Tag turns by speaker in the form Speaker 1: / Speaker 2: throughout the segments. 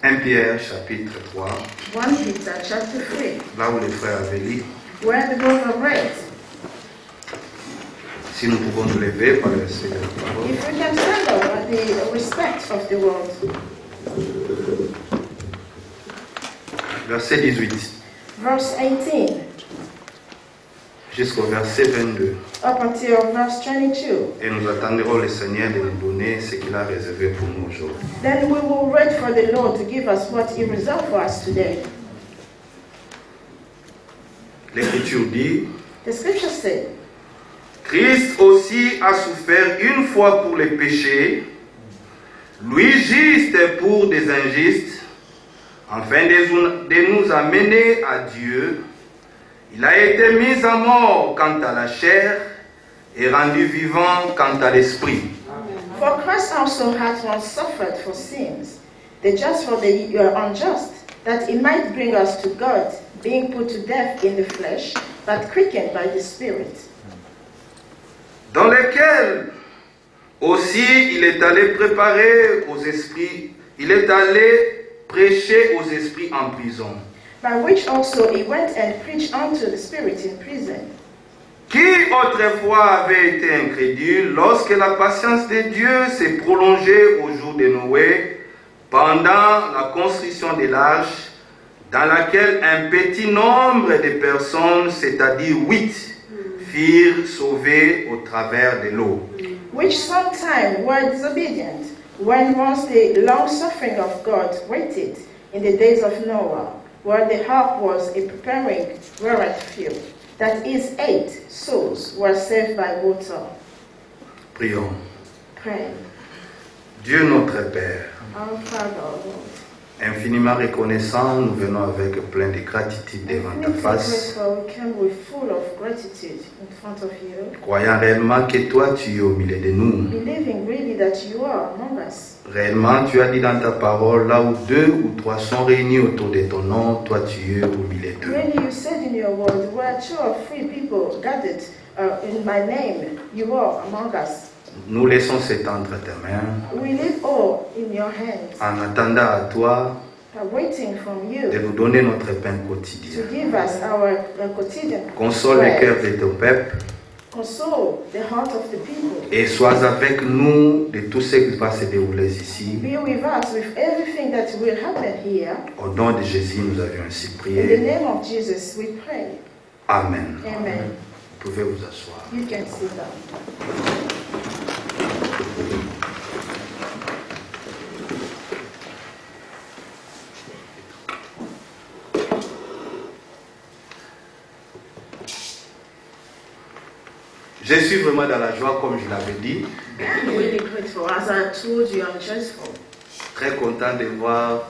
Speaker 1: 1 Pierre chapitre 3.
Speaker 2: 1 Peter chapter 3.
Speaker 1: Là où les frères avaient lu.
Speaker 2: Where the book of read.
Speaker 1: Si nous pouvons nous lever par le respect de la parole.
Speaker 2: If we can stand up at the respect of the word.
Speaker 1: Verset 18.
Speaker 2: Verse 18.
Speaker 1: Jusqu'au verset 22.
Speaker 2: Up until verse 22.
Speaker 1: Et nous attendrons le Seigneur de nous donner ce qu'il a réservé pour nous aujourd'hui.
Speaker 2: Then we will wait for the Lord to give us what He reserved for us today.
Speaker 1: L'Écriture dit,
Speaker 2: The scripture says,
Speaker 1: Christ aussi a souffert une fois pour les péchés, lui juste pour des injustes, afin de nous amener à Dieu. Il a été mis à mort quant à la chair et rendu vivant quant à l'esprit.
Speaker 2: For Christ also hath once suffered for sins, the just for the unjust, that He might bring us to God, being put to death in the flesh, but quickened by the Spirit.
Speaker 1: Dans lequel aussi il est allé préparer aux esprits, il est allé prêcher aux esprits en prison.
Speaker 2: By which also He went and preached unto the spirits in prison.
Speaker 1: Qui autrefois avait été incrédule lorsque la patience de Dieu s'est prolongée au jour de Noé, pendant la construction de l'arche, dans laquelle un petit nombre de personnes, c'est-à-dire 8, firent sauvés au travers de l'eau.
Speaker 2: Which sometime were disobedient, when once the long suffering of God waited in the days of Noah, where the harp was a preparing whereat few, that is 8 souls were saved by water.
Speaker 1: Prions.
Speaker 2: Pray.
Speaker 1: Dieu notre Père,
Speaker 2: Our Father, Lord,
Speaker 1: infiniment reconnaissant, nous venons avec plein de gratitude devant ta
Speaker 2: infinitely
Speaker 1: face,
Speaker 2: grateful, we came with full of gratitude in front of you,
Speaker 1: croyant réellement que toi tu es au milieu de nous.
Speaker 2: believing really that you are among us.
Speaker 1: Réellement, tu as dit dans ta parole, là où 2 ou 3 sont réunis autour de ton nom, toi tu es au milieu d'eux.
Speaker 2: Really, you said in your word, where 2 or 3 people gathered in my name, you are among us.
Speaker 1: Nous laissons s'étendre tes mains
Speaker 2: We leave all in your hands,
Speaker 1: en attendant à toi
Speaker 2: waiting from
Speaker 1: de
Speaker 2: you
Speaker 1: nous donner notre pain
Speaker 2: to
Speaker 1: quotidien.
Speaker 2: give us our quotidian
Speaker 1: Console le
Speaker 2: bread.
Speaker 1: cœur de ton peuple
Speaker 2: Console the heart of the people.
Speaker 1: et sois avec nous de tout ce qui va se dérouler ici.
Speaker 2: Be with us with everything that will happen here.
Speaker 1: Au nom de Jésus, nous avions ainsi
Speaker 2: In the
Speaker 1: prié.
Speaker 2: name of Jesus, we pray.
Speaker 1: Amen.
Speaker 2: Amen.
Speaker 1: Vous pouvez vous asseoir.
Speaker 2: You can sit down.
Speaker 1: Je suis vraiment dans la joie, comme je l'avais dit.
Speaker 2: I'm really grateful. As I told you, I'm joyful.
Speaker 1: Très content de voir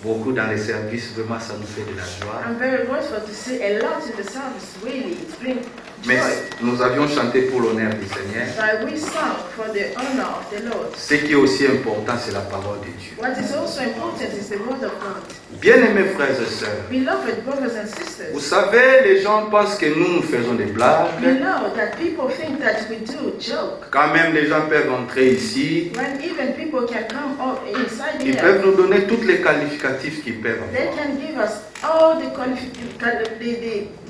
Speaker 1: beaucoup dans les services. Vraiment, ça nous fait de la joie.
Speaker 2: I'm very grateful to see a lot in the service. Really, it brings
Speaker 1: Mais
Speaker 2: joy.
Speaker 1: nous avions chanté pour l'honneur du Seigneur.
Speaker 2: But we sang for the honor of the Lord.
Speaker 1: Ce qui est aussi important, c'est la parole de Dieu.
Speaker 2: What is also important is the word of God.
Speaker 1: Bien-aimés frères et sœurs,
Speaker 2: Beloved brothers and
Speaker 1: vous
Speaker 2: sisters,
Speaker 1: savez, les gens pensent que nous faisons des
Speaker 2: you
Speaker 1: blagues.
Speaker 2: know that people think that we do joke.
Speaker 1: Quand même, les gens peuvent entrer ici.
Speaker 2: When even people can come up inside
Speaker 1: Ils
Speaker 2: here,
Speaker 1: peuvent nous donner tous les qualificatifs qu'ils peuvent
Speaker 2: they
Speaker 1: avoir.
Speaker 2: can give us all the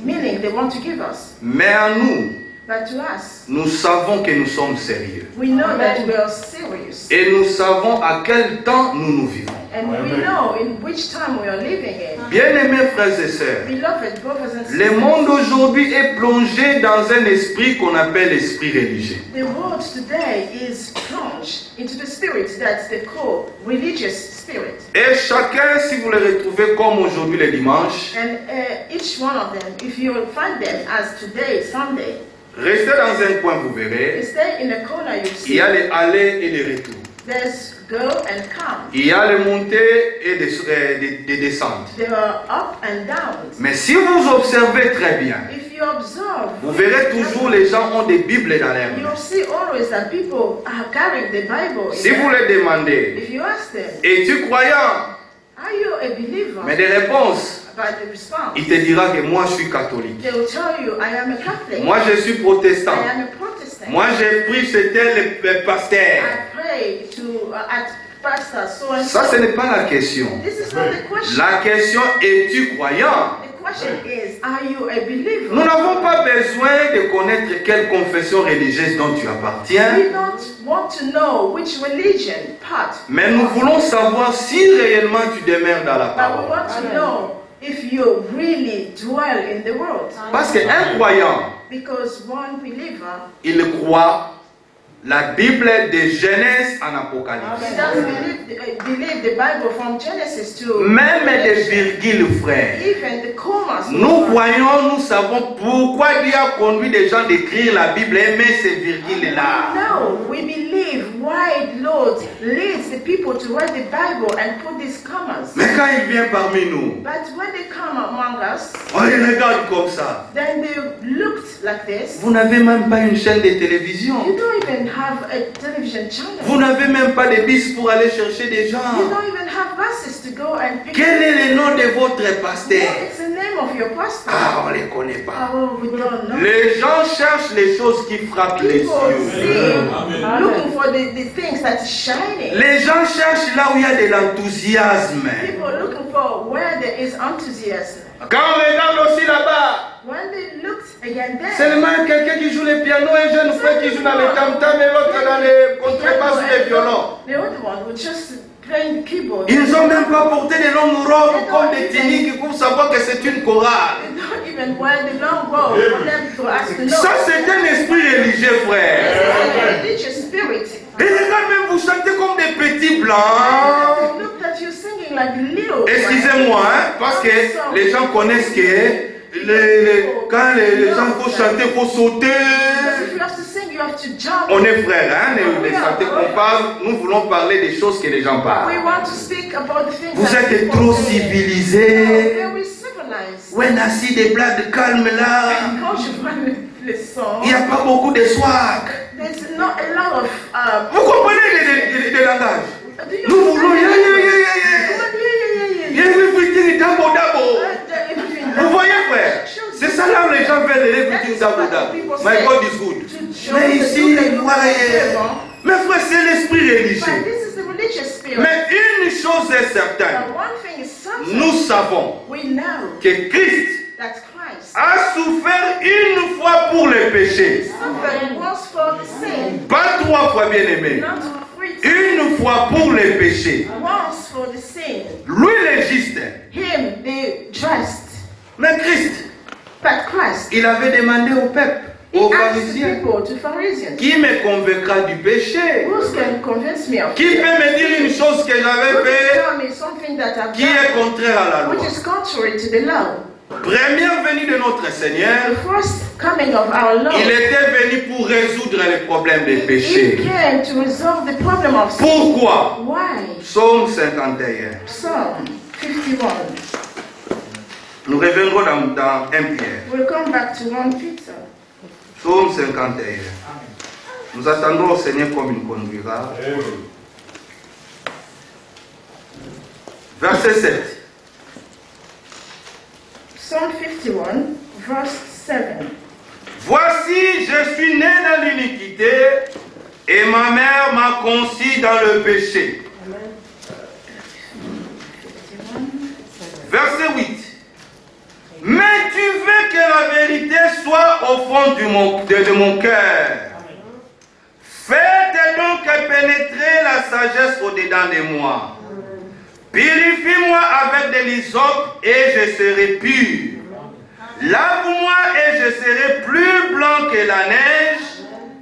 Speaker 2: meaning they want to give us.
Speaker 1: Mais à nous,
Speaker 2: But to us,
Speaker 1: nous savons que nous sommes sérieux.
Speaker 2: we know that we are serious.
Speaker 1: Et nous savons à quel temps nous nous vivons.
Speaker 2: And we know in which time we are living in.
Speaker 1: Bien-aimés frères et sœurs,
Speaker 2: Beloved brothers and
Speaker 1: le
Speaker 2: sisters,
Speaker 1: monde aujourd'hui est plongé dans un esprit qu'on appelle l'esprit religieux.
Speaker 2: the world today is plunged into the spirit that they call religious spirit.
Speaker 1: Et chacun, si vous le retrouvez comme aujourd'hui le dimanche,
Speaker 2: And each one of them, if you will find them as today, Sunday,
Speaker 1: restez dans un coin, vous
Speaker 2: you
Speaker 1: verrez,
Speaker 2: stay in the corner, you
Speaker 1: il
Speaker 2: see
Speaker 1: y a les allées et les retours.
Speaker 2: there's go and come.
Speaker 1: Il y a les montées et des descentes.
Speaker 2: They are up and down.
Speaker 1: Mais si vous observez très bien,
Speaker 2: If you observe,
Speaker 1: vous verrez toujours les gens ont des Bibles dans leurs mains.
Speaker 2: you'll see always that people are carrying the Bible.
Speaker 1: Si
Speaker 2: in
Speaker 1: vous
Speaker 2: their-
Speaker 1: les demandez,
Speaker 2: If you ask them,
Speaker 1: es-tu croyant?
Speaker 2: are you a believer?
Speaker 1: Mais des réponses,
Speaker 2: By the response,
Speaker 1: il te dira que moi je suis catholique.
Speaker 2: they will tell you, I am a Catholic.
Speaker 1: Moi je suis protestant.
Speaker 2: I am a Protestant.
Speaker 1: Moi j'ai pris chez tel pasteur.
Speaker 2: I pray pray to at pastor so and
Speaker 1: Ça,
Speaker 2: so.
Speaker 1: ce n'est pas la question.
Speaker 2: This is not the question.
Speaker 1: La question, es-tu croyant?
Speaker 2: The question is, are you a believer?
Speaker 1: Nous n'avons pas besoin de connaître quelle confession religieuse dont tu appartiens,
Speaker 2: We don't want to know which religion part,
Speaker 1: mais nous voulons savoir si réellement tu demeures dans la
Speaker 2: but we
Speaker 1: parole.
Speaker 2: want to know if you really dwell in the world.
Speaker 1: Parce qu'un croyant,
Speaker 2: Because one believer,
Speaker 1: il croit la Bible de Genèse en Apocalypse.
Speaker 2: he does believe the Bible from Genesis to
Speaker 1: Même des
Speaker 2: Revelation.
Speaker 1: virgules, frère.
Speaker 2: Even the commas.
Speaker 1: Nous croyons, nous savons pourquoi Dieu a conduit des gens d'écrire la Bible et mettre ces virgules-là.
Speaker 2: No, we believe why Lord leads the people to write the Bible and put these commas.
Speaker 1: Mais quand il vient parmi nous,
Speaker 2: But when they come among us,
Speaker 1: on les regarde comme ça.
Speaker 2: then they looked like this.
Speaker 1: Vous n'avez même pas une chaîne de télévision.
Speaker 2: You don't even have a television channel.
Speaker 1: Vous n'avez même pas de bus pour aller chercher des gens.
Speaker 2: You don't even have buses to go and pick
Speaker 1: Quel
Speaker 2: up.
Speaker 1: est le nom de votre pasteur?
Speaker 2: What is the name of your pastor?
Speaker 1: Ah, on ne les connaît pas.
Speaker 2: Oh, we don't know.
Speaker 1: Les gens cherchent les choses qui frappent les
Speaker 2: People
Speaker 1: yeux.
Speaker 2: see, looking for the things that's shining.
Speaker 1: Les gens cherchent là où il y a de l'enthousiasme.
Speaker 2: People looking for where there is enthusiasm.
Speaker 1: Quand on regarde aussi là-bas,
Speaker 2: When they looked again there,
Speaker 1: seulement quelqu'un qui joue le piano, un jeune frère qui joue dans le tam-tam et l'autre dans les contrebasses ou les violons.
Speaker 2: the other one was just playing the keyboard.
Speaker 1: Ils n'ont même pas porté des longues robes comme des tuniques pour savoir que c'est une chorale.
Speaker 2: They don't even wear the long robe for them to ask to know.
Speaker 1: Ça, c'est un esprit religieux, frère.
Speaker 2: It's a religious spirit.
Speaker 1: Et regarde, même vous chantez comme des petits blancs.
Speaker 2: And look that you're singing like little.
Speaker 1: Excusez-moi, hein, parce que les gens connaissent que quand les gens vont chanter, il faut sauter.
Speaker 2: Because if you have to sing, you have to jump.
Speaker 1: On est frères, hein, les chantés qu'on parle, nous voulons parler des choses que les gens
Speaker 2: We
Speaker 1: parlent.
Speaker 2: want to speak about the things
Speaker 1: Vous
Speaker 2: that
Speaker 1: êtes
Speaker 2: people
Speaker 1: trop
Speaker 2: say.
Speaker 1: civilisés.
Speaker 2: Very civilized.
Speaker 1: Ouais, assis des blagues calmes là.
Speaker 2: Quand je vois le son,
Speaker 1: Il n'y a pas beaucoup de swag.
Speaker 2: there's not a lot of.
Speaker 1: Vous comprenez les langages?
Speaker 2: Do you
Speaker 1: Nous voulons
Speaker 2: understand?
Speaker 1: yeah. Everything double double. Vous voyez, frère? C'est ça là où les gens veulent everything double double. My God is good. Mais ici, voyez. Mais frère, c'est l'esprit
Speaker 2: But
Speaker 1: religieux.
Speaker 2: this is the religious spirit.
Speaker 1: Mais une chose est certaine.
Speaker 2: But one thing is certain.
Speaker 1: Nous savons
Speaker 2: We know
Speaker 1: que Christ
Speaker 2: that Christ
Speaker 1: a souffert une fois pour les péchés.
Speaker 2: suffered once for the sin,
Speaker 1: Pas 3 fois, bien aimé.
Speaker 2: not 3 times.
Speaker 1: Une fois pour les péchés.
Speaker 2: Once for the sin.
Speaker 1: Lui, le juste.
Speaker 2: Him, the just.
Speaker 1: Mais Christ,
Speaker 2: But Christ,
Speaker 1: il avait demandé au peuple,
Speaker 2: he
Speaker 1: aux
Speaker 2: asked the
Speaker 1: pharisiens,
Speaker 2: people, to Phariseans,
Speaker 1: qui me convaincra du péché?
Speaker 2: who can convince me of
Speaker 1: Qui peut me dire une chose que
Speaker 2: Who
Speaker 1: j'avais
Speaker 2: can
Speaker 1: fait
Speaker 2: tell me something that I've
Speaker 1: qui est
Speaker 2: done
Speaker 1: contraire à la loi?
Speaker 2: which is contrary to the law?
Speaker 1: Première venue de notre Seigneur,
Speaker 2: The first coming of our Lord,
Speaker 1: il était venu pour résoudre les problèmes des
Speaker 2: he
Speaker 1: péchés.
Speaker 2: came to resolve the problem of sin.
Speaker 1: Pourquoi?
Speaker 2: Why?
Speaker 1: Psaume 51.
Speaker 2: Psalm 51.
Speaker 1: Nous reviendrons dans 1 Pierre.
Speaker 2: We'll come back to 1 Peter.
Speaker 1: Psaume 51. Nous attendons au Seigneur comme il conduira. Verset 7.
Speaker 2: Psalm 51, verse 7.
Speaker 1: Voici, je suis né dans l'iniquité et ma mère m'a conçu dans le péché. Verset 8. Mais tu veux que la vérité soit au fond de mon cœur. Faites donc pénétrer la sagesse au-dedans de moi. Purifie-moi avec de l'hysope et je serai pur. Lave-moi et je serai plus blanc que la neige.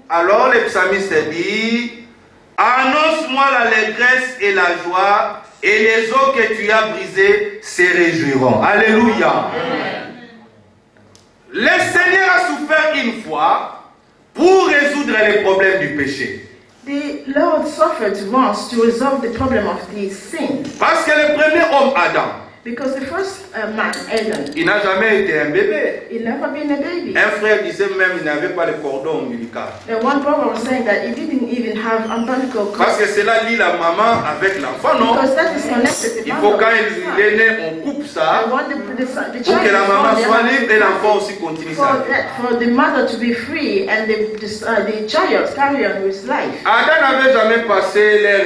Speaker 1: Alors le psalmiste dit, annonce-moi l'allégresse et la joie, et les eaux que tu as brisées se réjouiront. Alléluia. Le Seigneur a souffert une fois pour résoudre les problèmes du péché.
Speaker 2: The Lord suffered once to resolve the problem of the sin.
Speaker 1: Parce que le premier homme, Adam,
Speaker 2: Because the first man, Adam,
Speaker 1: il n'a jamais été un bébé.
Speaker 2: he never been a baby.
Speaker 1: Un frère disait même qu'il n'avait pas de cordon ombilical.
Speaker 2: And one brother was saying that he didn't even have umbilical cord.
Speaker 1: Parce que cela lie la maman avec l'enfant, non?
Speaker 2: Because that is connected to
Speaker 1: Il faut quand il est né, on coupe ça
Speaker 2: And what the
Speaker 1: pour
Speaker 2: child
Speaker 1: que la
Speaker 2: is
Speaker 1: maman
Speaker 2: born,
Speaker 1: soit
Speaker 2: they
Speaker 1: libre et l'enfant aussi continue sa
Speaker 2: for,
Speaker 1: vie.
Speaker 2: for the mother to be free and the child carry on with life.
Speaker 1: Adam n'avait jamais passé leur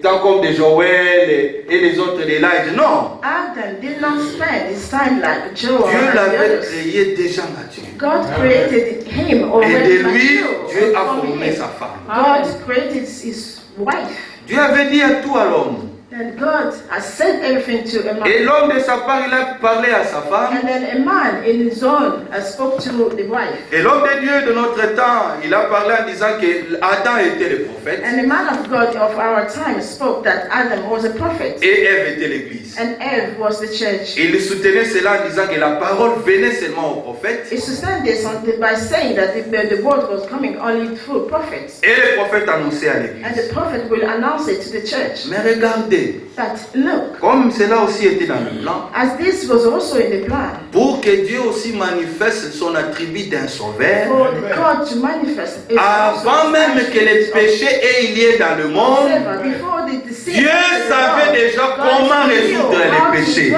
Speaker 1: temps comme des Joël et les autres de l'âge. Non.
Speaker 2: Adam did not spend his time like Joel
Speaker 1: Dieu
Speaker 2: and the
Speaker 1: l'avait
Speaker 2: others.
Speaker 1: créé déjà mature.
Speaker 2: God created him
Speaker 1: Et
Speaker 2: already
Speaker 1: de lui,
Speaker 2: mature.
Speaker 1: Dieu a
Speaker 2: From
Speaker 1: formé
Speaker 2: him,
Speaker 1: sa femme.
Speaker 2: God created his wife.
Speaker 1: Dieu avait dit à tout à l'homme.
Speaker 2: And God has said everything to a man.
Speaker 1: Et l'homme de sa part, il a parlé à sa femme.
Speaker 2: And then a man in his own spoke to the wife.
Speaker 1: Et l'homme de Dieu de notre temps, il a parlé en disant que Adam était le prophète
Speaker 2: And the man of God of our time spoke that Adam was a prophet.
Speaker 1: et Ève était l'église.
Speaker 2: And Eve was the church.
Speaker 1: Il soutenait cela en disant que la parole venait seulement au prophète.
Speaker 2: He sustained this by saying that the word was coming only through prophets.
Speaker 1: Et le prophète annonçait à
Speaker 2: And
Speaker 1: l'église.
Speaker 2: the prophet will announce it to the church.
Speaker 1: Mais regardez,
Speaker 2: But look,
Speaker 1: comme cela aussi était dans le plan,
Speaker 2: as this was also in the plan,
Speaker 1: pour que Dieu aussi manifeste son attribut d'un sauveur,
Speaker 2: for God to manifest his
Speaker 1: avant même que les péchés aient lieu dans le monde,
Speaker 2: before the sin
Speaker 1: Dieu savait déjà comment résoudre les péchés.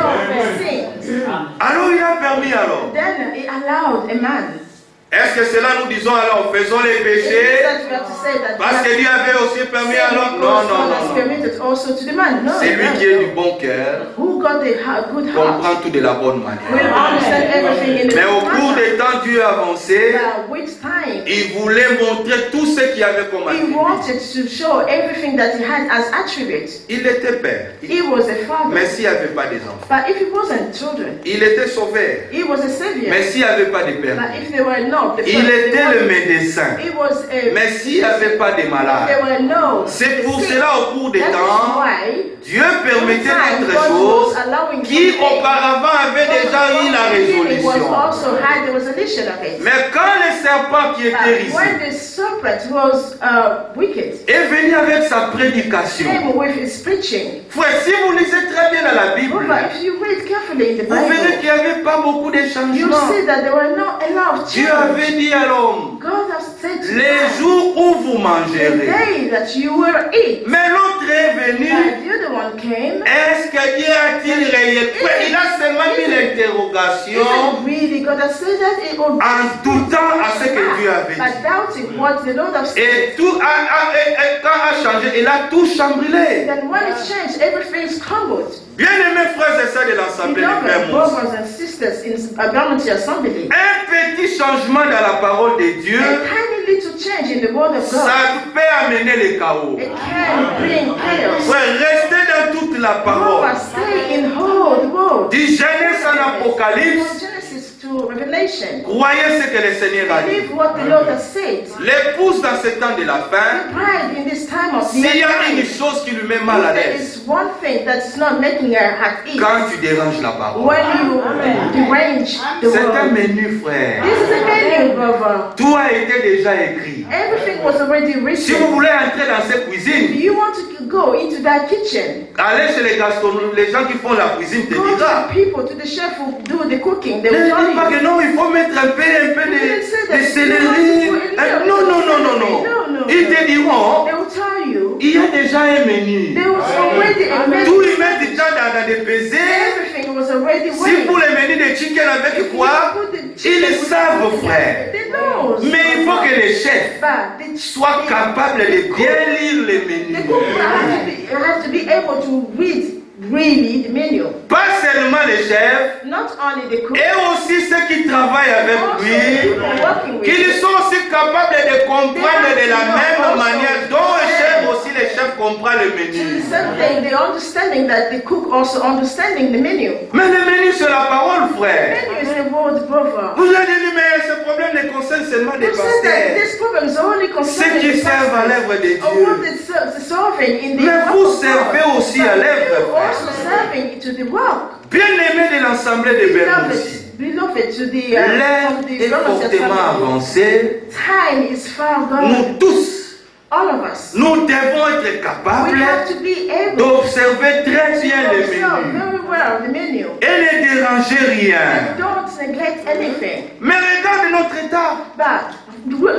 Speaker 1: Alors il a permis alors.
Speaker 2: Then he allowed a man.
Speaker 1: Est-ce que cela nous disons alors faisons les péchés parce que Dieu avait aussi permis alors? Non, non, non. C'est lui qui est du bon cœur, comprend tout de la bonne manière. Mais au cours des temps, Dieu a avancé. Il voulait montrer tout ce qu'il y avait comme attribut. Il était père. Mais s'il n'y avait pas des enfants. Il était sauveur. Mais s'il n'y avait pas de père. Il était le médecin. Mais s'il n'y avait pas de malades. C'est pour cela au cours des temps, Dieu permettait d'autres choses qui auparavant avaient déjà eu la résolution. Mais quand le serpent qui était risé est venu avec sa prédication. Frère, si vous lisez très bien dans la Bible, vous verrez qu'il n'y avait pas beaucoup de changements. Dieu avait dit à l'homme, les jours où vous mangerez. Mais l'autre est venu. Est-ce que Dieu a-t-il réel? Il a seulement mis l'interrogation en doutant à ce que Dieu avait dit. Et tout quand a changé, il a tout chamboulé. Bien-aimés frères et sœurs de l'Assemblée de Père, un petit changement dans la parole de Dieu, ça peut amener le chaos. Frère, restez dans toute la parole. Du Genèse en Apocalypse, croyez ce que le Seigneur a dit. L'épouse dans ce temps de la fin, s'il y a une chose qui lui met mal à l'aise, quand tu déranges la parole, c'est un menu, frère. Tout a été déjà écrit. Si vous voulez entrer dans cette cuisine, allez chez les gens qui font la cuisine, te dira. Ne dis pas que non, il faut mettre un peu de céleri. Non, non, non, non, non. Ils te diront, il y a déjà un menu. Tout ils mettent déjà dans des baisers. Si pour les menus de chicken avec quoi, ils savent, frère. Mais il faut que les chefs soient capables de bien lire les menus. Pas seulement les chefs, et aussi ceux qui travaillent avec lui, qu'ils sont aussi capables de comprendre de la même manière dont les chefs comprennent le menu. Mais le menu c'est la parole, frère. Vous avez dit, mais ce problème ne concerne seulement des pasteurs, ceux qui servent à l'œuvre de Dieu. Mais vous servez aussi à l'œuvre, frère. Bien-aimés de l'Assemblée de Bermouzi, l'heure est fortement avancée. Nous tous, nous devons être capables d'observer très bien les menus.
Speaker 2: aware of the menu.
Speaker 1: Et ne dérangez rien.
Speaker 2: And don't neglect anything.
Speaker 1: Mais regarde notre état.
Speaker 2: But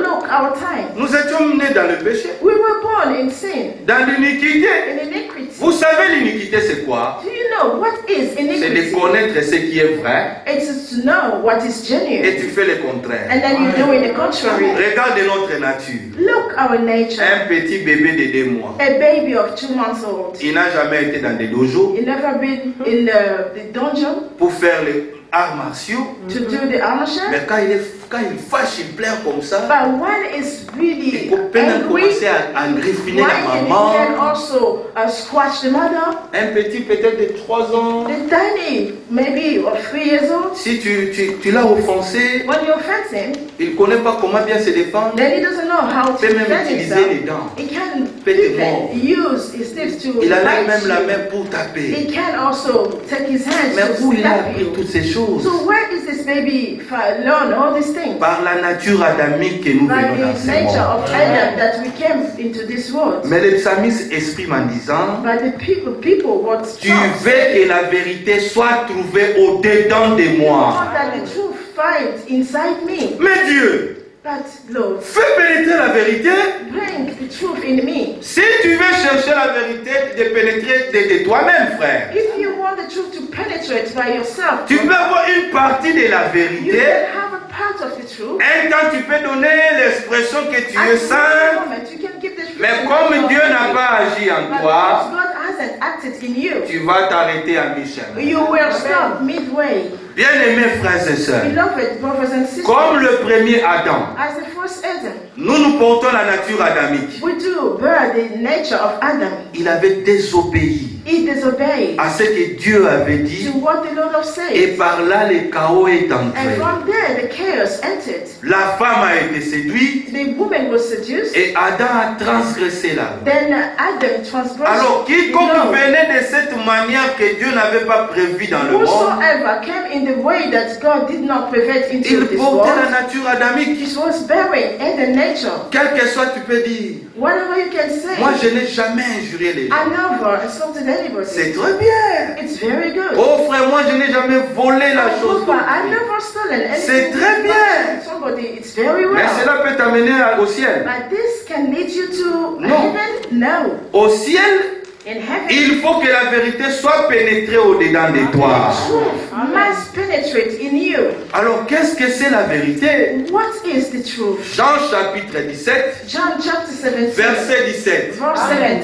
Speaker 2: look, our time.
Speaker 1: Nous étions nés dans le péché,
Speaker 2: We were born in sin,
Speaker 1: dans l'iniquité.
Speaker 2: in iniquity.
Speaker 1: Vous savez l'iniquité c'est quoi?
Speaker 2: Do you know what is
Speaker 1: C'est de
Speaker 2: iniquity?
Speaker 1: connaître ce qui est vrai
Speaker 2: It is to know what is
Speaker 1: et
Speaker 2: genuine,
Speaker 1: tu fais le contraire.
Speaker 2: and then you do it the contrary.
Speaker 1: Regarde notre nature.
Speaker 2: Look, our nature.
Speaker 1: Un petit bébé de 2 mois.
Speaker 2: A baby of 2 months old.
Speaker 1: Il n'a jamais été dans des dojos
Speaker 2: You never been in the dungeon
Speaker 1: pour faire les arts martiaux.
Speaker 2: to do the armature.
Speaker 1: Mais quand il fâche, il pleure comme ça.
Speaker 2: But one is really
Speaker 1: Il peut peine
Speaker 2: angry.
Speaker 1: commencer à griffiner
Speaker 2: One
Speaker 1: la
Speaker 2: can
Speaker 1: maman.
Speaker 2: also squash the mother.
Speaker 1: Un petit peut-être de 3 ans.
Speaker 2: The tiny, maybe of 3 years old.
Speaker 1: Si tu l'as offensé,
Speaker 2: When you offend him,
Speaker 1: il ne connaît pas comment bien se défendre.
Speaker 2: then he doesn't know how to
Speaker 1: Il peut même
Speaker 2: defend
Speaker 1: utiliser
Speaker 2: himself.
Speaker 1: les dents.
Speaker 2: He can
Speaker 1: Fait des morts.
Speaker 2: even use his lips to
Speaker 1: Il a
Speaker 2: bite
Speaker 1: même la
Speaker 2: you.
Speaker 1: main pour taper.
Speaker 2: He can also take his hands
Speaker 1: Mais
Speaker 2: to
Speaker 1: où il a
Speaker 2: slap
Speaker 1: appris
Speaker 2: you.
Speaker 1: toutes ces choses?
Speaker 2: So where is this baby learn all these things?
Speaker 1: Par la nature adamique que nous
Speaker 2: By
Speaker 1: venons dans
Speaker 2: the
Speaker 1: ce
Speaker 2: nature
Speaker 1: monde.
Speaker 2: of Adam that we came into this world.
Speaker 1: Mais le psalmiste exprime en disant:
Speaker 2: But the people what
Speaker 1: tu veux que la vérité soit trouvée au-dedans de moi.
Speaker 2: want that the truth find inside me.
Speaker 1: Mais Dieu,
Speaker 2: But Lord,
Speaker 1: fais pénétrer la vérité.
Speaker 2: bring the truth in me.
Speaker 1: Si tu veux chercher la vérité, de pénétrer de toi-même, frère.
Speaker 2: If you want the truth to penetrate by yourself,
Speaker 1: Tu peux avoir une partie de la
Speaker 2: you
Speaker 1: vérité.
Speaker 2: can have a part of the truth.
Speaker 1: Un temps, tu peux donner l'expression que tu
Speaker 2: At
Speaker 1: es
Speaker 2: the
Speaker 1: saint.
Speaker 2: moment, you can give the truth.
Speaker 1: Mais comme Dieu n'a pas agi en
Speaker 2: But
Speaker 1: toi,
Speaker 2: because God hasn't acted in you,
Speaker 1: tu vas t'arrêter à mi-chemin.
Speaker 2: you will stop midway.
Speaker 1: Bien-aimés frères et sœurs,
Speaker 2: Beloved brothers and sisters,
Speaker 1: comme le premier Adam,
Speaker 2: as the first Adam,
Speaker 1: nous portons la nature adamique.
Speaker 2: we do bear the nature of Adam.
Speaker 1: Il avait désobéi
Speaker 2: He disobeyed
Speaker 1: à ce que Dieu avait
Speaker 2: to
Speaker 1: dit,
Speaker 2: what the Lord
Speaker 1: et
Speaker 2: said.
Speaker 1: par là le chaos est
Speaker 2: And
Speaker 1: entré.
Speaker 2: from there, the chaos entered.
Speaker 1: La femme a été séduite
Speaker 2: The woman was seduced.
Speaker 1: et Adam a transgressé la loi.
Speaker 2: Then Adam transgressed
Speaker 1: Alors,
Speaker 2: the
Speaker 1: quiconque
Speaker 2: law.
Speaker 1: venait de cette manière que Dieu n'avait pas prévue dans le monde,
Speaker 2: Whosoever came in the way that God did not prevent into
Speaker 1: il
Speaker 2: this
Speaker 1: portait la
Speaker 2: world,
Speaker 1: nature adamique.
Speaker 2: he was bearing in the nature.
Speaker 1: Quel que soit, tu peux dire,
Speaker 2: Whatever you can say,
Speaker 1: moi je n'ai jamais injurié les gens.
Speaker 2: I never insulted anybody.
Speaker 1: C'est très bien.
Speaker 2: It's very good.
Speaker 1: Oh frère, moi je n'ai jamais volé la chose.
Speaker 2: But I never stolen anything.
Speaker 1: C'est très bien.
Speaker 2: from somebody. It's very
Speaker 1: Mais
Speaker 2: well.
Speaker 1: cela peut t'amener au ciel.
Speaker 2: But this can lead you to
Speaker 1: No.
Speaker 2: heaven? No.
Speaker 1: Au ciel,
Speaker 2: In heaven,
Speaker 1: il faut que la vérité soit pénétrée au-dedans de toi.
Speaker 2: truth must penetrate in you.
Speaker 1: Alors qu'est-ce que c'est la vérité?
Speaker 2: What is the truth?
Speaker 1: Jean chapitre 17,
Speaker 2: John chapter 17,
Speaker 1: verset 17.
Speaker 2: verse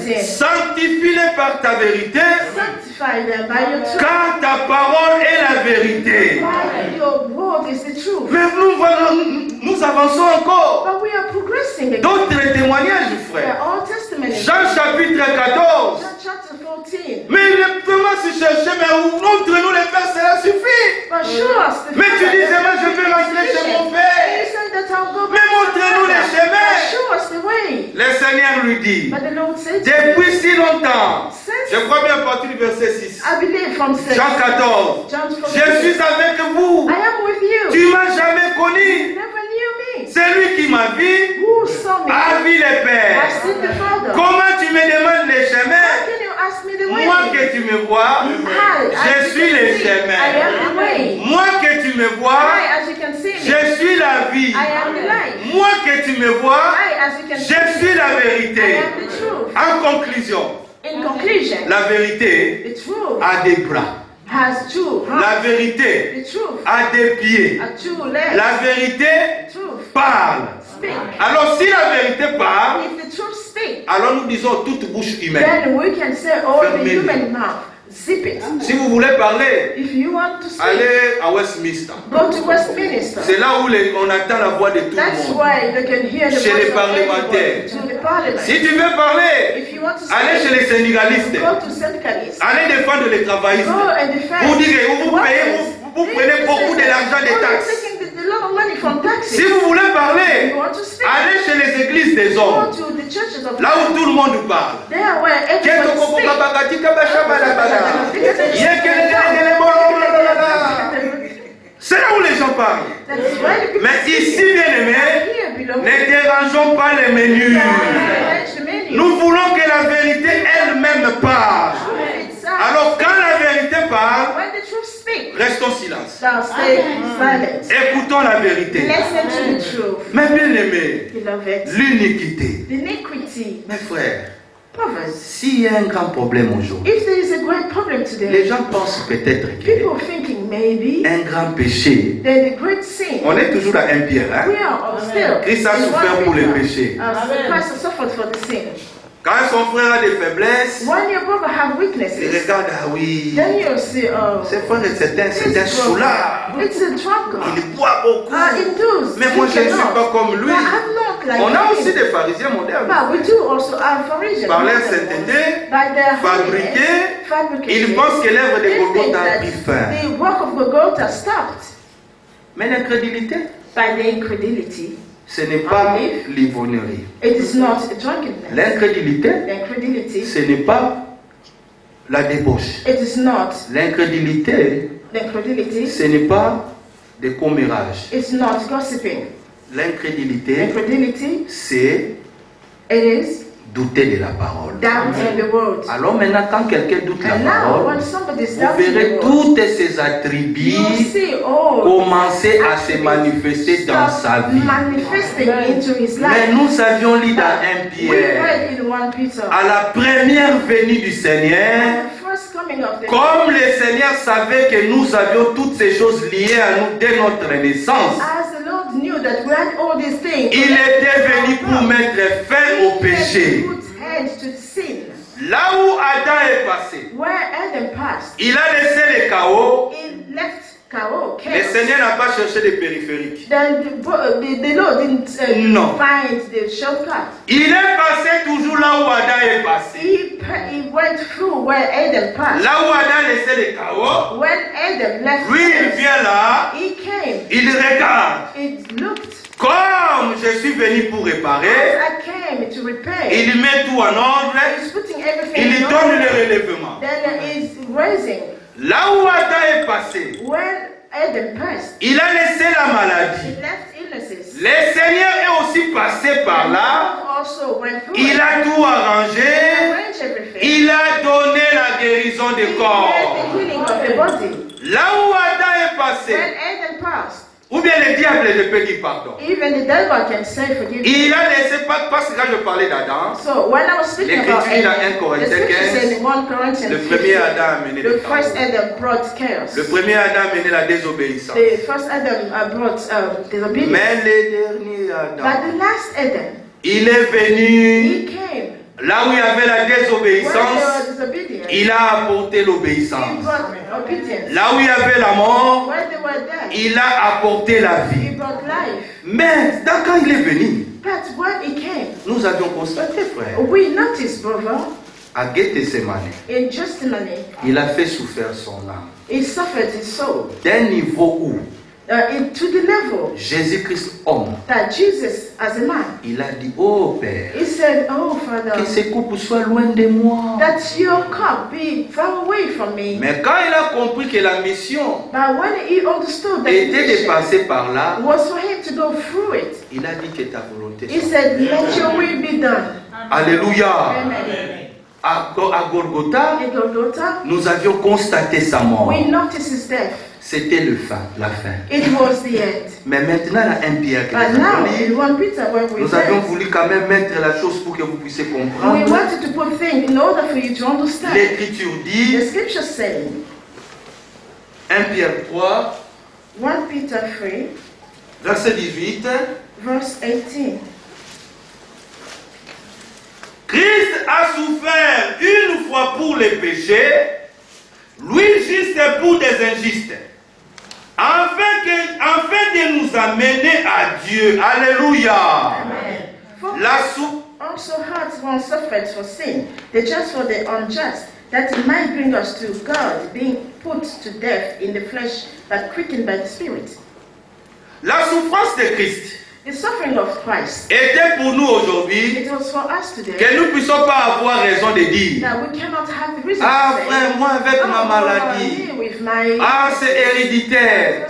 Speaker 2: 17.
Speaker 1: Sanctifie-les par ta vérité,
Speaker 2: Sanctify them by your truth.
Speaker 1: car ta parole est la vérité.
Speaker 2: By your word is the truth.
Speaker 1: Mais nous avançons encore.
Speaker 2: But we are progressing again.
Speaker 1: D'autres témoignages,
Speaker 2: The
Speaker 1: frère.
Speaker 2: Old Testament.
Speaker 1: Jean chapitre 14.
Speaker 2: John chapter 14.
Speaker 1: Mais il est vraiment si chercher, mais montre-nous les pères, cela suffit.
Speaker 2: But show us the
Speaker 1: Mais tu
Speaker 2: Father
Speaker 1: disais,
Speaker 2: that
Speaker 1: moi je vais rentrer chez mon
Speaker 2: you
Speaker 1: père.
Speaker 2: say that I'll go
Speaker 1: Mais
Speaker 2: back to
Speaker 1: montre-nous
Speaker 2: my
Speaker 1: les
Speaker 2: Father.
Speaker 1: chemins.
Speaker 2: But show us the way.
Speaker 1: Le Seigneur lui dit,
Speaker 2: But the Lord said,
Speaker 1: depuis si longtemps,
Speaker 2: since
Speaker 1: je crois bien à partir du verset 6,
Speaker 2: I believe from 6,
Speaker 1: Jean 14,
Speaker 2: John 14,
Speaker 1: je suis avec vous.
Speaker 2: I am with you.
Speaker 1: Tu m'as jamais
Speaker 2: You
Speaker 1: connu.
Speaker 2: never knew me.
Speaker 1: Celui qui m'a vu
Speaker 2: Who saw me?
Speaker 1: a vu les
Speaker 2: I've
Speaker 1: pères.
Speaker 2: seen the Father.
Speaker 1: Comment tu me demandes les
Speaker 2: How
Speaker 1: chemins?
Speaker 2: can you ask me the way?
Speaker 1: Moi que tu me vois, je suis le
Speaker 2: I am
Speaker 1: chemin.
Speaker 2: the way.
Speaker 1: Moi que tu me vois,
Speaker 2: I, as you can see me,
Speaker 1: je suis la vie.
Speaker 2: I am the light.
Speaker 1: Moi que tu me vois,
Speaker 2: I, as you can see
Speaker 1: je suis la
Speaker 2: I
Speaker 1: vérité.
Speaker 2: am the truth.
Speaker 1: En conclusion,
Speaker 2: In conclusion,
Speaker 1: la vérité
Speaker 2: the truth
Speaker 1: a des bras.
Speaker 2: has two
Speaker 1: La
Speaker 2: hands.
Speaker 1: vérité
Speaker 2: The truth
Speaker 1: a des pieds.
Speaker 2: has two legs.
Speaker 1: La vérité
Speaker 2: The truth
Speaker 1: parle.
Speaker 2: speak.
Speaker 1: Alors si la vérité parle,
Speaker 2: If the truth speak,
Speaker 1: alors nous disons toute bouche humaine.
Speaker 2: then we can say, oh, the
Speaker 1: Fermez-le.
Speaker 2: human mouth. Zip it.
Speaker 1: Si vous voulez parler,
Speaker 2: If you want to speak,
Speaker 1: allez à Westminster.
Speaker 2: go to Westminster.
Speaker 1: C'est là où on entend la voix de tout
Speaker 2: That's
Speaker 1: le monde.
Speaker 2: why they can hear the
Speaker 1: Chez les
Speaker 2: voice of
Speaker 1: parlementaires.
Speaker 2: everyone. To the parliament.
Speaker 1: Si tu veux parler,
Speaker 2: If you want to
Speaker 1: allez chez
Speaker 2: speak,
Speaker 1: les syndicalistes.
Speaker 2: go to syndicalists.
Speaker 1: Allez défendre les travaillistes.
Speaker 2: Go and defend.
Speaker 1: Vous dites que vous
Speaker 2: workers.
Speaker 1: payez, vous prenez beaucoup de l'argent des
Speaker 2: Oh, you're
Speaker 1: taxes.
Speaker 2: taking a lot of money from taxes.
Speaker 1: Si vous voulez
Speaker 2: If
Speaker 1: parler,
Speaker 2: you want to speak,
Speaker 1: allez chez les églises des
Speaker 2: go
Speaker 1: hommes.
Speaker 2: to the churches of
Speaker 1: Là où tout le monde parle.
Speaker 2: there where everyone
Speaker 1: C'est là où les gens parlent.
Speaker 2: That's why the people
Speaker 1: Mais ici, bien aimé,
Speaker 2: here below.
Speaker 1: ne dérangeons pas les menus. Nous voulons que la vérité elle-même parle. Alors quand la vérité parle,
Speaker 2: stay silent.
Speaker 1: Écoutons la vérité.
Speaker 2: Listen to the truth.
Speaker 1: Mais bien aimé,
Speaker 2: Beloved,
Speaker 1: l'iniquité.
Speaker 2: the iniquity,
Speaker 1: Mes frères,
Speaker 2: brothers,
Speaker 1: s'il y a un grand problème aujourd'hui,
Speaker 2: if there is a great problem
Speaker 1: les
Speaker 2: today,
Speaker 1: gens pensent peut-être
Speaker 2: people thinking maybe
Speaker 1: qu'un grand péché,
Speaker 2: that the great sin,
Speaker 1: on est toujours à 1 Pierre, hein?
Speaker 2: we are still
Speaker 1: Christ a
Speaker 2: in
Speaker 1: souffert
Speaker 2: one
Speaker 1: pour les
Speaker 2: Peter.
Speaker 1: péchés.
Speaker 2: Christ has suffered for the sin.
Speaker 1: Quand son frère a des faiblesses,
Speaker 2: When your brother have
Speaker 1: il
Speaker 2: weaknesses,
Speaker 1: regarde, ah oui,
Speaker 2: then you see,
Speaker 1: c'est frère, c'est un soulard.
Speaker 2: it's a drunkard.
Speaker 1: Il boit beaucoup.
Speaker 2: It does.
Speaker 1: Mais moi, je ne suis pas comme lui.
Speaker 2: But I'm not like
Speaker 1: On a aussi
Speaker 2: him.
Speaker 1: des pharisiens modernes.
Speaker 2: But we do also have Pharisees.
Speaker 1: Par leur sainteté,
Speaker 2: By their
Speaker 1: fabriqués,
Speaker 2: fabricated,
Speaker 1: ils pensent que l'œuvre de
Speaker 2: they think
Speaker 1: Golgotha a
Speaker 2: that
Speaker 1: pris fin.
Speaker 2: the work of Golgotha stopped.
Speaker 1: Mais l'incrédulité,
Speaker 2: By the incredulity,
Speaker 1: ce n'est pas l'ivognerie.
Speaker 2: it is not drunkenness.
Speaker 1: L'incrédulité,
Speaker 2: The incredulity,
Speaker 1: ce n'est pas la débauche.
Speaker 2: it is not
Speaker 1: L'incrédulité,
Speaker 2: the incredulity,
Speaker 1: ce n'est pas des commérages.
Speaker 2: it's not gossiping.
Speaker 1: L'incrédulité,
Speaker 2: Incredulity,
Speaker 1: c'est
Speaker 2: it is
Speaker 1: douter de la parole.
Speaker 2: doubting the word.
Speaker 1: Alors maintenant, quand quelqu'un doute la
Speaker 2: And now,
Speaker 1: parole,
Speaker 2: when somebody is
Speaker 1: vous
Speaker 2: doubting
Speaker 1: verrez
Speaker 2: the word,
Speaker 1: toutes ces
Speaker 2: you
Speaker 1: attributs
Speaker 2: see all
Speaker 1: commencer à se manifester dans sa vie.
Speaker 2: manifesting into his
Speaker 1: Mais
Speaker 2: life.
Speaker 1: nous avions lu dans 1
Speaker 2: We
Speaker 1: Pierre,
Speaker 2: read in 1 Peter,
Speaker 1: à la première venue du Seigneur,
Speaker 2: the first coming of the
Speaker 1: comme le Seigneur savait que nous avions toutes ces choses liées à nous dès notre naissance,
Speaker 2: as the Lord knew that we had all these things,
Speaker 1: il était venu pour mettre fin au péché.
Speaker 2: put end to sin.
Speaker 1: Là où Adam est passé,
Speaker 2: Where Adam passed,
Speaker 1: il a laissé le chaos.
Speaker 2: he left chaos.
Speaker 1: Le Seigneur n'a pas cherché des périphériques.
Speaker 2: Then the Lord didn't
Speaker 1: No.
Speaker 2: find the shortcut.
Speaker 1: Il est passé toujours là où Adam est passé.
Speaker 2: He went through where Adam passed.
Speaker 1: Là où Adam laissait le chaos,
Speaker 2: When Adam left,
Speaker 1: lui il vient là,
Speaker 2: he came.
Speaker 1: il regarde.
Speaker 2: It looked
Speaker 1: Comme je suis venu pour
Speaker 2: as
Speaker 1: réparer,
Speaker 2: I came to repair.
Speaker 1: il met tout en ordre,
Speaker 2: He's putting everything
Speaker 1: il lui
Speaker 2: in
Speaker 1: donne
Speaker 2: order.
Speaker 1: le relèvement.
Speaker 2: Then he's raising.
Speaker 1: Là où Adam est passé,
Speaker 2: When Adam passed,
Speaker 1: il a laissé la maladie.
Speaker 2: he left illnesses.
Speaker 1: Le Seigneur est aussi passé par là,
Speaker 2: God also went through
Speaker 1: il
Speaker 2: it.
Speaker 1: a tout arrangé,
Speaker 2: Arranged everything.
Speaker 1: il a donné la guérison
Speaker 2: He
Speaker 1: du
Speaker 2: had
Speaker 1: corps.
Speaker 2: the healing of the body.
Speaker 1: Là où Adam est
Speaker 2: When
Speaker 1: passé,
Speaker 2: Adam passed,
Speaker 1: ou bien le diable ne peut dire pardon.
Speaker 2: even the devil can say forgive me.
Speaker 1: Il a laissé, parce que quand je parlais d'Adam,
Speaker 2: So when I was speaking about
Speaker 1: L'Écriture dans 1
Speaker 2: Adam, the
Speaker 1: Corinthiens
Speaker 2: scripture
Speaker 1: 15,
Speaker 2: says in 1 Corinthians
Speaker 1: le
Speaker 2: 15,
Speaker 1: premier Adam a mené le
Speaker 2: the first
Speaker 1: chaos.
Speaker 2: Adam brought chaos.
Speaker 1: Le premier Adam a mené la désobéissance.
Speaker 2: The first Adam brought disobedience.
Speaker 1: Mais le dernier
Speaker 2: But
Speaker 1: Adam,
Speaker 2: the last Adam,
Speaker 1: il est venu
Speaker 2: he came.
Speaker 1: là où il y avait la
Speaker 2: When they
Speaker 1: désobéissance,
Speaker 2: were disobedient,
Speaker 1: il a apporté
Speaker 2: he
Speaker 1: l'obéissance.
Speaker 2: brought obedience.
Speaker 1: Là où il y avait la mort,
Speaker 2: When they were dead,
Speaker 1: il a apporté la
Speaker 2: he
Speaker 1: vie.
Speaker 2: brought life.
Speaker 1: Mais quand il est venu,
Speaker 2: But when he came,
Speaker 1: nous avions constaté, frère,
Speaker 2: we noticed, brother,
Speaker 1: à Gethsemane,
Speaker 2: in Gethsemane,
Speaker 1: il a fait souffrir son âme.
Speaker 2: he suffered his soul
Speaker 1: D'un niveau où
Speaker 2: to the level
Speaker 1: Jésus-Christ, homme,
Speaker 2: that Jesus, as a man,
Speaker 1: il a dit, oh Père,
Speaker 2: he said, "Oh
Speaker 1: que
Speaker 2: Father,
Speaker 1: ces coupes soient loin de moi.
Speaker 2: that your cup be far away from me."
Speaker 1: Mais quand il a compris que la mission
Speaker 2: But when he understood that the
Speaker 1: était de
Speaker 2: mission
Speaker 1: passer par là,
Speaker 2: was for him to go through it,
Speaker 1: il a dit que ta volonté
Speaker 2: he
Speaker 1: soit
Speaker 2: said, "Let your will be done."
Speaker 1: Alléluia.
Speaker 2: Amen.
Speaker 1: À Golgotha,
Speaker 2: In Golgotha,
Speaker 1: nous avions constaté sa mort.
Speaker 2: we noticed his death.
Speaker 1: C'était la fin.
Speaker 2: It was the end.
Speaker 1: Mais maintenant, la 1 Pierre que
Speaker 2: But
Speaker 1: nous
Speaker 2: now,
Speaker 1: avons
Speaker 2: in
Speaker 1: lu,
Speaker 2: 1 Peter, when we
Speaker 1: nous avions
Speaker 2: read,
Speaker 1: voulu quand même mettre la chose pour que vous puissiez
Speaker 2: we
Speaker 1: comprendre.
Speaker 2: wanted to put things in order for you to understand.
Speaker 1: L'Écriture
Speaker 2: The
Speaker 1: dit,
Speaker 2: scripture says,
Speaker 1: 1 Pierre 3,
Speaker 2: 1 Peter 3,
Speaker 1: verset 18,
Speaker 2: verse 18.
Speaker 1: Christ a souffert une fois pour les péchés, lui juste pour des injustes, afin de nous amener à Dieu. Alléluia.
Speaker 2: Amen. For
Speaker 1: La sou-
Speaker 2: also hath one suffered for sin, the just for the unjust, that it might bring us to God, being put to death in the flesh, but quickened by the Spirit.
Speaker 1: la souffrance de Christ
Speaker 2: The suffering of Christ,
Speaker 1: était pour nous aujourd'hui
Speaker 2: it was for us today,
Speaker 1: que nous ne puissions pas avoir raison de dire,
Speaker 2: that we cannot have the reason
Speaker 1: ah
Speaker 2: to say,
Speaker 1: frère, moi avec ma
Speaker 2: "Oh,
Speaker 1: maladie,
Speaker 2: me with my
Speaker 1: ah c'est héréditaire,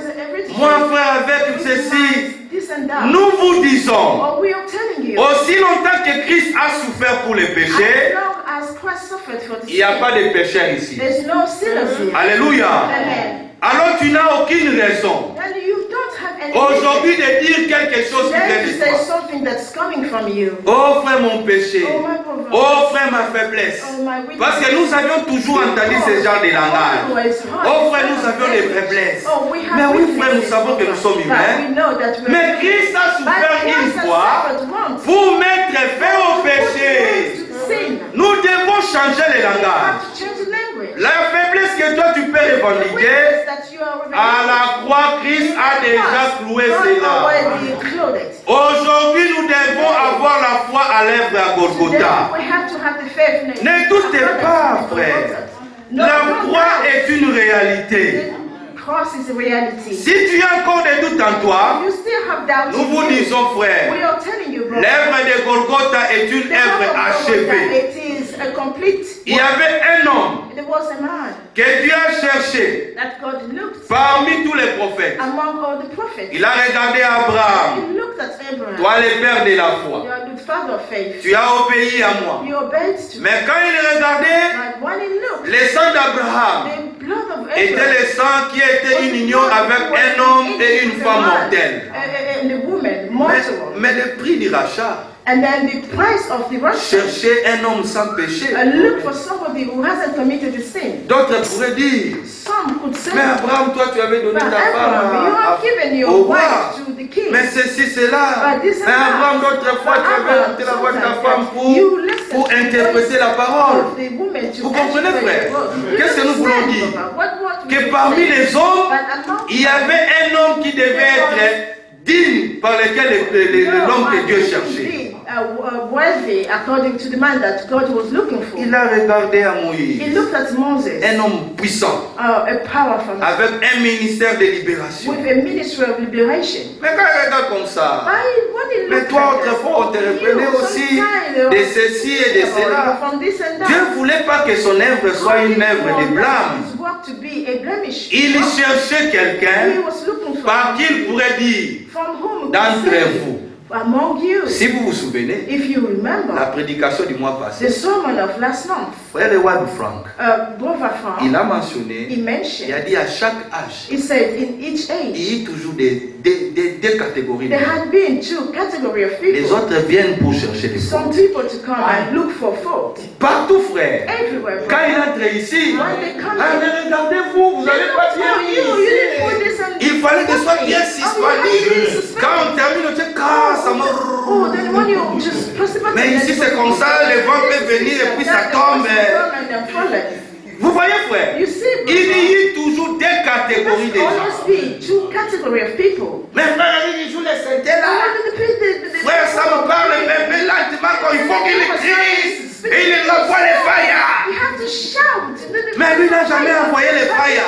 Speaker 1: moi frère avec ceci,
Speaker 2: this and that."
Speaker 1: nous vous disons,
Speaker 2: Or we are telling you,
Speaker 1: aussi longtemps que Christ a souffert pour les
Speaker 2: as
Speaker 1: péchés,
Speaker 2: long as Christ suffered for the
Speaker 1: il n'y a
Speaker 2: sin,
Speaker 1: pas de pécheurs ici.
Speaker 2: there's no sinners here.
Speaker 1: Alléluia.
Speaker 2: Amen.
Speaker 1: alors tu n'as aucune raison
Speaker 2: then you don't have any
Speaker 1: aujourd'hui de dire quelque chose qui vient
Speaker 2: then
Speaker 1: de
Speaker 2: to say
Speaker 1: toi.
Speaker 2: something that's coming from you.
Speaker 1: Oh frère, mon péché.
Speaker 2: Oh, my pauvre.
Speaker 1: Oh frère, ma faiblesse.
Speaker 2: Oh, my weakness.
Speaker 1: Parce que nous avions toujours entendu ce genre de langage. Oh frère, nous avions des faiblesses.
Speaker 2: Oh, we have
Speaker 1: Mais oui frère, nous
Speaker 2: weaknesses.
Speaker 1: savons que nous sommes
Speaker 2: But
Speaker 1: humains.
Speaker 2: we know that we're
Speaker 1: Mais Christ a
Speaker 2: But
Speaker 1: souffert
Speaker 2: Christ
Speaker 1: une
Speaker 2: has
Speaker 1: fois
Speaker 2: suffered once.
Speaker 1: pour mettre fin au péché.
Speaker 2: To sin.
Speaker 1: Nous devons changer le
Speaker 2: You have
Speaker 1: langage.
Speaker 2: to change the language.
Speaker 1: La faiblesse que toi tu peux
Speaker 2: The
Speaker 1: revendiquer,
Speaker 2: weakness that you are
Speaker 1: à la croix, Christ a déjà cloué
Speaker 2: God
Speaker 1: cela.
Speaker 2: already clothed.
Speaker 1: Aujourd'hui, nous devons avoir la foi à l'œuvre à
Speaker 2: Then
Speaker 1: Golgotha.
Speaker 2: we have to have the faith in it.
Speaker 1: Ne doutez pas, frère. La croix est une réalité.
Speaker 2: The cross is a reality.
Speaker 1: Si tu as encore des doutes en toi,
Speaker 2: You still have doubts.
Speaker 1: nous vous
Speaker 2: in you.
Speaker 1: disons,
Speaker 2: We
Speaker 1: frère,
Speaker 2: are telling you, brother.
Speaker 1: l'œuvre de Golgotha est une
Speaker 2: The
Speaker 1: œuvre
Speaker 2: work of God,
Speaker 1: achevée.
Speaker 2: it is a complete.
Speaker 1: Il y avait un homme
Speaker 2: There was a man
Speaker 1: que Dieu a cherché
Speaker 2: that God looked
Speaker 1: parmi tous les prophètes.
Speaker 2: among all the prophets.
Speaker 1: Il a regardé Abraham,
Speaker 2: He looked at Abraham.
Speaker 1: toi le père de la
Speaker 2: You
Speaker 1: foi.
Speaker 2: are the father of faith.
Speaker 1: Tu as obéi à moi.
Speaker 2: You obeyed to me.
Speaker 1: Mais quand il regardait,
Speaker 2: But when he looked,
Speaker 1: le sang d'Abraham
Speaker 2: the blood of
Speaker 1: était
Speaker 2: Abraham
Speaker 1: le sang qui était une union avec un homme et une femme mortelle.
Speaker 2: And the woman, mortal.
Speaker 1: Mais le prix du rachat,
Speaker 2: And then the price of the ransom.
Speaker 1: chercher un homme sans péché.
Speaker 2: Look for somebody who hasn't committed a sin.
Speaker 1: D'autres pourraient dire,
Speaker 2: Some could say,
Speaker 1: mais Abraham, toi tu avais donné
Speaker 2: but
Speaker 1: ta
Speaker 2: Abraham, you
Speaker 1: femme
Speaker 2: have given your
Speaker 1: au roi.
Speaker 2: wife to the king.
Speaker 1: Mais ceci, cela.
Speaker 2: But this and
Speaker 1: Mais Abraham,
Speaker 2: that.
Speaker 1: d'autres fois, tu avais
Speaker 2: Abraham,
Speaker 1: écouté la voix de ta
Speaker 2: sometimes
Speaker 1: femme
Speaker 2: you listen
Speaker 1: pour
Speaker 2: to the
Speaker 1: interpréter
Speaker 2: voice
Speaker 1: la parole.
Speaker 2: of the woman to
Speaker 1: Vous comprenez,
Speaker 2: interpret
Speaker 1: frère?
Speaker 2: the word.
Speaker 1: Qu'est-ce que nous voulons
Speaker 2: understand,
Speaker 1: dire?
Speaker 2: Papa? What
Speaker 1: Que
Speaker 2: we
Speaker 1: parmi
Speaker 2: say?
Speaker 1: les hommes,
Speaker 2: But among
Speaker 1: il y avait un homme qui devait être digne par lequel l'homme que Dieu cherchait.
Speaker 2: Worthy according to the man that God was looking for.
Speaker 1: Il a regardé à
Speaker 2: He
Speaker 1: Moïse,
Speaker 2: looked at Moses,
Speaker 1: un homme puissant,
Speaker 2: a powerful man,
Speaker 1: avec un ministère de libération.
Speaker 2: with a ministry of liberation.
Speaker 1: Mais quand il regarde comme ça,
Speaker 2: When he
Speaker 1: mais
Speaker 2: looked
Speaker 1: toi
Speaker 2: at
Speaker 1: autrefois on te reprenait aussi de ceci et de cela.
Speaker 2: from this and that.
Speaker 1: Dieu ne voulait pas que son œuvre soit une œuvre de blâme.
Speaker 2: His work to be a blemish.
Speaker 1: Il cherchait
Speaker 2: He
Speaker 1: quelqu'un
Speaker 2: was looking for
Speaker 1: par qui il pourrait dire,
Speaker 2: from whom
Speaker 1: d'entre vous,
Speaker 2: among you.
Speaker 1: si vous vous souvenez,
Speaker 2: If you remember
Speaker 1: la prédication du mois
Speaker 2: the
Speaker 1: passé,
Speaker 2: sermon of last month,
Speaker 1: frère Edward Frank,
Speaker 2: Brother Frank,
Speaker 1: il a mentionné,
Speaker 2: he
Speaker 1: il
Speaker 2: mentioned,
Speaker 1: a dit à chaque âge,
Speaker 2: he said in each age
Speaker 1: il y a toujours deux catégories.
Speaker 2: there had been two categories of
Speaker 1: Les
Speaker 2: people.
Speaker 1: autres viennent pour chercher les
Speaker 2: Some
Speaker 1: fautes.
Speaker 2: people to come and look for fault.
Speaker 1: Partout, frère.
Speaker 2: Everywhere.
Speaker 1: Quand il entre ici,
Speaker 2: When they come
Speaker 1: ah, mais regardez-vous, vous n'avez pas bien mis ici. Il fallait que ce soit bien systématique. Quand on termine, on dit, ah, ça me...
Speaker 2: Oh, then when you just press the button,
Speaker 1: Mais ici, c'est comme ça, le vent peut venir et puis ça tombe. Vous voyez, frère,
Speaker 2: You see,
Speaker 1: il y a toujours deux catégories de
Speaker 2: there
Speaker 1: gens.
Speaker 2: always be two categories of people.
Speaker 1: Mais frère, il joue les synthés là. Frère, ça me parle un peu lentement quand il faut qu'il crie. Et il envoie les failles.
Speaker 2: You have to shout.
Speaker 1: Mais lui n'a jamais envoyé les failles.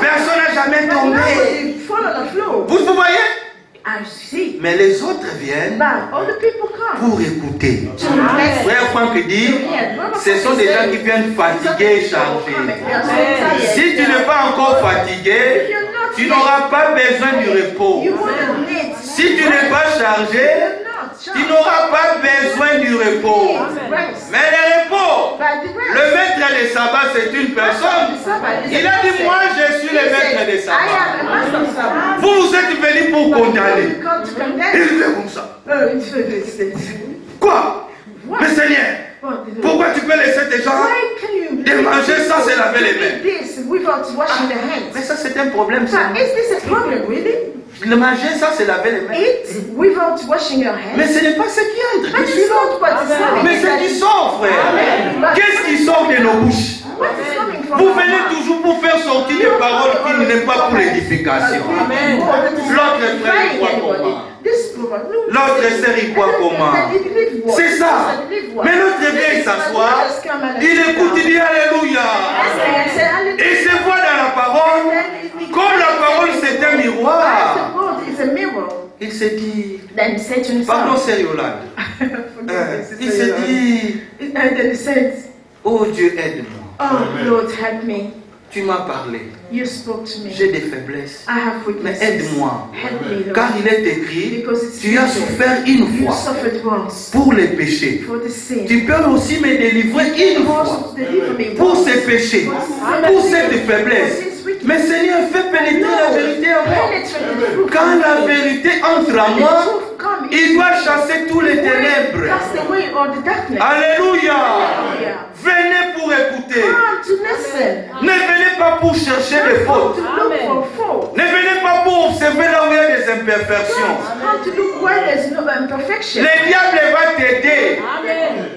Speaker 1: Personne n'a jamais tombé.
Speaker 2: Fall on the floor.
Speaker 1: Vous voyez?
Speaker 2: I see.
Speaker 1: Mais les autres viennent
Speaker 2: But all the people come.
Speaker 1: pour écouter.
Speaker 2: To listen.
Speaker 1: Frère Franck dit, ce sont des gens qui viennent fatigués et chargés. Si tu n'es pas encore fatigué, tu n'auras pas besoin du repos.
Speaker 2: You wouldn't need.
Speaker 1: Si tu n'es pas chargé, tu n'auras pas besoin du repos. Mais le repos, le maître des sabbats, c'est une personne. Il a dit, moi je suis le maître des sabbats. Vous êtes venus pour condamner. Il fait comme ça. Quoi? Mais Seigneur, pourquoi tu peux laisser tes gens de manger sans se laver les mains? Mais ça c'est un problème. Ça. Le manger sans se laver les mains.
Speaker 2: Eat without washing your hands.
Speaker 1: Mais ce n'est pas ce qui entre.
Speaker 2: But it's not what's coming.
Speaker 1: Mais ce qui sort, frère. Qu'est-ce qui sort de nos bouches?
Speaker 2: What is coming from
Speaker 1: Vous
Speaker 2: our
Speaker 1: venez
Speaker 2: mouth?
Speaker 1: toujours pour faire sortir des paroles qui n'est pas pour l'édification. L'autre frère, il croit comment? L'autre sœur, il croit comment? C'est ça. Mais l'autre vient s'asseoir, il écoute, il dit Alléluia. Et se voit dans la parole, comme la parole c'est un miroir. Il se dit, pardon, c'est Yolande. Il se dit, oh Dieu, aide-moi.
Speaker 2: Oh Lord, help me.
Speaker 1: Tu m'as parlé.
Speaker 2: You spoke to me.
Speaker 1: J'ai des faiblesses.
Speaker 2: I have
Speaker 1: Mais
Speaker 2: weaknesses.
Speaker 1: aide-moi.
Speaker 2: Help me, Lord.
Speaker 1: Car il est écrit,
Speaker 2: Because it's
Speaker 1: tu as
Speaker 2: written,
Speaker 1: souffert une
Speaker 2: you
Speaker 1: fois
Speaker 2: suffered once
Speaker 1: pour les péchés.
Speaker 2: for the sin.
Speaker 1: Tu peux aussi me délivrer une fois
Speaker 2: Also deliver me
Speaker 1: pour
Speaker 2: once
Speaker 1: ces péchés, pour cette faiblesse. Mais Seigneur, fais pénétrer la vérité en moi.
Speaker 2: Penetrate the truth.
Speaker 1: Quand la vérité entre en
Speaker 2: The
Speaker 1: moi,
Speaker 2: truth comes.
Speaker 1: il doit chasser tous les ténèbres.
Speaker 2: Cast away all the darkness.
Speaker 1: Alléluia.
Speaker 2: Hallelujah.
Speaker 1: Venez pour écouter.
Speaker 2: Come to listen.
Speaker 1: Ne venez pas pour chercher des
Speaker 2: Come
Speaker 1: fautes.
Speaker 2: to look for fault.
Speaker 1: Ne venez pas pour observer là où il y a des imperfections.
Speaker 2: Come to look where there's no imperfection.
Speaker 1: Le diable va t'aider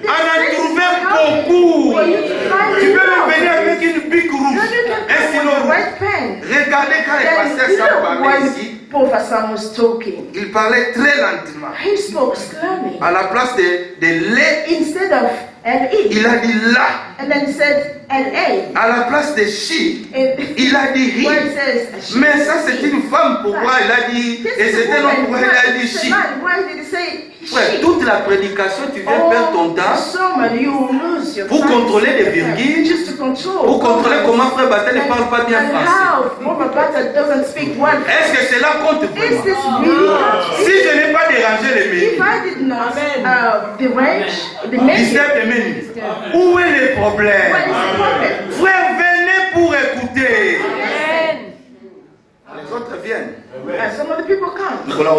Speaker 1: à en trouver beaucoup.
Speaker 2: For you to find
Speaker 1: Tu
Speaker 2: it
Speaker 1: peux même
Speaker 2: out.
Speaker 1: venir avec une bique rouge,
Speaker 2: Then you can
Speaker 1: un
Speaker 2: come
Speaker 1: stylo
Speaker 2: with a
Speaker 1: rouge.
Speaker 2: red pen.
Speaker 1: Regardez quand le
Speaker 2: Then
Speaker 1: pasteur Sam
Speaker 2: look
Speaker 1: parlait
Speaker 2: when
Speaker 1: ici,
Speaker 2: Prophet Sam was talking.
Speaker 1: il parlait très lentement.
Speaker 2: He spoke slowly.
Speaker 1: À la place de lait,
Speaker 2: Instead of L-E.
Speaker 1: il a dit là.
Speaker 2: And then he said L-A.
Speaker 1: À la place de chi,
Speaker 2: And
Speaker 1: il a dit
Speaker 2: where
Speaker 1: ri.
Speaker 2: it says
Speaker 1: Mais ça c'est une femme, pourquoi il a dit, et c'était un homme, pourquoi il a dit chi.
Speaker 2: Why did he say
Speaker 1: Frère,
Speaker 2: she?
Speaker 1: toute la prédication, tu viens perdre ton temps
Speaker 2: Sermon, you will lose your
Speaker 1: pour
Speaker 2: time.
Speaker 1: contrôler les virgules,
Speaker 2: Just to control.
Speaker 1: pour contrôler comment frère Bata ne parle pas bien
Speaker 2: And
Speaker 1: français.
Speaker 2: how Prophet Bata doesn't speak one.
Speaker 1: Est-ce que cela compte
Speaker 2: Is
Speaker 1: vraiment?
Speaker 2: this really?
Speaker 1: Si je n'ai pas dérangé les
Speaker 2: If
Speaker 1: médias,
Speaker 2: I did not derange the message,
Speaker 1: disturbe les médias, où est le problème?
Speaker 2: what is the problem?
Speaker 1: Frère, venez pour écouter. Les autres viennent.
Speaker 2: And some of the people come.
Speaker 1: Voilà,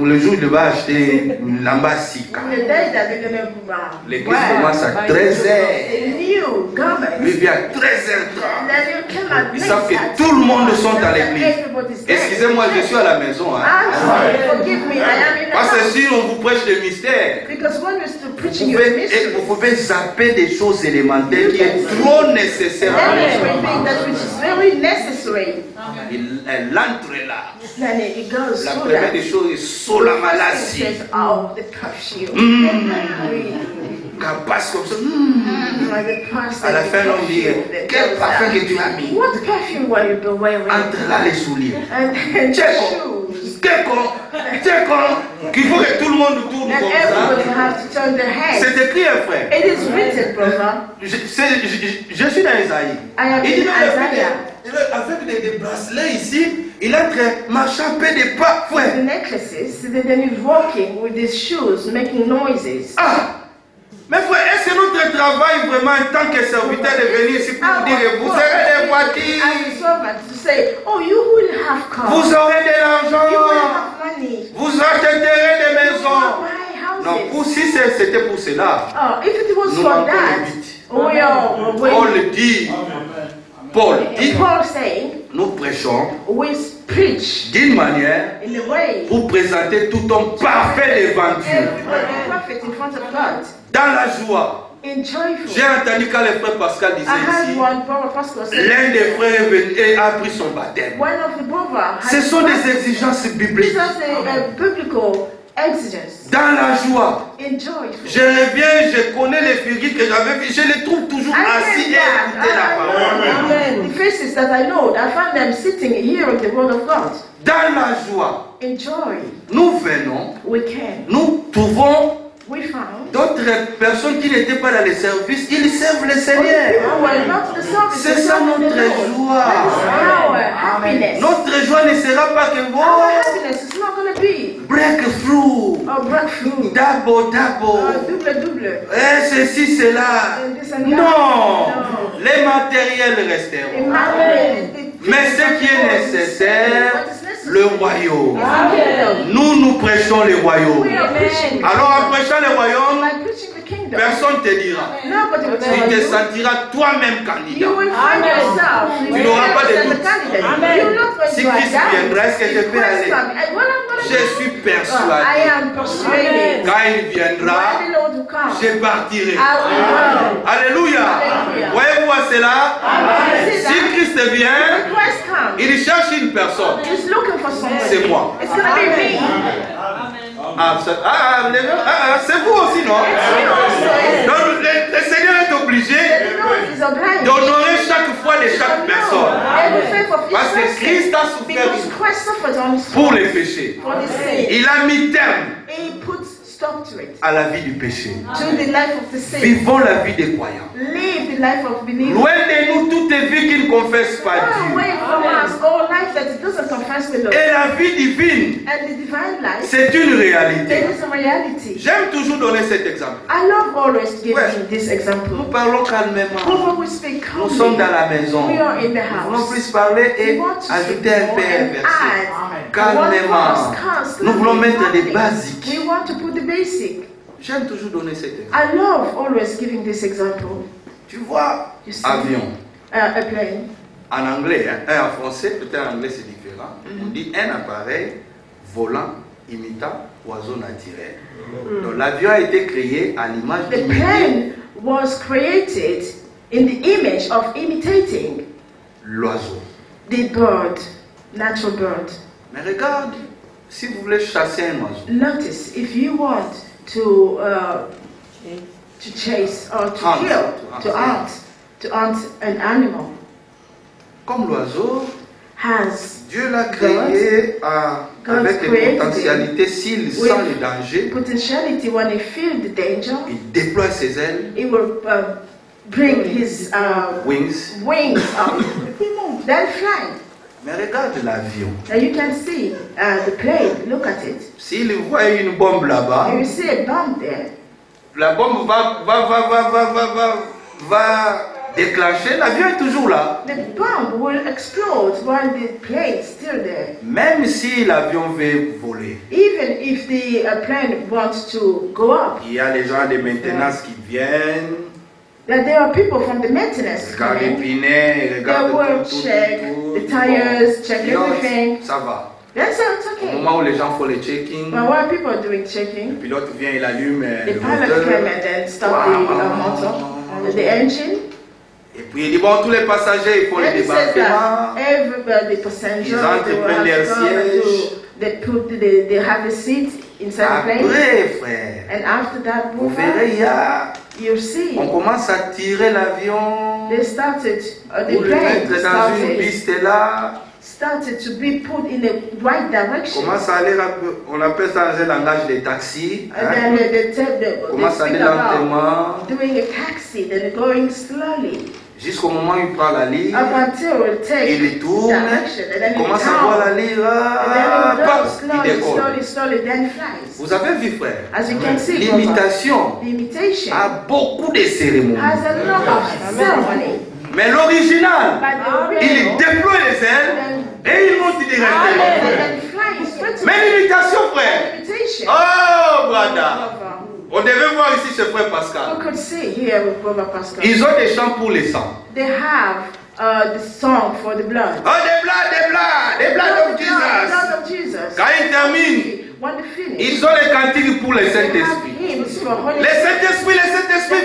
Speaker 1: le jour où il va acheter une lambasika.
Speaker 2: On the day that they're going to
Speaker 1: L'église commence à 13h.
Speaker 2: a new garment.
Speaker 1: Il vient à 13h30.
Speaker 2: And then you cannot
Speaker 1: Ils savent que
Speaker 2: that.
Speaker 1: tout le monde sont à l'église.
Speaker 2: Everybody's there.
Speaker 1: Excusez-moi, je suis à la maison. Hein.
Speaker 2: I'm sorry, forgive me, I am in the
Speaker 1: Parce que
Speaker 2: house.
Speaker 1: si on vous prêche des mystères,
Speaker 2: Because when you're still
Speaker 1: vous
Speaker 2: preaching your mystery,
Speaker 1: pouvez zapper des choses élémentaires qui est trop nécessaire.
Speaker 2: then everything that which is very necessary,
Speaker 1: Elle entre là.
Speaker 2: then it goes
Speaker 1: La
Speaker 2: through
Speaker 1: première
Speaker 2: that.
Speaker 1: des choses est sola
Speaker 2: First
Speaker 1: malassie.
Speaker 2: thing says, oh, the perfume.
Speaker 1: Qu'elle passe comme ça.
Speaker 2: Like the person,
Speaker 1: À la fin, l'homme dit,
Speaker 2: that
Speaker 1: quel
Speaker 2: goes
Speaker 1: parfum
Speaker 2: out.
Speaker 1: que tu as mis?
Speaker 2: What perfume were you be wearing?
Speaker 1: Entre là les souliers.
Speaker 2: And
Speaker 1: Check.
Speaker 2: shoes.
Speaker 1: Quel con. Qu'il faut que tout le monde tourne
Speaker 2: And
Speaker 1: comme
Speaker 2: everybody
Speaker 1: ça.
Speaker 2: have to turn their head.
Speaker 1: C'est écrit, frère.
Speaker 2: It is written, brother.
Speaker 1: Je suis dans Isaïe.
Speaker 2: I am
Speaker 1: Il dit,
Speaker 2: in Isaiah.
Speaker 1: avec des bracelets ici, il entre marchant peu de pas,
Speaker 2: The
Speaker 1: frère.
Speaker 2: necklaces, then he's walking with his shoes, making noises.
Speaker 1: Ah! Mais frère, est-ce que notre travail vraiment en tant que serviteur de venir ici pour vous dire que vous aurez des
Speaker 2: I'm
Speaker 1: voitures,
Speaker 2: a servant to say, oh, you will have cars.
Speaker 1: vous aurez de
Speaker 2: You will
Speaker 1: l'argent,
Speaker 2: have money.
Speaker 1: vous achèterez des
Speaker 2: You will
Speaker 1: maisons.
Speaker 2: buy
Speaker 1: Non,
Speaker 2: houses.
Speaker 1: si c'était pour cela,
Speaker 2: Oh, if it was
Speaker 1: nous
Speaker 2: for
Speaker 1: manquons
Speaker 2: that,
Speaker 1: de vite.
Speaker 2: we are
Speaker 1: Paul dit,
Speaker 2: Paul saying,
Speaker 1: nous prêchons
Speaker 2: we preach
Speaker 1: d'une manière
Speaker 2: in a way
Speaker 1: pour présenter tout homme parfait devant Dieu,
Speaker 2: everybody perfect in front of God,
Speaker 1: dans la joie.
Speaker 2: in joyful.
Speaker 1: J'ai entendu quand le frère Pascal
Speaker 2: I
Speaker 1: disait
Speaker 2: had
Speaker 1: ici,
Speaker 2: one brother pastor say,
Speaker 1: l'un des frères est venu et a pris son baptême.
Speaker 2: one of the brother
Speaker 1: Ce
Speaker 2: had
Speaker 1: sont des exigences bibliques.
Speaker 2: these are the biblical exigence
Speaker 1: Dans la joie.
Speaker 2: in joyful.
Speaker 1: Je reviens, je connais les figures que j'avais vues, je les trouve toujours assis et écouter la parole.
Speaker 2: The faces that I know, I find them sitting hearing the word of God.
Speaker 1: Dans la joie,
Speaker 2: In joy,
Speaker 1: nous venons,
Speaker 2: we can.
Speaker 1: nous trouvons
Speaker 2: We found
Speaker 1: d'autres personnes qui n'étaient pas dans les services, ils servent le Seigneur.
Speaker 2: people were not the service.
Speaker 1: C'est ça notre joie.
Speaker 2: Our happiness.
Speaker 1: Notre joie ne sera pas que
Speaker 2: Our
Speaker 1: bon.
Speaker 2: happiness is not going to be
Speaker 1: Breakthrough.
Speaker 2: a breakthrough.
Speaker 1: Double.
Speaker 2: Double.
Speaker 1: Et ceci, cela. Non. Les matériels resteront. Mais ce qui est nécessaire, le royaume. Nous prêchons le royaume. Alors en prêchant le royaume,
Speaker 2: By preaching the kingdom,
Speaker 1: personne ne te dira.
Speaker 2: nobody will
Speaker 1: Tu
Speaker 2: tell
Speaker 1: te
Speaker 2: you.
Speaker 1: sentiras toi-même candidat.
Speaker 2: You will find yourself.
Speaker 1: Tu n'auras pas de
Speaker 2: as a
Speaker 1: doute.
Speaker 2: candidate. You're not going
Speaker 1: Si
Speaker 2: to
Speaker 1: Christ
Speaker 2: adapt.
Speaker 1: viendra, est-ce que je peux aller? Je suis
Speaker 2: I
Speaker 1: persuadé.
Speaker 2: am persuaded.
Speaker 1: Quand il viendra,
Speaker 2: When the Lord will come,
Speaker 1: je partirai.
Speaker 2: I will go.
Speaker 1: Alléluia. Voyez-vous à cela? Si Christ vient,
Speaker 2: When Christ comes,
Speaker 1: il cherche une personne.
Speaker 2: he's looking for somebody.
Speaker 1: C'est moi.
Speaker 2: It's going to be me.
Speaker 1: C'est vous aussi, non? Donc le Seigneur est obligé
Speaker 2: The Lord is obliged.
Speaker 1: d'honorer chaque foi de chaque personne.
Speaker 2: Every faith of each
Speaker 1: Parce que
Speaker 2: person.
Speaker 1: Christ a souffert
Speaker 2: Because Christ suffered on his
Speaker 1: pour
Speaker 2: cross
Speaker 1: les péchés.
Speaker 2: for the sin.
Speaker 1: Il a mis terme
Speaker 2: He put stop to it.
Speaker 1: à la vie du péché.
Speaker 2: To the life of the sin.
Speaker 1: Vivons la vie des croyants.
Speaker 2: Live the life of believers.
Speaker 1: Loin de nous toute vie qui ne confesse pas
Speaker 2: Far
Speaker 1: Dieu.
Speaker 2: away from us all life life that doesn't confess the Lord.
Speaker 1: Et la vie divine,
Speaker 2: And the divine life,
Speaker 1: c'est une réalité.
Speaker 2: it is a reality.
Speaker 1: J'aime toujours donner cet exemple.
Speaker 2: I love always giving
Speaker 1: Ouais.
Speaker 2: this
Speaker 1: Nous
Speaker 2: example.
Speaker 1: parlons calmement.
Speaker 2: Before we speak
Speaker 1: Nous sommes dans
Speaker 2: calmly,
Speaker 1: la maison.
Speaker 2: we are in the
Speaker 1: Nous voulons
Speaker 2: house.
Speaker 1: plus parler
Speaker 2: We
Speaker 1: et
Speaker 2: want to speak
Speaker 1: ajouter un
Speaker 2: more
Speaker 1: peu un
Speaker 2: and
Speaker 1: verset.
Speaker 2: add
Speaker 1: Calmement.
Speaker 2: one verse,
Speaker 1: Nous voulons mettre des
Speaker 2: calmly.
Speaker 1: basiques.
Speaker 2: We want to put the basic.
Speaker 1: J'aime toujours donner cet exemple.
Speaker 2: I love always giving this example.
Speaker 1: Tu vois,
Speaker 2: You see,
Speaker 1: avion.
Speaker 2: a plane.
Speaker 1: En anglais, hein, en français, peut-être en anglais c'est différent. On dit un appareil volant imitant oiseau naturel. Donc l'avion a été créé à l'image
Speaker 2: The
Speaker 1: d'imiter
Speaker 2: plane was created in the image of imitating
Speaker 1: l'oiseau.
Speaker 2: the bird, natural bird.
Speaker 1: Mais regarde, si vous voulez chasser un oiseau,
Speaker 2: Notice if you want to chase or to
Speaker 1: Hunt.
Speaker 2: kill, to hunt an animal,
Speaker 1: comme l'oiseau,
Speaker 2: has
Speaker 1: Dieu l'a créé avec les
Speaker 2: created
Speaker 1: potentialités. S'il
Speaker 2: with
Speaker 1: sent le danger,
Speaker 2: potentiality. When he feels the danger,
Speaker 1: il déploie ses ailes,
Speaker 2: he will bring his
Speaker 1: wings.
Speaker 2: wings up, then fly.
Speaker 1: Mais regarde l'avion.
Speaker 2: Now you can see the plane. Look at it.
Speaker 1: S'il voit une bombe là-bas,
Speaker 2: You see a bomb there.
Speaker 1: la bombe va déclencher, l'avion est toujours là.
Speaker 2: The bomb will explode while the plane is still there.
Speaker 1: Même si l'avion veut voler,
Speaker 2: Even if the plane wants to go up,
Speaker 1: il y a les gens de maintenance qui viennent,
Speaker 2: that there are people from the maintenance
Speaker 1: regardent les
Speaker 2: coming.
Speaker 1: pinets,
Speaker 2: They
Speaker 1: regardent
Speaker 2: will
Speaker 1: tout,
Speaker 2: check
Speaker 1: tout,
Speaker 2: the tires, check
Speaker 1: Ils notent,
Speaker 2: everything.
Speaker 1: ça va.
Speaker 2: Then so it's
Speaker 1: Au
Speaker 2: okay.
Speaker 1: moment où les gens font le checking,
Speaker 2: But while people are doing
Speaker 1: le
Speaker 2: checking,
Speaker 1: pilote vient, il allume
Speaker 2: the
Speaker 1: le
Speaker 2: pilot
Speaker 1: moteur.
Speaker 2: came and then stopped the motor, the engine.
Speaker 1: Et puis il dit, bon, tous les passagers, il faut les
Speaker 2: And he says
Speaker 1: débarquement.
Speaker 2: that everybody, the passenger,
Speaker 1: Ils entrent,
Speaker 2: they will
Speaker 1: prennent
Speaker 2: have
Speaker 1: leur
Speaker 2: to come and
Speaker 1: siège.
Speaker 2: they have a seat inside the plane.
Speaker 1: Après, frère,
Speaker 2: And after that
Speaker 1: vous
Speaker 2: move
Speaker 1: verrez, il y a,
Speaker 2: you see,
Speaker 1: on commence à tirer l'avion
Speaker 2: they started, the
Speaker 1: pour le
Speaker 2: plane
Speaker 1: mettre dans une
Speaker 2: started,
Speaker 1: piste là.
Speaker 2: started to be put in the right direction.
Speaker 1: Commence à aller, on appelle ça dans un langage des taxis.
Speaker 2: And
Speaker 1: Hein?
Speaker 2: then they
Speaker 1: Commence à
Speaker 2: speak
Speaker 1: aller
Speaker 2: about
Speaker 1: lentement
Speaker 2: doing a taxi, then going slowly
Speaker 1: jusqu'au moment où il prend la ligne.
Speaker 2: up until it takes
Speaker 1: Il tourne,
Speaker 2: direction, and then it
Speaker 1: commence à voir la
Speaker 2: counts.
Speaker 1: ligne,
Speaker 2: And then it
Speaker 1: paf,
Speaker 2: goes
Speaker 1: il
Speaker 2: slowly,
Speaker 1: décolle.
Speaker 2: slowly, then flies.
Speaker 1: Vous avez vu, frère,
Speaker 2: As you can see, brother,
Speaker 1: l'imitation
Speaker 2: the imitation
Speaker 1: a beaucoup de cérémonies.
Speaker 2: has a lot of ceremony.
Speaker 1: Mais l'original,
Speaker 2: But the
Speaker 1: il
Speaker 2: original,
Speaker 1: déploie les ailes et il monte directement.
Speaker 2: and then flying straight to
Speaker 1: Mais l'imitation, frère,
Speaker 2: imitation.
Speaker 1: oh, brother,
Speaker 2: Brother,
Speaker 1: on devait voir ici ce frère Pascal.
Speaker 2: we could see here with Brother Pascal.
Speaker 1: Ils ont des chants pour les sangs.
Speaker 2: They have the song for the blood.
Speaker 1: Oh, des blood of
Speaker 2: The
Speaker 1: Jesus.
Speaker 2: blood of Jesus.
Speaker 1: Quand ils terminent,
Speaker 2: When they finish,
Speaker 1: ils ont les cantiques pour le
Speaker 2: they have
Speaker 1: Saint-Esprit.
Speaker 2: hymns for Holy
Speaker 1: Le Saint-Esprit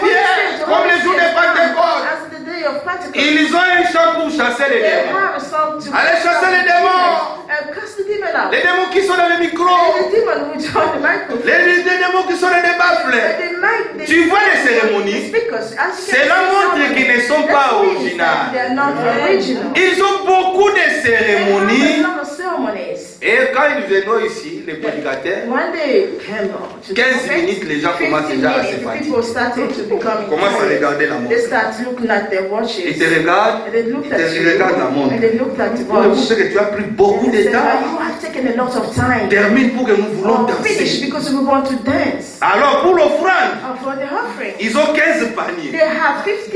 Speaker 1: vient, comme les jours de Pentecôte.
Speaker 2: As the day of Pentecost.
Speaker 1: Ils ont un chant pour chasser les
Speaker 2: They
Speaker 1: démons.
Speaker 2: have a song to
Speaker 1: Allez chasser les démons.
Speaker 2: cast the demon out.
Speaker 1: Les démons qui sont dans le micro.
Speaker 2: And the demon which on the microphone.
Speaker 1: Les démons qui sont dans les baffles. Tu vois les cérémonies? Cela montre qu'ils ne sont pas originaux. Ils ont beaucoup de cérémonies. Et quand ils viennent ici, les prédicateurs, 15 minutes, les gens commencent déjà à se fatiguer. Commencent à regarder la montre. Ils te regardent, ils regardent la montre. Pour le coup, que tu as pris beaucoup de temps, termine pour que nous voulons danser. Alors pour l'offrande, ils ont 15 paniers.
Speaker 2: They have 15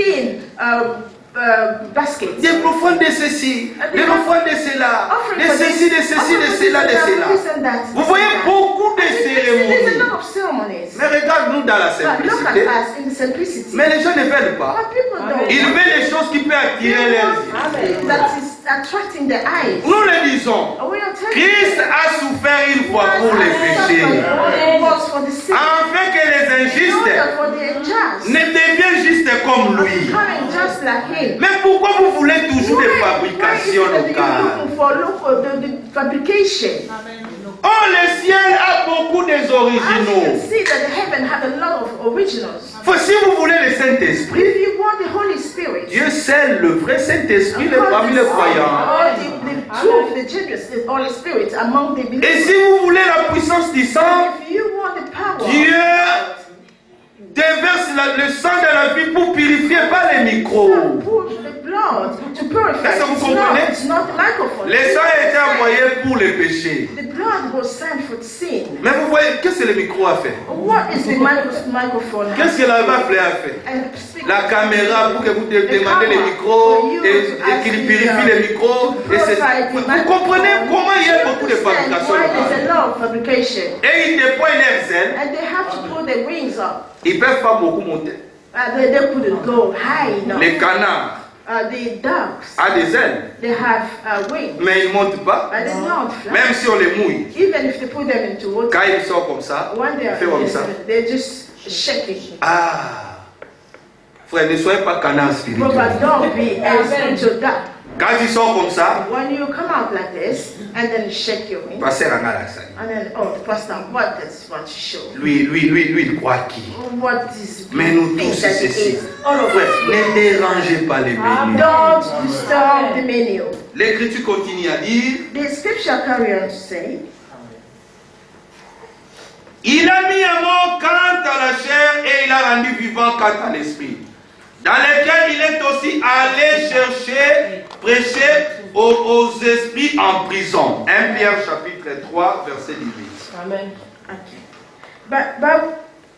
Speaker 2: baskets.
Speaker 1: Des profondes de ceci, des profondes de cela, de ceci, de ceci, de cela, de cela. Vous voyez beaucoup de cérémonies. Mais regarde-nous dans la simplicité. Mais les gens ne veulent pas. Ils veulent les choses qui peuvent attirer leurs yeux. Nous le disons. Christ a souffert une fois pour les péchés, afin que les injustes ne deviennent justes comme lui. Mais pourquoi vous voulez toujours des fabrications locales? Oh, le ciel a beaucoup des originaux. Si vous voulez le Saint-Esprit, Dieu scelle le vrai Saint-Esprit parmi les croyants. Et si vous voulez la puissance du sang, Dieu déverse le sang de la vie pour purifier pas les microbes.
Speaker 2: blood to purify.
Speaker 1: Est-ce que vous comprenez?
Speaker 2: It's not the microphone.
Speaker 1: Le sang a été envoyé pour les péchés.
Speaker 2: The blood was sent for sin.
Speaker 1: Mais vous voyez, qu'est-ce que le micro a fait?
Speaker 2: What is the microphone?
Speaker 1: Qu'est-ce que la bafle a fait?
Speaker 2: And speak-
Speaker 1: La caméra pour que vous demandez les micros et qu'il purifie les micros. Vous comprenez comment il y a beaucoup de fabrication
Speaker 2: Why there's
Speaker 1: locale.
Speaker 2: a lot of fabrication.
Speaker 1: Et ils déploient leurs ailes.
Speaker 2: And they have to put their wings up.
Speaker 1: Ils ne peuvent pas beaucoup monter.
Speaker 2: They couldn't go high enough.
Speaker 1: Les canards
Speaker 2: The dogs,
Speaker 1: ont des ailes,
Speaker 2: they have wings,
Speaker 1: mais ils ne montent pas.
Speaker 2: but they don't fly.
Speaker 1: Même si on les mouille.
Speaker 2: Even if they put them into water,
Speaker 1: Quand ils sortent comme ça,
Speaker 2: when
Speaker 1: ils font comme ça.
Speaker 2: they're just shaking.
Speaker 1: Ah, frère, ne soyez pas canard spirituel.
Speaker 2: But don't be a spiritual duck.
Speaker 1: Quand ils sont comme ça,
Speaker 2: When you come out like this and then you shake your wings,
Speaker 1: passer à la salle.
Speaker 2: and then the pastor, what is what you show?
Speaker 1: Lui, il croit qui?
Speaker 2: What is
Speaker 1: Mais nous
Speaker 2: thing
Speaker 1: tous,
Speaker 2: that
Speaker 1: c'est
Speaker 2: it
Speaker 1: ceci.
Speaker 2: is? All of
Speaker 1: Frère,
Speaker 2: us.
Speaker 1: ne dérangez pas les bénis.
Speaker 2: Don't disturb the menu.
Speaker 1: L'écriture continue à dire,
Speaker 2: The scripture carry on to say,
Speaker 1: il a mis à mort quant à la chair et il a rendu vivant quant à l'esprit, dans lequel il est aussi allé chercher, prêcher aux esprits en prison. 1 Pierre chapitre 3, verset 18.
Speaker 3: Amen.
Speaker 2: okay. But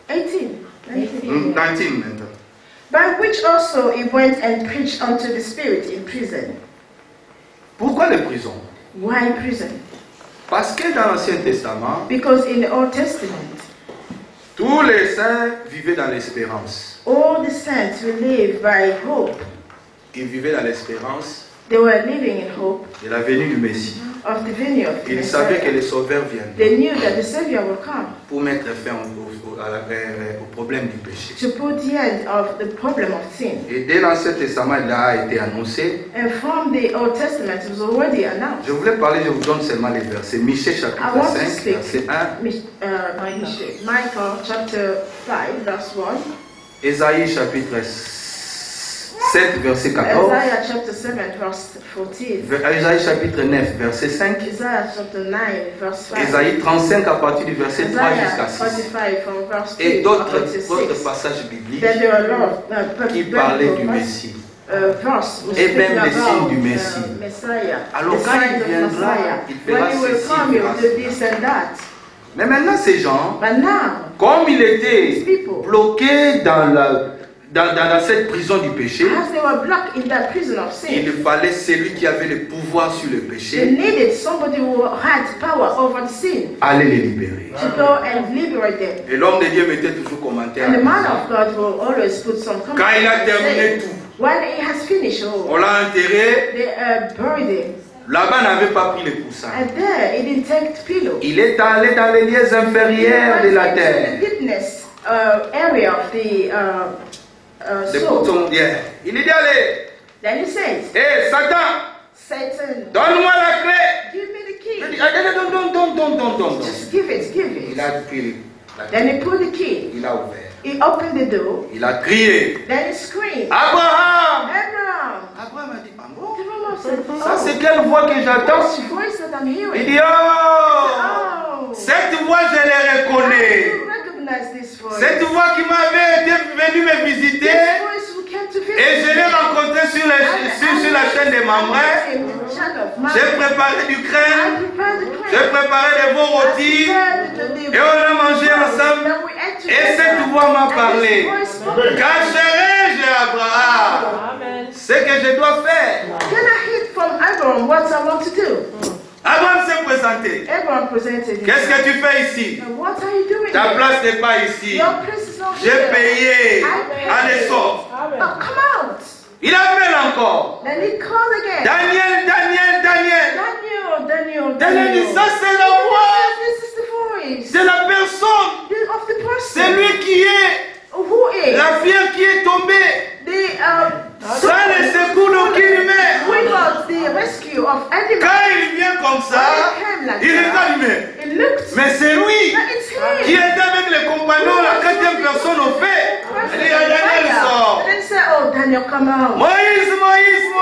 Speaker 2: 18.
Speaker 1: 19 maintenant.
Speaker 2: By which also he went and preached unto the spirit in prison.
Speaker 1: Pourquoi les prisons?
Speaker 2: Why prison?
Speaker 1: Parce que dans l'Ancien Testament,
Speaker 2: Because in the Old Testament,
Speaker 1: tous les saints vivaient dans l'espérance.
Speaker 2: all the saints will live by hope.
Speaker 1: Ils vivaient dans l'espérance
Speaker 2: They were living in hope
Speaker 1: de la venue du Messie.
Speaker 2: of the venue of the
Speaker 1: Ils savaient que
Speaker 2: Messiah.
Speaker 1: le Sauveur viendrait
Speaker 2: They knew that the Savior will come
Speaker 1: pour mettre fin au problème du péché.
Speaker 2: to put the end of the problem of sin.
Speaker 1: Et dès l'Ancien Testament, il a été annoncé.
Speaker 2: And from the Old Testament, it was already announced.
Speaker 1: Je voulais parler, je vous donne seulement les versets. Michée
Speaker 2: I
Speaker 1: chapitre
Speaker 2: want to
Speaker 1: 5,
Speaker 2: speak.
Speaker 1: verset 1.
Speaker 2: Michael chapter 5, verse 1.
Speaker 1: Ésaïe chapitre 7, verset 14.
Speaker 2: Isaiah chapter 7, verse 14.
Speaker 1: Ésaïe chapitre 9, verset 5.
Speaker 2: Isaiah chapter 9, verse 5.
Speaker 1: Ésaïe 35 à partir du verset 3
Speaker 2: Isaiah
Speaker 1: jusqu'à 6.
Speaker 2: 45 from verse 2
Speaker 1: Et d'autres
Speaker 2: up to 6.
Speaker 1: passages bibliques
Speaker 2: Then there are a lot
Speaker 1: qui parlaient du Messie.
Speaker 2: Verse
Speaker 1: Et même
Speaker 2: speaking
Speaker 1: les signes
Speaker 2: about,
Speaker 1: du Messie.
Speaker 2: Messiah.
Speaker 1: Alors
Speaker 2: The
Speaker 1: quand
Speaker 2: signs
Speaker 1: il
Speaker 2: of
Speaker 1: viendra,
Speaker 2: Messiah.
Speaker 1: il fera
Speaker 2: When he will
Speaker 1: ceci,
Speaker 2: come,
Speaker 1: il
Speaker 2: he
Speaker 1: fera
Speaker 2: will do
Speaker 1: cela.
Speaker 2: this and that.
Speaker 1: Mais maintenant, ces gens,
Speaker 2: But now,
Speaker 1: comme ils étaient
Speaker 2: these people,
Speaker 1: bloqués dans cette prison du péché,
Speaker 2: as they were blocked in that prison of
Speaker 1: il
Speaker 2: sin,
Speaker 1: fallait celui qui avait le pouvoir sur le
Speaker 2: they
Speaker 1: péché
Speaker 2: needed somebody who had power over the sin
Speaker 1: aller les libérer.
Speaker 2: to go and liberate them.
Speaker 1: Et l'homme de Dieu mettait toujours commentaire.
Speaker 2: And the man of God will always put some comment.
Speaker 1: Quand il a terminé tout,
Speaker 2: When he has finished
Speaker 1: on
Speaker 2: all,
Speaker 1: l'a enterré.
Speaker 2: they buried him.
Speaker 1: Là-bas n'avait pas pris les coussins.
Speaker 2: And there, he didn't take the pillow.
Speaker 1: Il est allé dans les lieux inférieurs de la
Speaker 2: He went
Speaker 1: terre.
Speaker 2: into the deepness area of the
Speaker 1: Les
Speaker 2: soul.
Speaker 1: boutons d'hier. Il est allé.
Speaker 2: Then he says,
Speaker 1: Hé, Satan,
Speaker 2: Satan,
Speaker 1: donne-moi la clé.
Speaker 2: give me the
Speaker 1: Il dit,
Speaker 2: key.
Speaker 1: donne.
Speaker 2: Just give it, give
Speaker 1: Il
Speaker 2: it.
Speaker 1: a pris la clé.
Speaker 2: Then he put the key.
Speaker 1: Il a ouvert.
Speaker 2: He opened the door.
Speaker 1: Il a crié.
Speaker 2: Then he screamed,
Speaker 1: Abraham.
Speaker 2: Abraham.
Speaker 1: Abraham a dit, ah bon?
Speaker 2: Abraham said,
Speaker 1: Ça c'est quelle voix que j'entends?
Speaker 2: This voice that I'm
Speaker 1: Il
Speaker 2: hearing.
Speaker 1: dit, oh,
Speaker 2: Oh,
Speaker 1: cette voix je la
Speaker 2: I
Speaker 1: reconnais.
Speaker 2: recognize this voice.
Speaker 1: Cette voix qui m'avait été venue me visiter.
Speaker 2: This voice who came to visit
Speaker 1: Et je l'ai
Speaker 2: me.
Speaker 1: rencontré sur la chaîne des membrures. J'ai préparé du crème, j'ai préparé des bons rôtis, et on a mangé ensemble. Et cette voix m'a parlé. Cacherai-je Abraham
Speaker 3: Amen.
Speaker 1: ce que je dois faire?
Speaker 2: Can I hear from Abraham what I want to do?
Speaker 1: Abraham s'est présenté.
Speaker 2: Abraham presented him.
Speaker 1: Qu'est-ce que tu fais ici?
Speaker 2: And what are you doing
Speaker 1: Ta
Speaker 2: here?
Speaker 1: place n'est pas ici.
Speaker 2: Your place is not
Speaker 1: J'ai
Speaker 2: here.
Speaker 1: payé.
Speaker 2: I paid.
Speaker 1: Allez, sors.
Speaker 3: Amen.
Speaker 2: Oh, come out.
Speaker 1: Il appelle encore.
Speaker 2: Then he called again.
Speaker 1: Daniel. Daniel dit, ça c'est la voix.
Speaker 2: This is the voice
Speaker 1: C'est la personne.
Speaker 2: of the person.
Speaker 1: C'est lui qui est.
Speaker 2: Who is
Speaker 1: La pierre qui est tombée.
Speaker 2: the
Speaker 1: Ça le secours d'aucune humain.
Speaker 2: without the rescue of animals.
Speaker 1: Quand il vient comme ça, il regarde humain.
Speaker 2: It looked
Speaker 1: Mais c'est lui
Speaker 2: that it's him.
Speaker 1: qui était avec les compagnons, la quatrième personne au fait. Il dit, Daniel sort.
Speaker 2: And then say, oh, Daniel, come out.
Speaker 1: Moïse.
Speaker 2: Moses.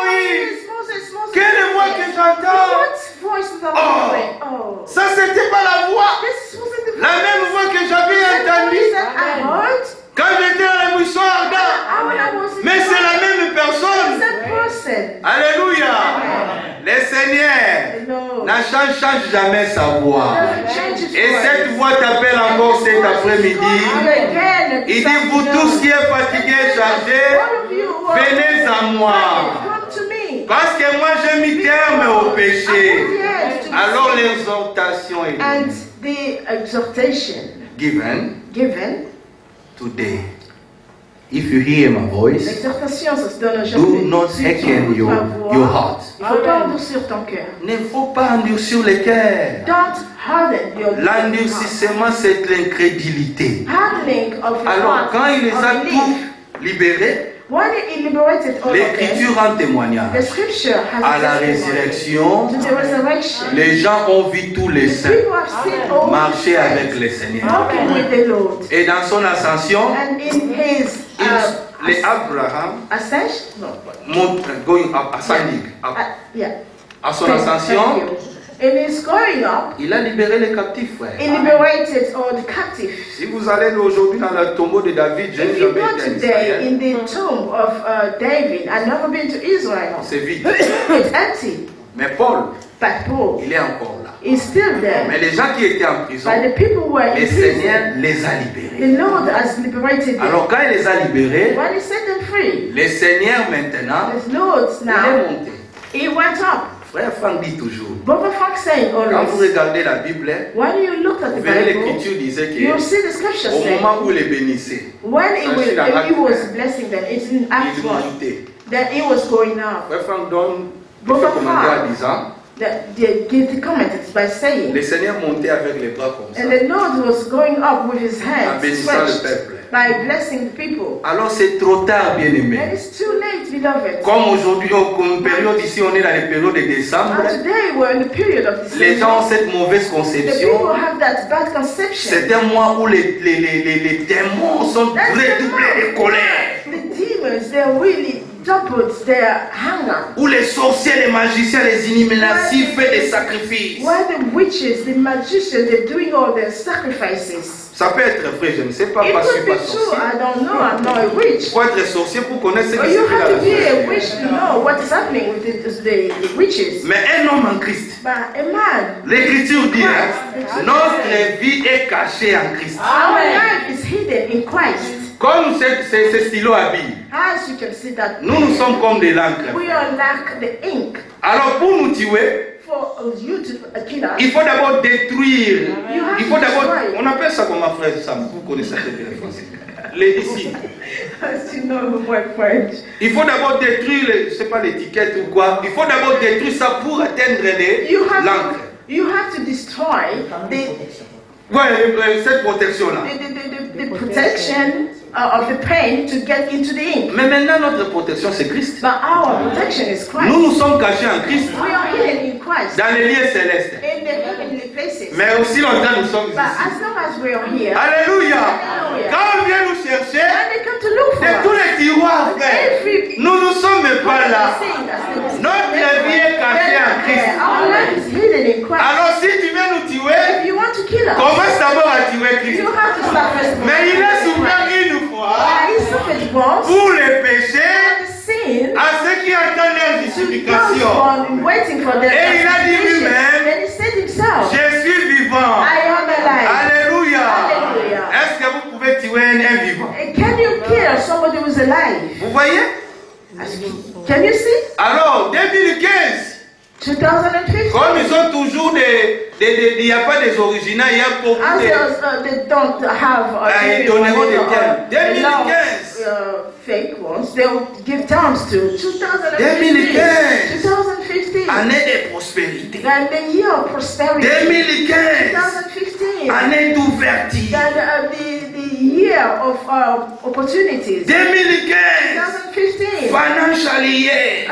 Speaker 1: Quelle voix que j'entends.
Speaker 2: What voice is that
Speaker 1: Oh.
Speaker 2: hearing? Oh.
Speaker 1: Ça c'était pas la voix.
Speaker 2: This wasn't the
Speaker 1: La même voix que j'avais entendue
Speaker 2: that I heard.
Speaker 1: quand j'étais à la buisson ardente.
Speaker 2: When I was in
Speaker 1: Mais c'est la même
Speaker 2: the
Speaker 1: personne.
Speaker 2: same person.
Speaker 1: Seigneur
Speaker 2: Lord
Speaker 1: change jamais sa voix.
Speaker 2: doesn't change his
Speaker 1: Et
Speaker 2: voice.
Speaker 1: cette voix t'appelle encore cet après-midi.
Speaker 2: Again,
Speaker 1: Il dit, vous tous qui êtes fatigués, chargés,
Speaker 2: all of you who are
Speaker 1: venez à moi.
Speaker 2: come to me.
Speaker 1: Parce que moi j'ai mis terme au péché.
Speaker 2: I put the end to
Speaker 1: Alors l'exhortation est
Speaker 2: and the exhortation
Speaker 1: given
Speaker 2: given,
Speaker 1: today. If you hear my voice,
Speaker 2: l'exhortation se donne
Speaker 1: do
Speaker 2: aujourd'hui.
Speaker 1: not
Speaker 2: Si
Speaker 1: hearken
Speaker 2: tu
Speaker 1: your
Speaker 2: vas
Speaker 1: heart.
Speaker 2: il ne faut pas endurcir ton cœur.
Speaker 1: Ne faut pas endurcir le cœur.
Speaker 2: Don't harden your heart.
Speaker 1: L'endurcissement, c'est l'incrédulité.
Speaker 2: Hardening of your
Speaker 1: Alors,
Speaker 2: heart,
Speaker 1: quand il les
Speaker 2: of
Speaker 1: a
Speaker 2: belief.
Speaker 1: tous libérés,
Speaker 2: When he liberated all of them,
Speaker 1: l'Écriture rend
Speaker 2: the
Speaker 1: témoignage.
Speaker 2: scripture has
Speaker 1: À la
Speaker 2: testimony
Speaker 1: résurrection,
Speaker 2: to the resurrection.
Speaker 1: les gens ont vu tous les
Speaker 2: The
Speaker 1: saints
Speaker 2: people have seen all
Speaker 1: marcher
Speaker 2: the
Speaker 1: avec
Speaker 2: saints
Speaker 1: le Seigneur.
Speaker 2: walking with the Lord.
Speaker 1: Et dans son ascension,
Speaker 2: And in his
Speaker 1: les Abraham
Speaker 2: ascension, no,
Speaker 1: monte, going up, ascending, up.
Speaker 2: yeah.
Speaker 1: À son
Speaker 2: Thank
Speaker 1: ascension,
Speaker 2: you. In his going up,
Speaker 1: il a libéré les captifs, frère.
Speaker 2: he liberated all the captives.
Speaker 1: Si vous allez aujourd'hui dans le tombeau de David, je n'ai
Speaker 2: If you
Speaker 1: jamais
Speaker 2: go
Speaker 1: été en
Speaker 2: today
Speaker 1: Israël.
Speaker 2: in the tomb of David, I've never been to Israel.
Speaker 1: C'est vide.
Speaker 2: It's empty.
Speaker 1: Mais Paul,
Speaker 2: But Paul
Speaker 1: il est encore là.
Speaker 2: is still there.
Speaker 1: Mais les gens qui étaient en prison,
Speaker 2: But the people who were
Speaker 1: le
Speaker 2: in
Speaker 1: Seigneur
Speaker 2: prison,
Speaker 1: les a libérés.
Speaker 2: the Lord has liberated them.
Speaker 1: Alors quand il les a libérés,
Speaker 2: When he set them free,
Speaker 1: le Seigneur maintenant,
Speaker 2: the Lord
Speaker 1: il est
Speaker 2: now,
Speaker 1: monté.
Speaker 2: he went up.
Speaker 1: Frère Franck dit toujours,
Speaker 2: Brother Frank saying
Speaker 1: quand vous
Speaker 2: always,
Speaker 1: regardez la Bible,
Speaker 2: when you look at
Speaker 1: vous
Speaker 2: the
Speaker 1: verrez
Speaker 2: Bible,
Speaker 1: l'Écriture disait
Speaker 2: you'll
Speaker 1: que
Speaker 2: see the scripture
Speaker 1: au
Speaker 2: saying,
Speaker 1: moment où il les bénissait,
Speaker 2: when he was,
Speaker 1: Ça, c'est
Speaker 2: he was
Speaker 1: Acte
Speaker 2: blessing them, it's in Acts
Speaker 1: il
Speaker 2: 1,
Speaker 1: montait.
Speaker 2: that he was going up.
Speaker 1: Frère Franck donne
Speaker 2: Bon,
Speaker 1: quelques
Speaker 2: bah,
Speaker 1: commentaires en disant,
Speaker 2: They give the comment by saying,
Speaker 1: le Seigneur montait avec les bras comme ça,
Speaker 2: and the Lord was going up with his
Speaker 1: en
Speaker 2: hands
Speaker 1: bénissant le
Speaker 2: stretched
Speaker 1: peuple.
Speaker 2: by blessing the people.
Speaker 1: Alors c'est trop tard, bien
Speaker 2: And
Speaker 1: aimé.
Speaker 2: it's too late, beloved.
Speaker 1: Comme aujourd'hui, comme période ici, on est dans les périodes de décembre,
Speaker 2: And today we're in the period of
Speaker 1: les
Speaker 2: December.
Speaker 1: gens ont cette mauvaise
Speaker 2: The people
Speaker 1: conception.
Speaker 2: have that bad conception.
Speaker 1: C'est un mois où les démons sont
Speaker 2: That's the
Speaker 1: redoublés de colère.
Speaker 2: The demons, they're really doubled their hunger.
Speaker 1: Où les sorciers, les magiciens, les Illuminati font des sacrifices.
Speaker 2: Why the witches, the magicians, they're doing all their sacrifices.
Speaker 1: Ça peut être vrai, je ne sais pas,
Speaker 2: It
Speaker 1: parce que
Speaker 2: could
Speaker 1: je
Speaker 2: be
Speaker 1: suis pas
Speaker 2: true,
Speaker 1: sorcier.
Speaker 2: I don't know, I'm not a witch.
Speaker 1: Il faut être sorcier pour connaître ce
Speaker 2: But
Speaker 1: qui se
Speaker 2: you
Speaker 1: fait
Speaker 2: have
Speaker 1: dans
Speaker 2: to
Speaker 1: la
Speaker 2: be a
Speaker 1: société.
Speaker 2: witch to know what is happening with the witches.
Speaker 1: Mais un homme en Christ,
Speaker 2: But a man,
Speaker 1: l'Écriture dit, notre vie est cachée en Christ.
Speaker 2: our life is hidden in Christ.
Speaker 1: Comme ce stylo habille,
Speaker 2: As you can see that
Speaker 1: nous sommes comme des l'encre.
Speaker 2: we are like the ink.
Speaker 1: Alors pour nous tuer,
Speaker 2: For you to kill us,
Speaker 1: il faut d'abord détruire.
Speaker 2: you have
Speaker 1: Il faut
Speaker 2: to
Speaker 1: d'abord,
Speaker 2: destroy.
Speaker 1: on appelle ça comment, frère Sam, vous connaissez très bien le français. Les ici.
Speaker 2: As you know the word French.
Speaker 1: Il faut d'abord détruire, je sais pas, l'étiquette ou quoi. Il faut d'abord détruire ça pour atteindre l'encre.
Speaker 2: You have to destroy
Speaker 1: Ouais, cette protection-là.
Speaker 2: the protection of the pen to get into the ink.
Speaker 1: Mais maintenant, notre protection, c'est Christ.
Speaker 2: But our protection is Christ.
Speaker 1: Nous nous sommes cachés en Christ,
Speaker 2: We are hidden in Christ,
Speaker 1: dans les lieux célestes.
Speaker 2: in the heavenly places.
Speaker 1: Mais aussi longtemps, nous sommes
Speaker 2: But
Speaker 1: ici.
Speaker 2: as long as we are here,
Speaker 1: Alléluia. Quand on vient nous chercher,
Speaker 2: and they come to look for
Speaker 1: de tous
Speaker 2: us.
Speaker 1: les tiroirs, frère,
Speaker 2: Every
Speaker 1: nous ne sommes pas là. Notre vie est cachée en Christ.
Speaker 2: Our life is hidden in Christ.
Speaker 1: Alors si tu veux nous tuer,
Speaker 2: If you want to kill us,
Speaker 1: commence d'abord à tuer Christ.
Speaker 2: you have to start first.
Speaker 1: Mais il a souffert une fois
Speaker 2: He suffered once
Speaker 1: pour les péchés
Speaker 2: and sin
Speaker 1: à ceux qui attendent leur
Speaker 2: to those
Speaker 1: justification.
Speaker 2: one waiting for their
Speaker 1: Et il a dit
Speaker 2: justification.
Speaker 1: lui-même,
Speaker 2: Then he said himself,
Speaker 1: je suis vivant.
Speaker 2: I am alive.
Speaker 1: Alléluia.
Speaker 2: Alléluia.
Speaker 1: Est-ce que vous pouvez tuer un vivant?
Speaker 2: Can you kill somebody who is alive?
Speaker 1: Vous voyez?
Speaker 2: Can you see?
Speaker 1: Alors, 2015,
Speaker 2: 2015.
Speaker 1: comme ils ont toujours il n'y a pas des originaux, il y a beaucoup
Speaker 2: As
Speaker 1: de...
Speaker 2: they don't have
Speaker 1: Ils donneront des termes.
Speaker 2: a lot
Speaker 1: 2015.
Speaker 2: of fake ones, they will give terms to 2015.
Speaker 1: 2015.
Speaker 2: 2015.
Speaker 1: Année de prospérité.
Speaker 2: Then the year of prosperity.
Speaker 1: 2015.
Speaker 2: 2015.
Speaker 1: Année d'ouverture.
Speaker 2: Then the year of opportunities.
Speaker 1: 2015.
Speaker 2: 2015.
Speaker 1: Financial year.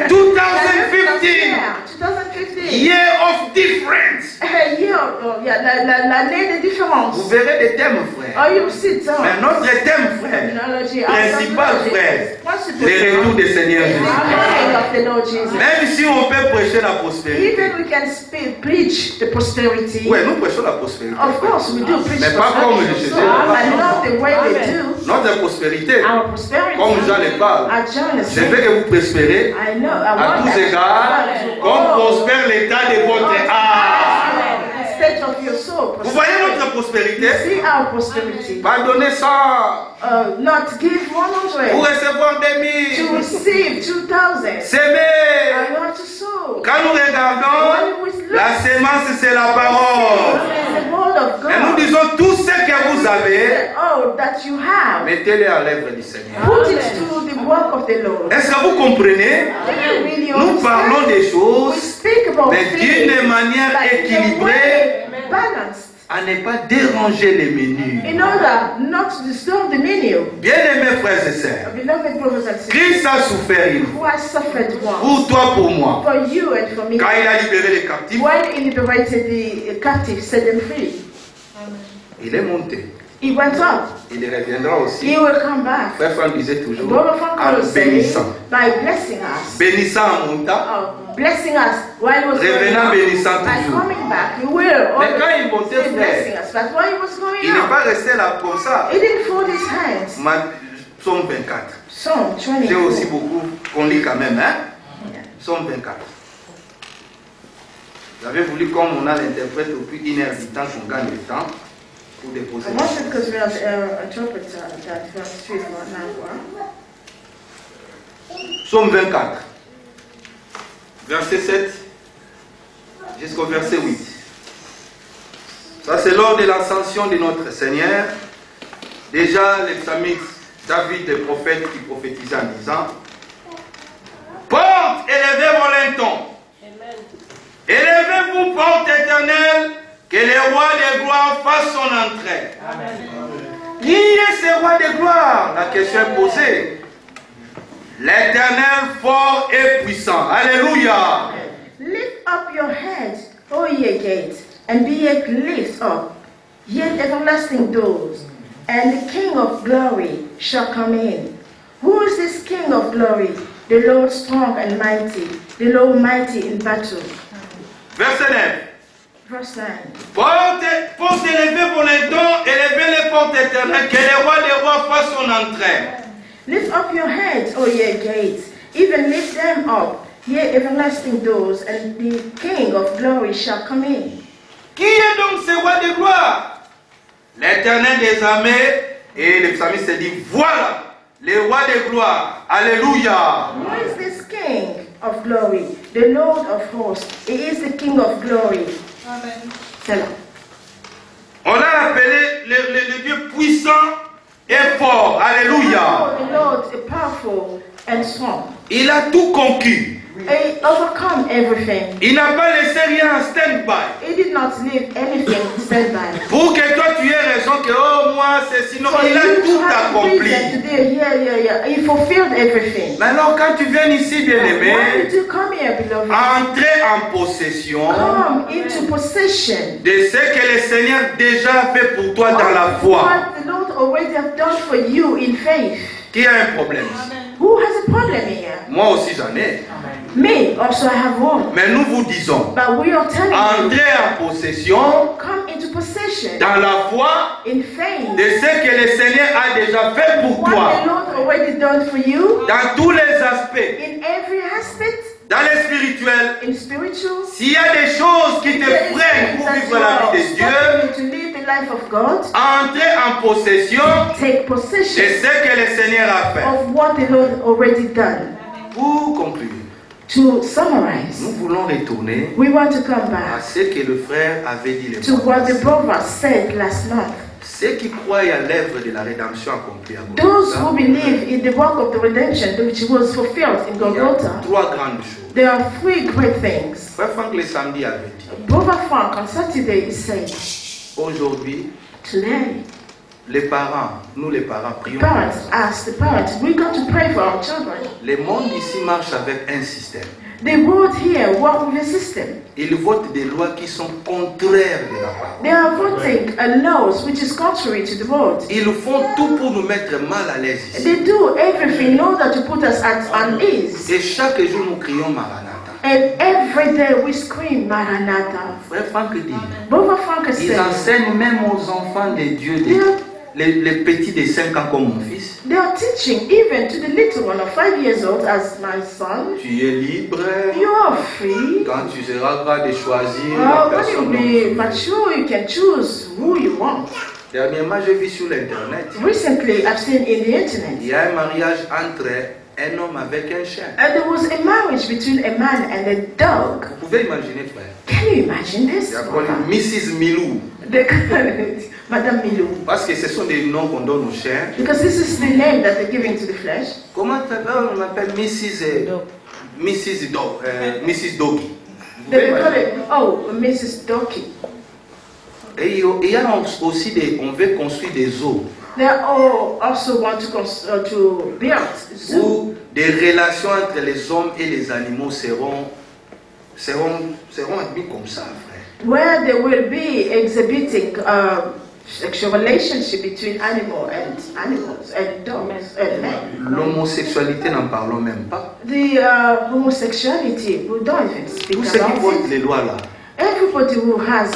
Speaker 1: 2015.
Speaker 2: 2015.
Speaker 1: Year of difference.
Speaker 2: L'année de différence.
Speaker 1: Vous verrez des thèmes, frère.
Speaker 2: Oh, you see it.
Speaker 1: Mais notre thème, frère,
Speaker 2: Terminology.
Speaker 1: principal, frère,
Speaker 2: Principle.
Speaker 1: le retour du Seigneur
Speaker 2: The
Speaker 1: Jésus.
Speaker 2: coming of the the Lord Jesus.
Speaker 1: Même si on peut prêcher la prospérité.
Speaker 2: Even we can preach the prosperity.
Speaker 1: Oui, nous prêchons la prospérité.
Speaker 2: Of course, we do preach
Speaker 1: Mais pas comme je
Speaker 2: prosperity.
Speaker 1: disais.
Speaker 2: But not the way they do.
Speaker 1: Notre prospérité,
Speaker 2: Our prosperity.
Speaker 1: comme Jean le parle,
Speaker 2: John is
Speaker 1: je veux que vous prospérez
Speaker 2: I know. I
Speaker 1: à
Speaker 2: want
Speaker 1: tous
Speaker 2: that.
Speaker 1: égards, comme prospère l'état de votre âme.
Speaker 2: The state of your soul.
Speaker 1: Vous voyez notre prospérité?
Speaker 2: See our prosperity.
Speaker 1: Pardonnez ça.
Speaker 2: Not give
Speaker 1: Pour
Speaker 2: 100.
Speaker 1: recevoir des
Speaker 2: To
Speaker 1: mille.
Speaker 2: receive 2,000.
Speaker 1: S'aimer.
Speaker 2: I want to sow.
Speaker 1: Quand nous regardons, la sémence c'est la parole.
Speaker 2: It's the word of
Speaker 1: Et nous
Speaker 2: God.
Speaker 1: disons tout ce que vous avez,
Speaker 2: Oh, that you have.
Speaker 1: mettez-les à l'œuvre du Seigneur.
Speaker 2: Put it to the work of the Lord.
Speaker 1: Est-ce que vous comprenez?
Speaker 2: Do you really
Speaker 1: Nous parlons
Speaker 2: understand?
Speaker 1: des
Speaker 2: We
Speaker 1: choses,
Speaker 2: speak about
Speaker 1: mais
Speaker 2: things,
Speaker 1: d'une manière
Speaker 2: but in a
Speaker 1: équilibrée,
Speaker 2: way balanced,
Speaker 1: à ne pas déranger les menus.
Speaker 2: in order not to disturb the menu.
Speaker 1: Bien-aimés frères et sœurs,
Speaker 2: Beloved brothers and sisters,
Speaker 1: Christ a souffert une fois.
Speaker 2: who has suffered once
Speaker 1: Pour toi, pour moi.
Speaker 2: for you and for me,
Speaker 1: Quand il a libéré les captifs,
Speaker 2: when he liberated the captives, set them free,
Speaker 1: il est monté.
Speaker 2: he went up.
Speaker 1: Il reviendra aussi.
Speaker 2: He will come back.
Speaker 1: Frère Franck disait toujours,
Speaker 2: Brother Frank
Speaker 1: en
Speaker 2: will say,
Speaker 1: bénissant.
Speaker 2: by blessing us,
Speaker 1: Bénissant en montant,
Speaker 2: blessing us while he was going
Speaker 1: revenant
Speaker 2: up,
Speaker 1: bénissant
Speaker 2: by
Speaker 1: toujours.
Speaker 2: coming back, he will
Speaker 1: Mais
Speaker 2: always
Speaker 1: quand il montait,
Speaker 2: say blessing
Speaker 1: frère,
Speaker 2: us. But while he was going
Speaker 1: il n'est
Speaker 2: up,
Speaker 1: pas resté là comme ça.
Speaker 2: he didn't fold his hands.
Speaker 1: Psaume 24.
Speaker 2: Psalm
Speaker 1: J'ai aussi
Speaker 2: 24.
Speaker 1: beaucoup qu'on lit quand même, hein?
Speaker 2: Yeah.
Speaker 1: Psaume 24. J'avais voulu, comme on a l'interprète depuis 1h du temps, qu'on gagne le temps pour déposer.
Speaker 2: I wanted because we have interpreter that verse 3 for an hour.
Speaker 1: Psaume 24, verset 7 jusqu'au verset 8. Ça, c'est lors de l'ascension de notre Seigneur. Déjà, les psalmistes, David, le prophète, qui prophétisait en disant: Porte, élevez vos lintons. Élevez-vous, porte éternelle, que le roi de gloire fasse son entrée. Qui est ce roi de gloire? La question est posée. L'Éternel fort et puissant. Alléluia.
Speaker 2: Lift up your head, O ye gates, and be ye lift up, ye everlasting doors, and the King of glory shall come in. Who is this King of glory? The Lord strong and mighty, the Lord mighty in battle.
Speaker 1: Verset 9.
Speaker 2: Verse 9.
Speaker 1: Porte élevez vos lintons, élevez les portes éternelles, que le roi des rois fasse son entrée.
Speaker 2: Lift up your heads, O ye gates, even lift them up, ye everlasting doors, and the King of glory shall come in.
Speaker 1: Qui est donc ce roi de gloire? L'Éternel des armées. Et le psalmiste se dit: voilà, le roi de gloire. Alléluia.
Speaker 2: Who is this King of glory? The Lord of hosts. He is the King of glory.
Speaker 3: Amen.
Speaker 2: Selah.
Speaker 1: On l'a appelé le Dieu puissant et fort. Alléluia.
Speaker 2: The Lord is powerful and strong.
Speaker 1: Il a tout conquis.
Speaker 2: He overcome everything.
Speaker 1: Il n'a pas laissé rien en stand-by.
Speaker 2: He did not leave anything standby.
Speaker 1: Pour que toi tu aies raison que oh moi c'est sinon
Speaker 2: For
Speaker 1: il a
Speaker 2: you to
Speaker 1: tout
Speaker 2: have
Speaker 1: accompli.
Speaker 2: reason today, yeah. He fulfilled everything.
Speaker 1: Maintenant quand tu viens ici bien
Speaker 2: Why
Speaker 1: aimé,
Speaker 2: did you come here, beloved?
Speaker 1: entrer en possession
Speaker 2: Come into possession.
Speaker 1: de ce que le Seigneur déjà fait pour toi dans la foi.
Speaker 2: What the Lord already have done for you in faith.
Speaker 1: Qui a un problème?
Speaker 2: Who has a problem here?
Speaker 1: Moi aussi j'en ai.
Speaker 2: Me also I have one.
Speaker 1: Mais nous vous disons,
Speaker 2: But we are telling you,
Speaker 1: entrer en possession
Speaker 2: come into possession
Speaker 1: dans la foi
Speaker 2: in faith.
Speaker 1: de ce que le Seigneur a déjà fait pour
Speaker 2: What the
Speaker 1: toi.
Speaker 2: Lord already done for you
Speaker 1: Dans tous les aspects,
Speaker 2: in every aspect,
Speaker 1: dans le spirituel,
Speaker 2: in spiritual.
Speaker 1: s'il y a des choses qui te
Speaker 2: There is
Speaker 1: freinent
Speaker 2: things
Speaker 1: pour
Speaker 2: that
Speaker 1: vivre la vie de Dieu,
Speaker 2: stop you to live the life of God.
Speaker 1: entrer en possession
Speaker 2: Take
Speaker 1: de
Speaker 2: possession
Speaker 1: ce que le Seigneur a fait.
Speaker 2: of what the Lord already done.
Speaker 1: Pour conclure,
Speaker 2: To summarize,
Speaker 1: nous voulons retourner
Speaker 2: we want to come
Speaker 1: à
Speaker 2: back
Speaker 1: ce que le frère avait dit le
Speaker 2: to
Speaker 1: mois
Speaker 2: what the
Speaker 1: passé.
Speaker 2: brother said last month.
Speaker 1: Ceux qui croient à l'œuvre de la rédemption accomplie à
Speaker 2: Those who
Speaker 1: Golgotha,
Speaker 2: believe in the work of the redemption which was fulfilled in
Speaker 1: il y a
Speaker 2: Golgotha,
Speaker 1: trois grandes choses.
Speaker 2: there are three great things.
Speaker 1: Frère Franck le samedi avait dit,
Speaker 2: Brother Frank on Saturday he said,
Speaker 1: aujourd'hui,
Speaker 2: today,
Speaker 1: les parents, nous les parents, prions.
Speaker 2: parents, as the parents, we're going to pray for our children.
Speaker 1: Le monde ici marche avec un système.
Speaker 2: They vote here, work with the system.
Speaker 1: Ils votent des lois qui sont contraires de la parole.
Speaker 2: They are voting laws which is contrary to the word.
Speaker 1: Ils font tout pour nous mettre mal à l'aise ici.
Speaker 2: They do everything in order to put us at unease.
Speaker 1: Et chaque jour nous crions Maranatha.
Speaker 2: And every day we scream Maranatha.
Speaker 1: Frère Franck dit,
Speaker 2: Brother Frank
Speaker 1: ils
Speaker 2: said,
Speaker 1: enseignent même aux enfants de Dieu, les petits de 5 ans comme mon fils.
Speaker 2: they are teaching even to the little one of 5 years old as my son.
Speaker 1: Tu es libre
Speaker 2: You are free.
Speaker 1: quand tu seras capable de choisir la
Speaker 2: When
Speaker 1: personne.
Speaker 2: you be mature, you can choose who you want.
Speaker 1: Dernièrement, j'ai vu sur l'internet,
Speaker 2: Recently, I've seen in the internet,
Speaker 1: il y a un mariage entre un homme avec un chien.
Speaker 2: there was a marriage between a man and a dog.
Speaker 1: Vous pouvez imaginer, frère.
Speaker 2: Can you imagine this?
Speaker 1: Il y a quoi, Mrs. Milou.
Speaker 2: They call it Madame Milou.
Speaker 1: Parce que ce sont des noms qu'on donne aux chiens.
Speaker 2: Because this is the name that they're giving to the flesh.
Speaker 1: Comment on appelle Mrs. Mrs. Doggy. Vous
Speaker 2: They
Speaker 1: pouvez
Speaker 2: call
Speaker 1: imaginer.
Speaker 2: it, oh, Mrs. Doki.
Speaker 1: Et il y a aussi on veut construire des zoos
Speaker 2: They all also want to build zoo
Speaker 1: où des relations entre les hommes et les animaux seront admis comme ça, frère.
Speaker 2: where they will be exhibiting sexual relationship between animals and dogs and men.
Speaker 1: L'homosexualité, n'en parlons même pas.
Speaker 2: The homosexuality, we don't even speak
Speaker 1: Tous ceux qui
Speaker 2: about
Speaker 1: votent
Speaker 2: it.
Speaker 1: les lois là,
Speaker 2: Everybody who has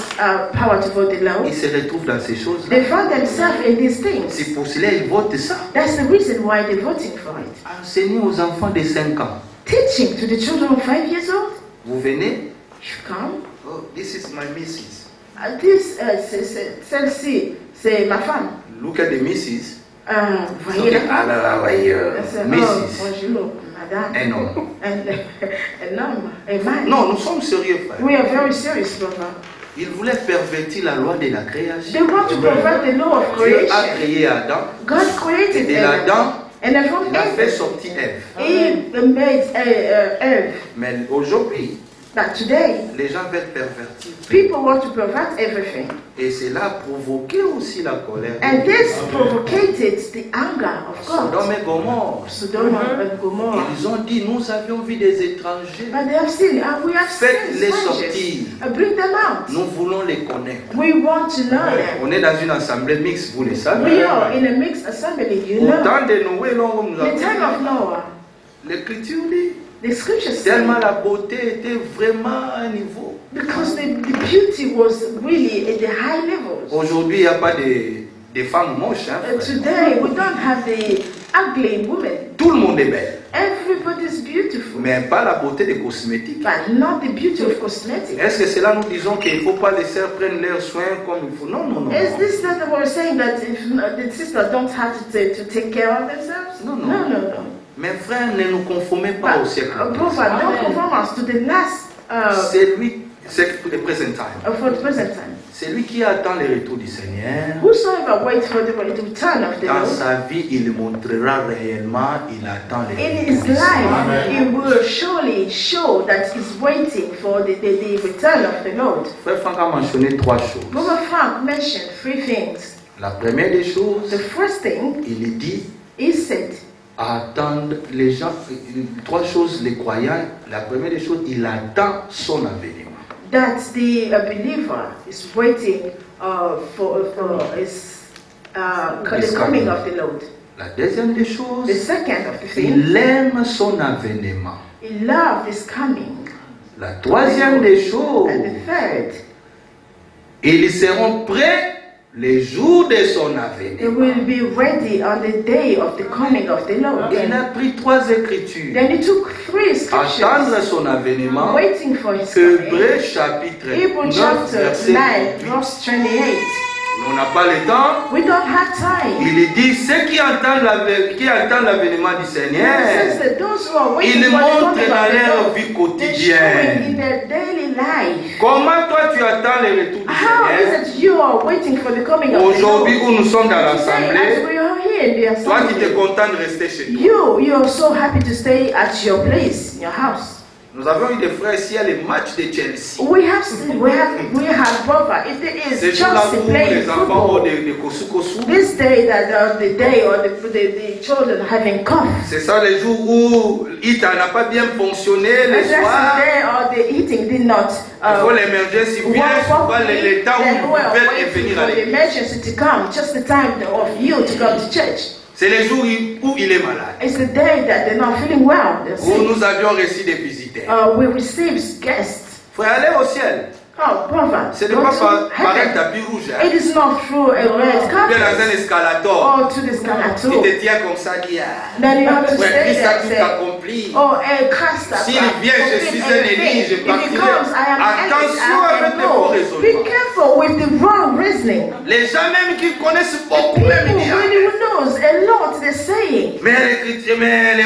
Speaker 2: power to vote the law,
Speaker 1: ils se retrouvent dans ces choses-là.
Speaker 2: they find themselves in these things.
Speaker 1: C'est pour cela qu'ils votent ça.
Speaker 2: That's the reason why they're voting for it.
Speaker 1: Enseigner aux enfants de 5 ans.
Speaker 2: Teaching to the children of 5 years old,
Speaker 1: Vous venez,
Speaker 2: you come.
Speaker 1: oh, this is my missus.
Speaker 2: Celle-ci, c'est ma femme.
Speaker 1: Look at the missus.
Speaker 2: Voyez la
Speaker 1: Ah
Speaker 2: femme.
Speaker 1: là là, voyez,
Speaker 2: C'est,
Speaker 1: missus.
Speaker 2: bonjour, madame.
Speaker 1: Un homme.
Speaker 2: Un homme, a man.
Speaker 1: Non, nous sommes sérieux, frère.
Speaker 2: We are very serious, brother.
Speaker 1: Ils voulaient pervertir la loi de la création.
Speaker 2: They want to pervert the law of
Speaker 1: Dieu a
Speaker 2: creation.
Speaker 1: créé Adam
Speaker 2: God
Speaker 1: et
Speaker 2: created
Speaker 1: de
Speaker 2: Adam.
Speaker 1: l'Adam,
Speaker 2: And from
Speaker 1: il a fait
Speaker 2: Eve,
Speaker 1: sortir Ève.
Speaker 2: He made Eve.
Speaker 1: Mais aujourd'hui,
Speaker 2: But today,
Speaker 1: les gens veulent pervertir.
Speaker 2: people want to pervert everything.
Speaker 1: Et cela a provoqué aussi la colère.
Speaker 2: And this provocated the anger of
Speaker 1: Sodome
Speaker 2: God.
Speaker 1: et Gomorrhe.
Speaker 2: Sodom and Gomorrah.
Speaker 1: Ils ont dit, nous avions vu des étrangers.
Speaker 2: But they have seen, we have seen
Speaker 1: Faites-les
Speaker 2: strangers.
Speaker 1: sortir.
Speaker 2: Bring them out.
Speaker 1: Nous voulons les connaître.
Speaker 2: We want to know them.
Speaker 1: On est dans une assemblée mixte, vous le savez.
Speaker 2: We are in a mixed assembly, you
Speaker 1: Au
Speaker 2: know.
Speaker 1: temps de Noé, là où nous
Speaker 2: The
Speaker 1: avons
Speaker 2: time of Noah,
Speaker 1: l'Écriture dit,
Speaker 2: the scriptures say,
Speaker 1: tellement la beauté était vraiment à un niveau.
Speaker 2: because the beauty was really at the high levels.
Speaker 1: Aujourd'hui, il n'y a pas de femmes moches. Hein, frère.
Speaker 2: Today, we don't have the ugly women.
Speaker 1: Tout le monde est belle.
Speaker 2: Everybody's beautiful,
Speaker 1: Mais pas la beauté des cosmétiques.
Speaker 2: but not the beauty of cosmetics.
Speaker 1: Est-ce que c'est là nous disons qu'il ne faut pas laisser prendre leurs soins comme il faut? Non, non, non.
Speaker 2: Is this that we're saying that if the sisters don't have to take care of themselves?
Speaker 1: No, no.
Speaker 2: No, no, no.
Speaker 1: Mes frères, ne nous conformez pas au
Speaker 2: But,
Speaker 1: siècle.
Speaker 2: brother, don't conform us to the last,
Speaker 1: C'est lui, c'est le present time.
Speaker 2: for the present time.
Speaker 1: C'est lui qui attend le retour du Seigneur.
Speaker 2: Whosoever waits for the return of the
Speaker 1: Dans
Speaker 2: Lord,
Speaker 1: sa vie, il montrera réellement, il attend le
Speaker 2: in
Speaker 1: retour
Speaker 2: his
Speaker 1: du Seigneur.
Speaker 2: life, he will surely show that he's waiting for the return of the Lord.
Speaker 1: Frère Franck a mentionné 3 choses.
Speaker 2: Brother Frank mentioned 3 things.
Speaker 1: La première des choses,
Speaker 2: The first thing,
Speaker 1: il dit
Speaker 2: he said,
Speaker 1: attendre les gens, 3 choses, les croyants. La première des choses, il attend son avènement.
Speaker 2: that the believer is waiting for the coming of the Lord.
Speaker 1: La deuxième des
Speaker 2: The
Speaker 1: choses,
Speaker 2: second of the things,
Speaker 1: il aime son avènement.
Speaker 2: he loved his coming.
Speaker 1: La troisième des choses,
Speaker 2: And the third,
Speaker 1: ils seront prêts les jours de son
Speaker 2: they
Speaker 1: avènement.
Speaker 2: will be ready on the day of the coming of the Lord.
Speaker 1: Il a pris 3 écritures.
Speaker 2: Then he took 3 scriptures,
Speaker 1: Attendre son avènement.
Speaker 2: waiting for his coming.
Speaker 1: Hébreux chapitre
Speaker 2: Hebrew
Speaker 1: 9,
Speaker 2: chapter
Speaker 1: verset
Speaker 2: 9,
Speaker 1: 8.
Speaker 2: verse 28.
Speaker 1: On n'a pas le temps.
Speaker 2: We don't have time.
Speaker 1: Il dit, ceux qui entendent l'avènement du
Speaker 2: It
Speaker 1: Seigneur,
Speaker 2: says that those who are waiting
Speaker 1: ils
Speaker 2: for the
Speaker 1: montrent
Speaker 2: coming
Speaker 1: dans
Speaker 2: of the
Speaker 1: leur
Speaker 2: Lord,
Speaker 1: vie
Speaker 2: they show it in
Speaker 1: quotidienne.
Speaker 2: their daily life.
Speaker 1: Comment toi tu attends le retour du
Speaker 2: How
Speaker 1: Seigneur?
Speaker 2: is it you are waiting for the coming of the Lord?
Speaker 1: Aujourd'hui où nous sommes dans
Speaker 2: Today, as
Speaker 1: l'assemblée,
Speaker 2: we are here in the
Speaker 1: toi tu es
Speaker 2: assembly,
Speaker 1: content de rester chez toi.
Speaker 2: you are so happy to stay at your place, in your house.
Speaker 1: Nous avons eu des frères ici à les matchs de Chelsea.
Speaker 2: We have brother. If there
Speaker 1: C'est
Speaker 2: is
Speaker 1: jour là
Speaker 2: Chelsea
Speaker 1: où
Speaker 2: playing
Speaker 1: les enfants ont
Speaker 2: football,
Speaker 1: des kosu.
Speaker 2: this day that the day or the children having cough.
Speaker 1: C'est ça les jours où l'ITA n'a pas bien fonctionné
Speaker 2: And
Speaker 1: le
Speaker 2: that's the
Speaker 1: soir.
Speaker 2: day or the eating did not.
Speaker 1: Il faut l'émergence vient, souvent le temps où vous pouvez venir à
Speaker 2: for the
Speaker 1: l'église.
Speaker 2: emergency to come, just the time of you to come to church.
Speaker 1: C'est les jours où il est malade.
Speaker 2: It's the day that they're not feeling well. They're
Speaker 1: Où
Speaker 2: sick.
Speaker 1: nous avions reçu des visiteurs.
Speaker 2: We receive guests.
Speaker 1: Frère, allez au ciel.
Speaker 2: Oh, brother.
Speaker 1: Ce n'est
Speaker 2: go
Speaker 1: pas
Speaker 2: to
Speaker 1: par un
Speaker 2: heaven.
Speaker 1: tapis rouge. Hein.
Speaker 2: It is not through a red
Speaker 1: Ou bien dans
Speaker 2: carpet
Speaker 1: un escalator.
Speaker 2: or to this
Speaker 1: Il
Speaker 2: Galato.
Speaker 1: te tient comme ça, dit
Speaker 2: Then you have to
Speaker 1: ouais,
Speaker 2: say
Speaker 1: Christ a
Speaker 2: that.
Speaker 1: tout
Speaker 2: Say,
Speaker 1: accompli.
Speaker 2: oh, Christ has
Speaker 1: S'il vient, je suis un Élie, je
Speaker 2: If he
Speaker 1: partirai.
Speaker 2: comes, I am
Speaker 1: Attention
Speaker 2: Ellis,
Speaker 1: avec
Speaker 2: I
Speaker 1: les
Speaker 2: am
Speaker 1: faux
Speaker 2: no. Be
Speaker 1: raisonnements.
Speaker 2: careful with the wrong reasoning.
Speaker 1: Les gens même qui connaissent beaucoup,
Speaker 2: People
Speaker 1: même disent.
Speaker 2: really who knows a lot they're saying.
Speaker 1: Mais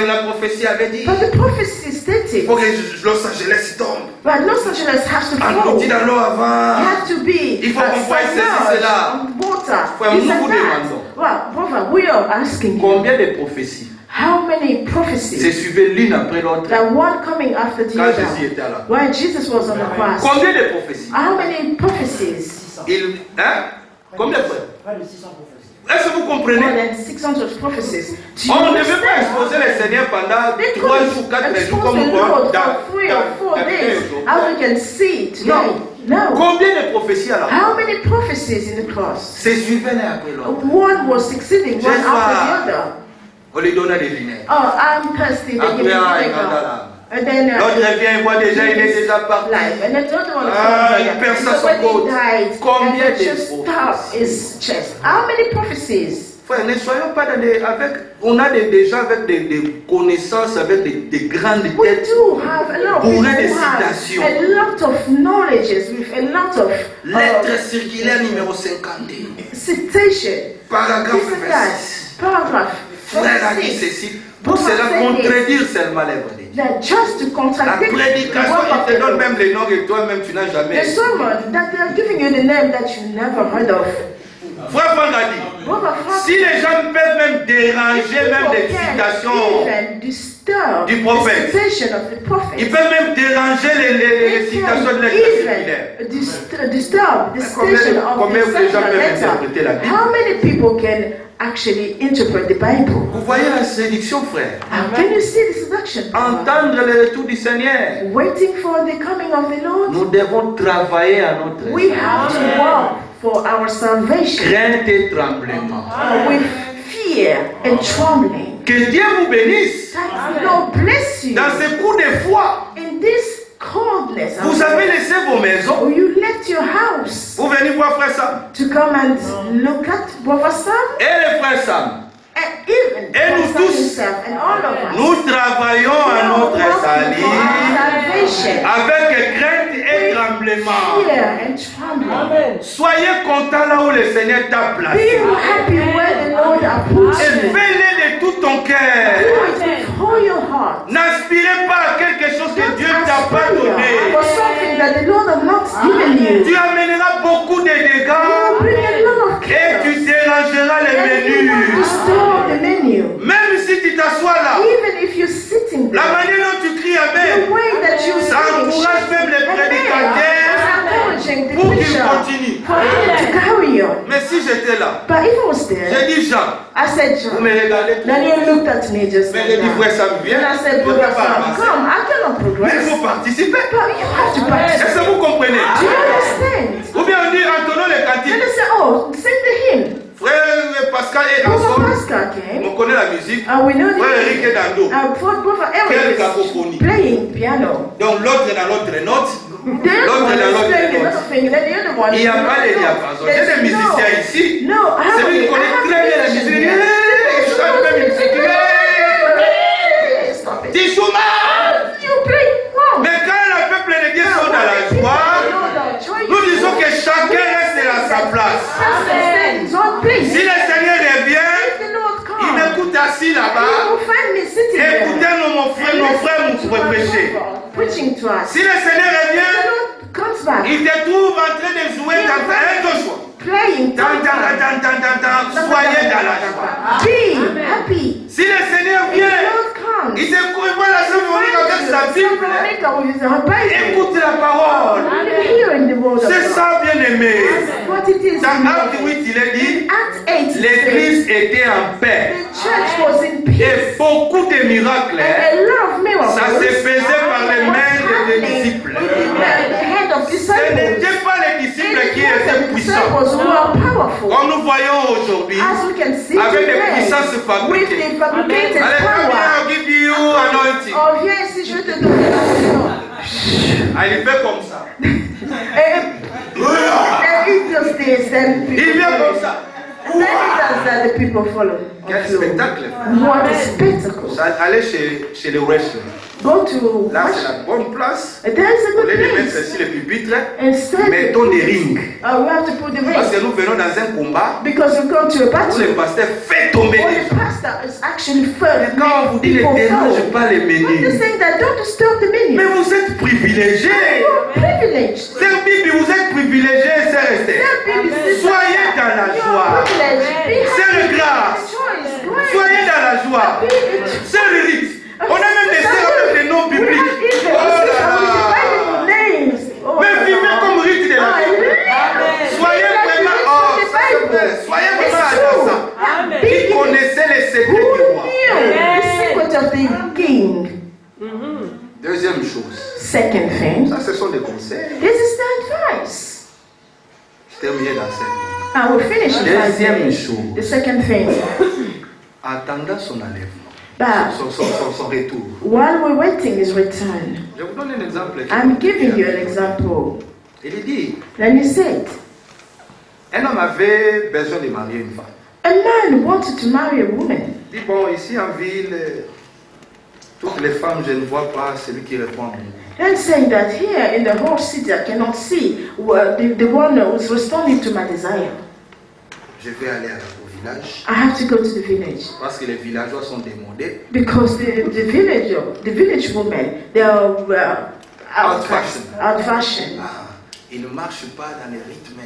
Speaker 1: la prophétie avait dit.
Speaker 2: But the prophecy
Speaker 1: Il
Speaker 2: stated,
Speaker 1: faut que Los Angeles tombe.
Speaker 2: but Los Angeles has to fall.
Speaker 1: Englouti dans l'eau
Speaker 2: You
Speaker 1: avant.
Speaker 2: have to be
Speaker 1: Il faut qu'on voie ceci,
Speaker 2: submerged
Speaker 1: cela.
Speaker 2: on water.
Speaker 1: Frère,
Speaker 2: This
Speaker 1: nous
Speaker 2: and
Speaker 1: vous
Speaker 2: that.
Speaker 1: demandons.
Speaker 2: Well, brother, we are asking you,
Speaker 1: Combien de prophéties
Speaker 2: how many
Speaker 1: se
Speaker 2: prophecies
Speaker 1: suivaient l'une après l'autre
Speaker 2: that one coming after the
Speaker 1: quand Jésus
Speaker 2: other?
Speaker 1: était là?
Speaker 2: When Jesus was on the cross,
Speaker 1: Combien de prophéties?
Speaker 2: how many prophecies?
Speaker 1: Combien de frères?
Speaker 3: Pas de 600 prophéties.
Speaker 1: Est-ce que vous
Speaker 2: More
Speaker 1: comprenez?
Speaker 2: than 600 prophecies. Do you
Speaker 1: On ne devait pas
Speaker 2: understand?
Speaker 1: exposer le Seigneur pendant
Speaker 2: They
Speaker 1: 3 jours,
Speaker 2: couldn't
Speaker 1: 4 jours,
Speaker 2: expose
Speaker 1: comme
Speaker 2: the
Speaker 1: quoi
Speaker 2: Lord for 3 or 4 days. How we can see today? No.
Speaker 1: Combien de prophéties à la
Speaker 2: How many prophecies in the cross?
Speaker 1: se suivaient l'un après l'autre?
Speaker 2: One was succeeding one
Speaker 1: Jésus
Speaker 2: after the other.
Speaker 1: On lui donnait des vinaigres.
Speaker 2: Oh, I'm thirsty. They give me
Speaker 1: Après, il
Speaker 2: vinegar.
Speaker 1: là.
Speaker 2: And then
Speaker 1: L'autre vient, il voit déjà, il est déjà parti.
Speaker 2: life. And then the other one
Speaker 1: Ah,
Speaker 2: comes
Speaker 1: il
Speaker 2: here.
Speaker 1: perd sa
Speaker 2: So when
Speaker 1: côte.
Speaker 2: he died,
Speaker 1: Combien
Speaker 2: and
Speaker 1: de
Speaker 2: then just stop
Speaker 1: prophéties?
Speaker 2: his chest. How many prophecies?
Speaker 1: Frère, ne soyons pas dans des... on a des gens avec des connaissances, avec des grandes
Speaker 2: We
Speaker 1: têtes.
Speaker 2: do have a lot of people
Speaker 1: Bourré de
Speaker 2: who have
Speaker 1: citations.
Speaker 2: a lot of knowledges with a lot of
Speaker 1: Lettre circulaire numéro 51.
Speaker 2: citation.
Speaker 1: Paragraphe
Speaker 2: This and
Speaker 1: 26.
Speaker 2: that. Paragraph
Speaker 1: Frère a dit
Speaker 2: 26.
Speaker 1: ceci. Pour cela contredire seulement l'œuvre de Dieu.
Speaker 2: That just to
Speaker 1: La
Speaker 2: contradict the
Speaker 1: prédication,
Speaker 2: work of
Speaker 1: il te
Speaker 2: the
Speaker 1: donne
Speaker 2: Lord.
Speaker 1: même les noms que toi-même tu n'as jamais.
Speaker 2: The sermon that they are giving you the name that you never heard of.
Speaker 1: Frère Franck a dit,
Speaker 2: Brother Frank,
Speaker 1: si les gens peuvent même déranger même des
Speaker 2: people can
Speaker 1: citations,
Speaker 2: even disturb
Speaker 1: du prophète.
Speaker 2: the citation of the prophet.
Speaker 1: ils peuvent même déranger les
Speaker 2: They
Speaker 1: citations de
Speaker 2: can
Speaker 1: lettres circulaires.
Speaker 2: even disturb the citation of
Speaker 1: combien
Speaker 2: the
Speaker 1: de gens peuvent
Speaker 2: letter.
Speaker 1: interpréter la Bible?
Speaker 2: How many people can actually interpret the Bible?
Speaker 1: Vous voyez la séduction, frère.
Speaker 2: Can you see the seduction?
Speaker 1: Entendre le retour du Seigneur.
Speaker 2: Waiting for the coming of the Lord.
Speaker 1: Nous devons travailler à notre
Speaker 2: We have to work for our salvation
Speaker 1: crainte et tremblement.
Speaker 2: with fear and trembling.
Speaker 1: Que Dieu vous bénisse.
Speaker 2: That the Lord bless you
Speaker 1: Dans ces coups de foi,
Speaker 2: in this coldness.
Speaker 1: vous avez laissé vos maisons.
Speaker 2: Or you left your house
Speaker 1: Vous venez voir frère Sam.
Speaker 2: to come and look at Brother Sam
Speaker 1: Et le frère Sam.
Speaker 2: and even
Speaker 1: Et nous
Speaker 2: Brother Sam
Speaker 1: tous,
Speaker 2: himself and all of us.
Speaker 1: Nous travaillons à
Speaker 2: We are
Speaker 1: notre
Speaker 2: working for
Speaker 1: salut
Speaker 2: our salvation.
Speaker 1: avec crainte et tremblement.
Speaker 2: Fear and trembling.
Speaker 3: Amen.
Speaker 1: Soyez content là où le Seigneur t'a
Speaker 2: Be
Speaker 1: placé.
Speaker 2: happy where the Lord has put
Speaker 1: Et
Speaker 2: you.
Speaker 1: fais-le de tout ton cœur.
Speaker 2: Do it with all your heart.
Speaker 1: N'aspirez pas à quelque chose que Dieu ne t'a pas
Speaker 2: Aspire
Speaker 1: donné.
Speaker 2: for something that the Lord has not given you.
Speaker 1: Tu amèneras beaucoup de
Speaker 2: You will
Speaker 1: dégâts
Speaker 2: bring a lot of
Speaker 1: et
Speaker 2: chaos.
Speaker 1: tu dérangeras les
Speaker 2: And you will
Speaker 1: menus.
Speaker 2: disturb the menu.
Speaker 1: Même si tu t'assois là,
Speaker 2: Even if you're sitting
Speaker 1: la
Speaker 2: there,
Speaker 1: manière dont tu cries
Speaker 2: the
Speaker 1: Amen,
Speaker 2: way that you
Speaker 1: ça encourage même les prédicateurs
Speaker 2: encouraging the
Speaker 1: pour qu'ils
Speaker 2: preacher
Speaker 1: continuent.
Speaker 2: for him to carry on.
Speaker 1: Mais si j'étais là,
Speaker 2: But if I was there,
Speaker 1: j'ai dit Jean,
Speaker 2: I said,
Speaker 1: vous
Speaker 2: John.
Speaker 1: me regardez
Speaker 2: Then
Speaker 1: trop.
Speaker 2: you looked at me just
Speaker 1: Mais
Speaker 2: like
Speaker 1: j'ai dit frère
Speaker 2: that.
Speaker 1: Sam, viens,
Speaker 2: And I said,
Speaker 1: je ne
Speaker 2: Brother
Speaker 1: peux pas
Speaker 2: Sam,
Speaker 1: avancer.
Speaker 2: come, I cannot
Speaker 1: Il
Speaker 2: progress.
Speaker 1: faut participer.
Speaker 2: But you have to
Speaker 1: Est-ce
Speaker 2: participate.
Speaker 1: que vous comprenez?
Speaker 2: Do you understand?
Speaker 1: Ou bien on dit entonnons les
Speaker 2: Then
Speaker 1: cantiques.
Speaker 2: they say, oh, sing the hymn.
Speaker 1: Frère Pascal est dans
Speaker 2: Brother
Speaker 1: son.
Speaker 2: Pascal came.
Speaker 1: On connaît la musique.
Speaker 2: We know the
Speaker 1: Frère Eric est dans l'eau.
Speaker 2: Brother
Speaker 1: Quelle
Speaker 2: Eric
Speaker 1: cacophonie.
Speaker 2: is playing piano.
Speaker 1: Donc l'autre est dans l'autre note.
Speaker 2: The other
Speaker 1: L'autre
Speaker 2: one
Speaker 1: est dans
Speaker 2: is
Speaker 1: l'autre
Speaker 2: playing
Speaker 1: note.
Speaker 2: another thing, and then the other one
Speaker 1: Il
Speaker 2: is
Speaker 1: n'y a pas
Speaker 2: another
Speaker 1: de
Speaker 2: note.
Speaker 1: diapason. J'ai
Speaker 2: There's
Speaker 1: des musiciens ici.
Speaker 2: No, I have
Speaker 1: Celui qui connaît très bien la musique. Il chante même une musique.
Speaker 2: Stop it.
Speaker 1: Dis Chouma.
Speaker 2: You play wrong.
Speaker 1: Mais quand le peuple de Dieu sont dans la joie, nous disons que chacun reste à sa place. Si le Seigneur revient, il m'écoute assis là-bas. Écoutez mon frère nous prêcher. Si le Seigneur revient, il te trouve en train de jouer dans un autre choix. Soyez dans la joie.
Speaker 2: Be happy.
Speaker 1: Si le Seigneur vient,
Speaker 2: comes.
Speaker 1: Il découvre la sœur Véronique avec sa Bible.
Speaker 2: Veronica with her Bible.
Speaker 1: Écoute la parole.
Speaker 2: And hearing the word of
Speaker 1: C'est
Speaker 2: God.
Speaker 1: ça, bien-aimé.
Speaker 2: That's what it is.
Speaker 1: Dans Acte 8, il est dit,
Speaker 2: Acts 8
Speaker 1: l'Église était en paix.
Speaker 2: the church was in peace.
Speaker 1: Et beaucoup de miracles,
Speaker 2: And a lot of miracles.
Speaker 1: ça se faisait par les mains des disciples.
Speaker 2: With the hand of
Speaker 1: Ce
Speaker 2: disciples.
Speaker 1: n'étaient pas les disciples qui étaient puissants.
Speaker 2: Disciples who are powerful.
Speaker 1: Comme nous voyons aujourd'hui,
Speaker 2: As we can see
Speaker 1: avec des
Speaker 2: today,
Speaker 1: puissances
Speaker 2: with
Speaker 1: fabriquées.
Speaker 2: the fabricated
Speaker 1: Allez, come here,
Speaker 2: power.
Speaker 1: I'll give you anointing.
Speaker 2: Oh, viens ici, je vais te donner la
Speaker 1: Ah, il fait comme ça.
Speaker 2: And it just this, then
Speaker 1: Il
Speaker 2: people
Speaker 1: vient
Speaker 2: follow.
Speaker 1: comme ça.
Speaker 2: Then it does that, the people follow.
Speaker 1: Quel spectacle.
Speaker 2: What a spectacle.
Speaker 1: Ça, allez chez les wrestlers.
Speaker 2: Go to
Speaker 1: Là, c'est
Speaker 2: worship.
Speaker 1: la bonne place.
Speaker 2: There is a
Speaker 1: Au lieu
Speaker 2: good
Speaker 1: de mettre
Speaker 2: place.
Speaker 1: ici le pupitre,
Speaker 2: Instead,
Speaker 1: mettons des rings.
Speaker 2: we have to put the
Speaker 1: Parce
Speaker 2: ring.
Speaker 1: que nous venons dans un combat
Speaker 2: Because we come to a
Speaker 1: où
Speaker 2: battle.
Speaker 1: le pasteur fait tomber
Speaker 2: Or
Speaker 1: les
Speaker 2: the
Speaker 1: gens.
Speaker 2: pastor is actually first.
Speaker 1: Quand on vous dit ne dérange pas les
Speaker 2: I'm just
Speaker 1: menus.
Speaker 2: saying that don't disturb the
Speaker 1: Mais
Speaker 2: menu.
Speaker 1: vous êtes privilégiés.
Speaker 2: You are privileged.
Speaker 1: Sœur Bibi, vous êtes privilégiés, sœur Esther. Soyez dans la
Speaker 2: You
Speaker 1: joie.
Speaker 2: are privileged.
Speaker 1: C'est le grâce. Soyez dans la joie. C'est le rite. On a même des sœurs avec des noms bibliques. Oh là là. Mais vivez comme rite de la Bible. Soyez vraiment, oh, ça c'est vrai. Soyez vraiment à ça. Qui connaissait les secrets du roi.
Speaker 2: The secret of the king.
Speaker 1: Deuxième chose.
Speaker 2: Second thing.
Speaker 1: Ça, ce sont des conseils.
Speaker 2: This is the advice.
Speaker 1: Je termine dans cette.
Speaker 2: I will finish in 5
Speaker 1: Deuxième
Speaker 2: minutes.
Speaker 1: chose.
Speaker 2: The second thing.
Speaker 1: Attendant son enlèvement.
Speaker 2: But
Speaker 1: Son retour.
Speaker 2: while we're waiting his return,
Speaker 1: Je vous donne un exemple.
Speaker 2: I'm giving you an example.
Speaker 1: Il dit,
Speaker 2: Then he said,
Speaker 1: un homme avait besoin de marier une femme.
Speaker 2: a man wanted to marry a woman.
Speaker 1: Il dit, bon, ici en ville, toutes les femmes, je ne vois pas celui qui répond à mon nom.
Speaker 2: Then saying that here in the whole city I cannot see the one who's responding to my desire.
Speaker 1: Je vais aller au village
Speaker 2: I have to go to the village
Speaker 1: parce que les villageois sont démodés.
Speaker 2: because the village women, they are out fashion.
Speaker 1: Ah, ils ne marchent pas dans les rythmes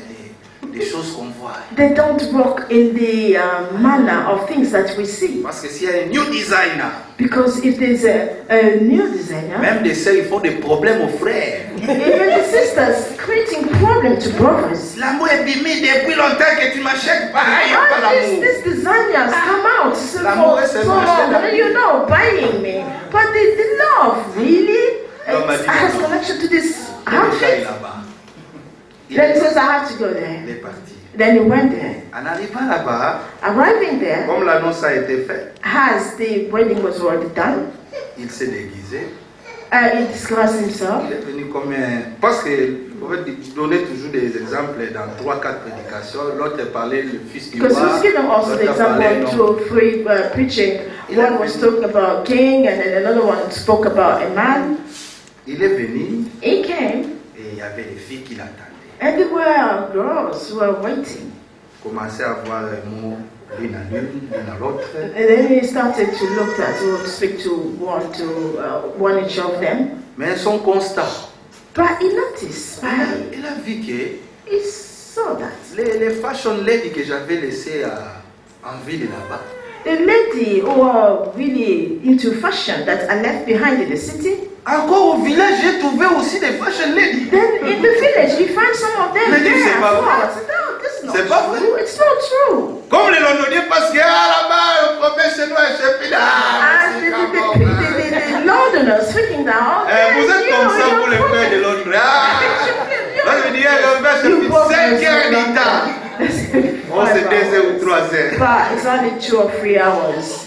Speaker 1: des choses qu'on voit.
Speaker 2: They don't work in the manner of things that we see.
Speaker 1: Parce que s'il y a un new designer,
Speaker 2: Because if there's a new designer,
Speaker 1: même des sœurs, ils font des problèmes aux frères.
Speaker 2: even the sisters creating problem to brothers.
Speaker 1: L'amour est bimé depuis longtemps que tu m'achètes pas. Il n'y a pas
Speaker 2: Oh,
Speaker 1: l'amour.
Speaker 2: this designer has come out so
Speaker 1: L'amour
Speaker 2: for
Speaker 1: est
Speaker 2: so
Speaker 1: seulement
Speaker 2: long,
Speaker 1: acheter
Speaker 2: and you know, buying me. But the love really
Speaker 1: L'homme a dit
Speaker 2: has
Speaker 1: non.
Speaker 2: connection to this
Speaker 1: Il est
Speaker 2: outfit.
Speaker 1: là-bas. Il
Speaker 2: Then he
Speaker 1: est
Speaker 2: says, I have to go there.
Speaker 1: parti.
Speaker 2: Then he went there.
Speaker 1: En arrivant là-bas,
Speaker 2: Arriving there,
Speaker 1: comme l'annonce a été faite,
Speaker 2: as the wedding was already done,
Speaker 1: il s'est déguisé.
Speaker 2: he disguised himself.
Speaker 1: Il est venu comme un... Parce que on va donner toujours des exemples dans 3-4 prédications. L'autre parlait le fils du
Speaker 2: Because he
Speaker 1: roi.
Speaker 2: was given also the
Speaker 1: L'autre parlait
Speaker 2: example
Speaker 1: non.
Speaker 2: of 2 or 3 preaching. One was talking about king, and then another one spoke about a man.
Speaker 1: Il est venu
Speaker 2: He came,
Speaker 1: et il y avait des filles qui l'attendaient.
Speaker 2: and there were girls who were waiting.
Speaker 1: Commençait à voir les mots l'une à l'une, l'une à l'autre.
Speaker 2: And then he started to look at, to speak to one each of them.
Speaker 1: Mais son constat,
Speaker 2: But he noticed,
Speaker 1: il a vu que
Speaker 2: he saw that
Speaker 1: les fashion ladies que j'avais laissées en ville là-bas,
Speaker 2: the lady who are really into fashion that are left behind in the city,
Speaker 1: encore au village, j'ai trouvé aussi des fashion ladies.
Speaker 2: then in the village you find some of them
Speaker 1: Mais dis,
Speaker 2: there
Speaker 1: c'est
Speaker 2: as
Speaker 1: pas vrai.
Speaker 2: well. No, this is
Speaker 1: C'est
Speaker 2: not
Speaker 1: pas
Speaker 2: true. It's not true.
Speaker 1: Comme les Londoniens, parce que là-bas, le professionnel est chef
Speaker 2: And the Londoners speaking now.
Speaker 1: Vous êtes comme ça pour les frères de Londres. Là, je veux dire, le verset
Speaker 2: You broke
Speaker 1: 5 heures du temps. On se 2 heures ou 3 heures.
Speaker 2: But it's only 2 or 3 hours.